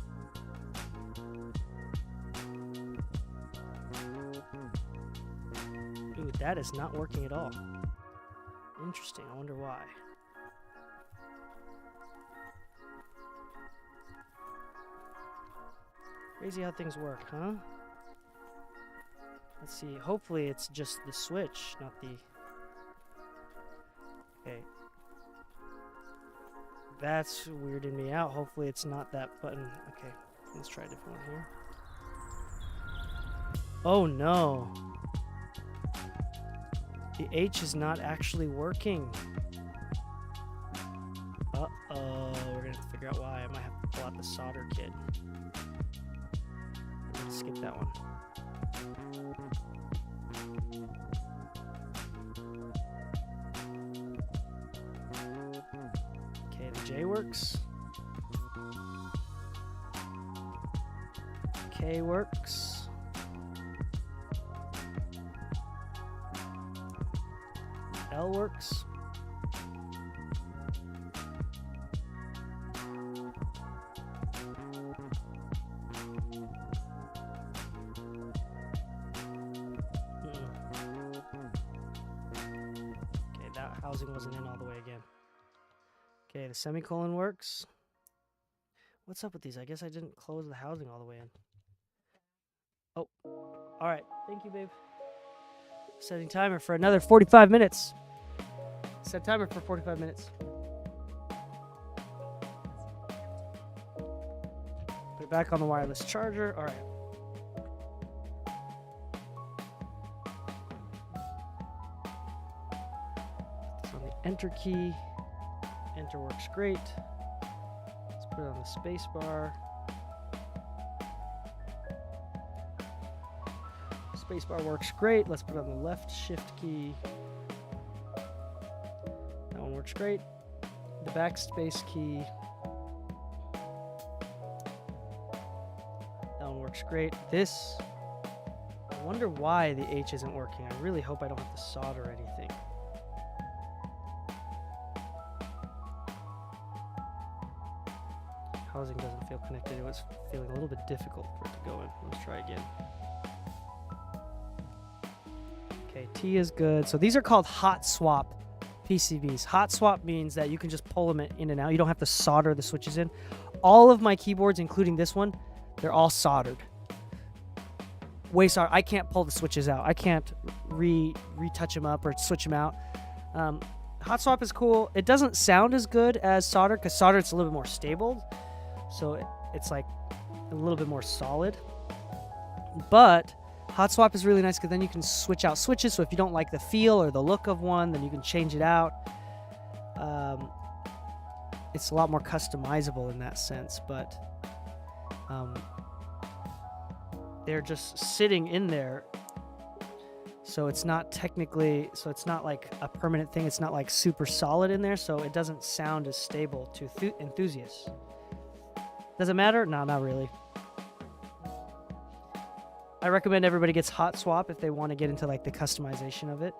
Ooh, that is not working at all. Interesting, I wonder why. Crazy how things work, huh? Let's see, hopefully it's just the switch, not the... Okay. That's weirding me out. Hopefully it's not that button. Okay, let's try a different one here. Oh no! The H is not actually working. Uh-oh, we're gonna have to figure out why. I might have to pull out the solder kit. I'm gonna skip that one. Okay, the J works. K works. L works. Okay, that housing wasn't in all the way again. Okay, the semicolon works. What's up with these? I guess I didn't close the housing all the way in. Oh, all right. Thank you, babe. Setting timer for another 45 minutes. Set timer for 45 minutes. Put it back on the wireless charger. All right. It's on the enter key. Enter works great. Let's put it on the space bar. Spacebar works great. Let's put it on the left shift key. That one works great. The backspace key. That one works great. This, I wonder why the H isn't working. I really hope I don't have to solder anything. Housing doesn't feel connected. It was feeling a little bit difficult for it to go in. Let's try again. Okay, T is good. So these are called hot swap PCBs. Hot swap means that you can just pull them in and out. You don't have to solder the switches in. All of my keyboards, including this one, they're all soldered. Way soldered. I can't pull the switches out. I can't retouch them up or switch them out. Hot swap is cool. It doesn't sound as good as solder because solder it's a little bit more stable. So it's like a little bit more solid. But hot swap is really nice because then you can switch out switches. So if you don't like the feel or the look of one, then you can change it out. It's a lot more customizable in that sense, but they're just sitting in there. So it's not technically, so it's not like a permanent thing. It's not like super solid in there. So it doesn't sound as stable to enthusiasts. Does it matter? No, not really. I recommend everybody gets hot swap if they want to get into like the customization of it.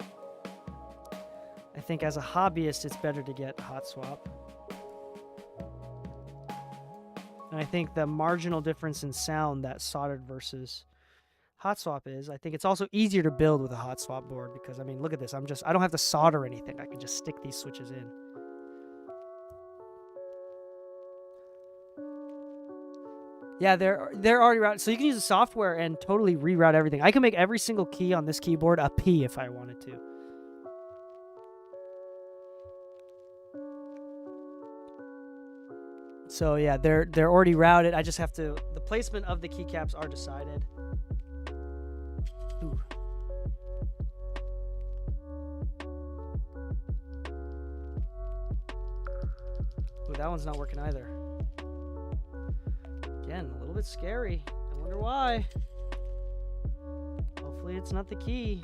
I think as a hobbyist, it's better to get hot swap. And I think the marginal difference in sound that soldered versus hot swap is. I think it's also easier to build with a hot swap board because, I mean, look at this. I don't have to solder anything. I can just stick these switches in. Yeah, they're already routed. So you can use the software and totally reroute everything. I can make every single key on this keyboard a P if I wanted to. So yeah, they're already routed. I just have to, the placement of the keycaps are decided. Ooh. Ooh, that one's not working either. Again, a little bit scary. I wonder why. Hopefully it's not the key.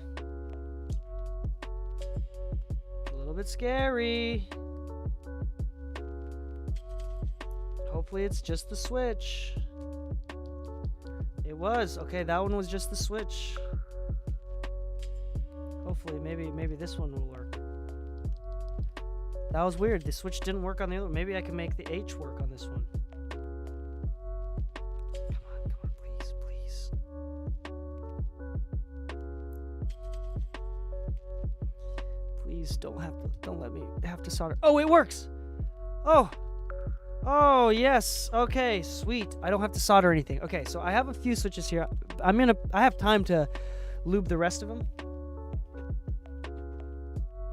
A little bit scary. Hopefully it's just the switch. It was. Okay, that one was just the switch. Hopefully, maybe this one will work. That was weird. The switch didn't work on the other one. Maybe I can make the H work on this one. Come on, please. Please don't let me have to solder. Oh, it works. Oh, yes. Okay, sweet. I don't have to solder anything. Okay, so I have a few switches here. I have time to lube the rest of them.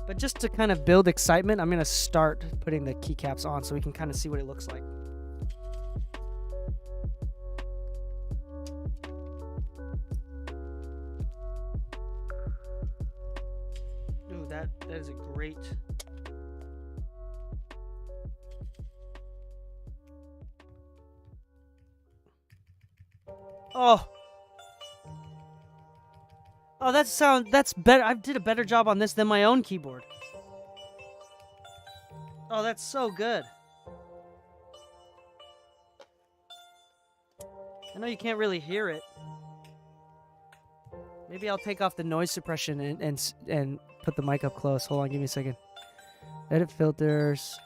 But just to kind of build excitement, I'm going to start putting the keycaps on so we can kind of see what it looks like. Ooh, that is a great... Oh, that's better. I did a better job on this than my own keyboard. Oh, that's so good. I know you can't really hear it. Maybe I'll take off the noise suppression and put the mic up close. Hold on, give me a second. Edit filters.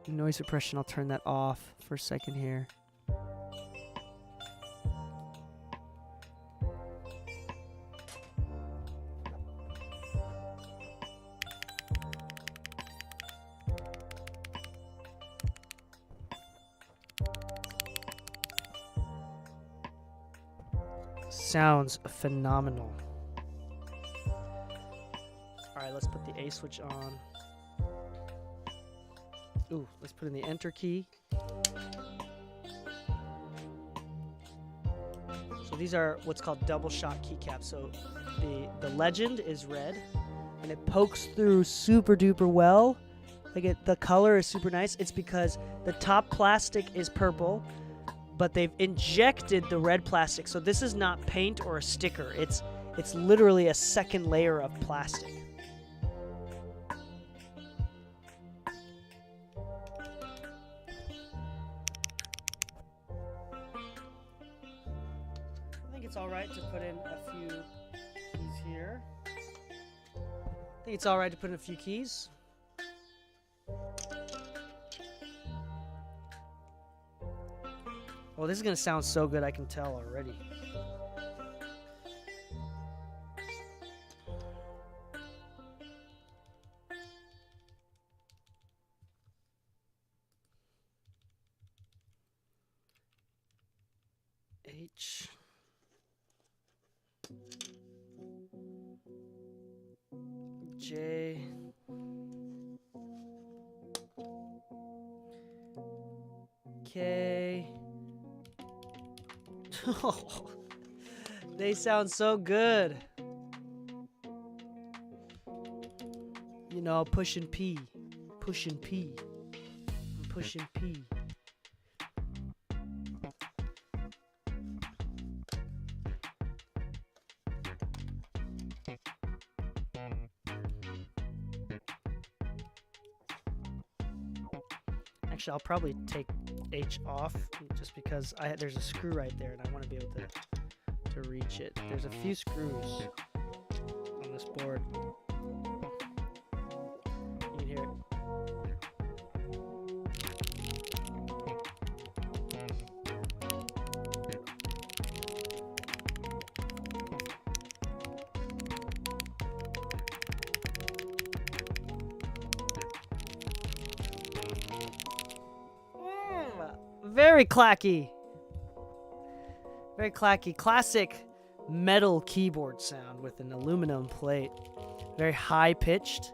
Noise suppression, I'll turn that off for a second here. Sounds phenomenal. Alright, let's put the A switch on. Ooh, let's put in the enter key. So these are what's called double shot keycaps. So the legend is red and it pokes through super duper well. Like the color is super nice. It's because the top plastic is purple, but they've injected the red plastic. So this is not paint or a sticker. It's literally a second layer of plastic. I think it's all right to put in a few keys here. I think it's all right to put in a few keys. Well, this is going to sound so good, I can tell already. H. J. K. They sound so good. You know, pushing P. Pushing P. I'm pushing P. Actually, I'll probably take H off just because there's a screw right there and I want to be able to reach it. There's a few screws on this board. You can hear it. Very clacky. Very clacky. Classic metal keyboard sound with an aluminum plate. Very high pitched.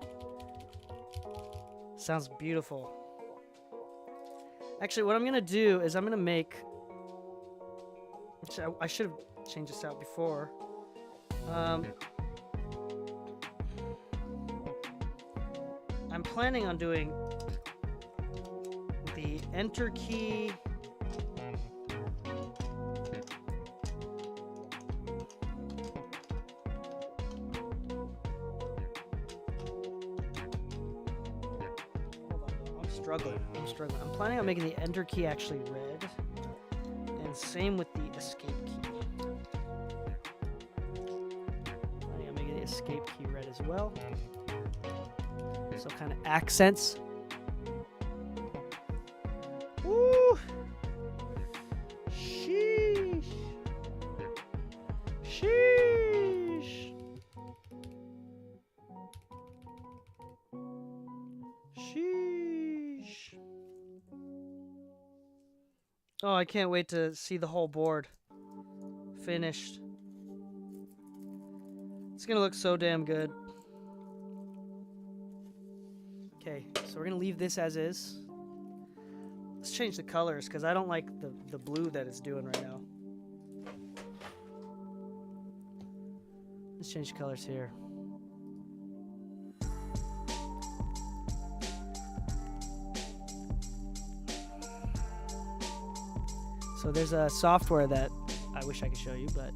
Sounds beautiful. Actually, what I'm going to do is I'm going to make... I should have changed this out before. I'm planning on doing the enter key. I'm struggling. I'm planning on making the enter key actually red. And same with the escape key. Planning on making the escape key red as well. So kind of accents. Woo! Sheesh. Sheesh. Sheesh. Oh, I can't wait to see the whole board finished. It's gonna look so damn good. Okay, so we're gonna leave this as is. Let's change the colors because I don't like the blue that it's doing right now. Let's change colors here. So there's a software that I wish I could show you, but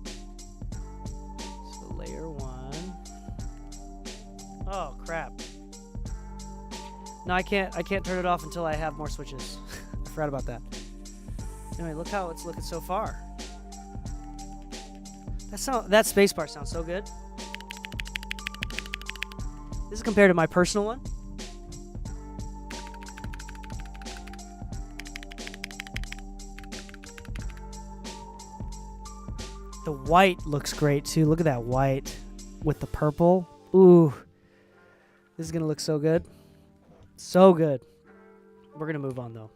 so layer 1. Oh crap. No, I can't turn it off until I have more switches. I forgot about that. Anyway, look how it's looking so far. That spacebar sounds so good. This is compared to my personal one. The white looks great too. Look at that white with the purple. Ooh. This is gonna look so good. So good. We're gonna move on though.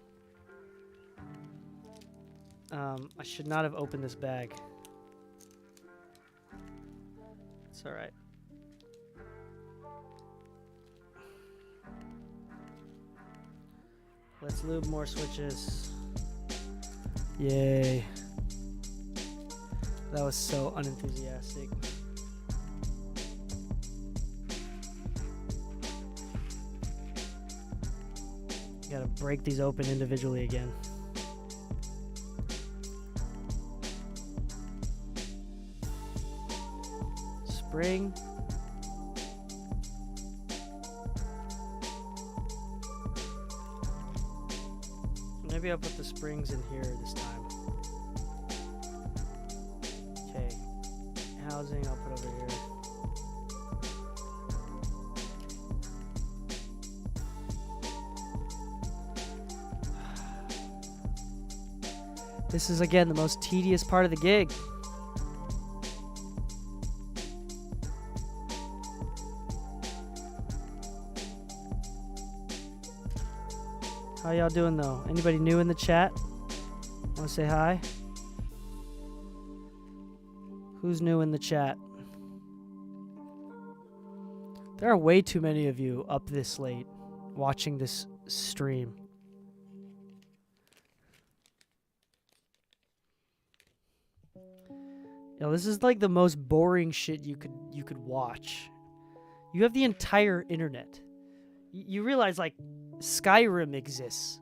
I should not have opened this bag. It's alright. Let's lube more switches. Yay. That was so unenthusiastic. Gotta break these open individually again. Spring. Maybe I'll put the springs in here this time. Okay. Housing I'll put over here. This is again the most tedious part of the gig. How y'all doing though? Anybody new in the chat? Want to say hi? Who's new in the chat? There are way too many of you up this late watching this stream. Yo, this is like the most boring shit you could watch. You have the entire internet. You realize like Skyrim exists.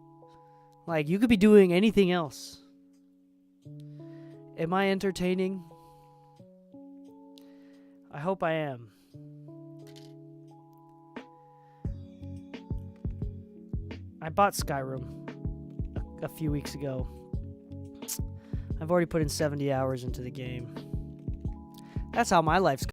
Like you could be doing anything else. Am I entertaining? I hope I am. I bought Skyrim a few weeks ago. I've already put in 70 hours into the game. That's how my life's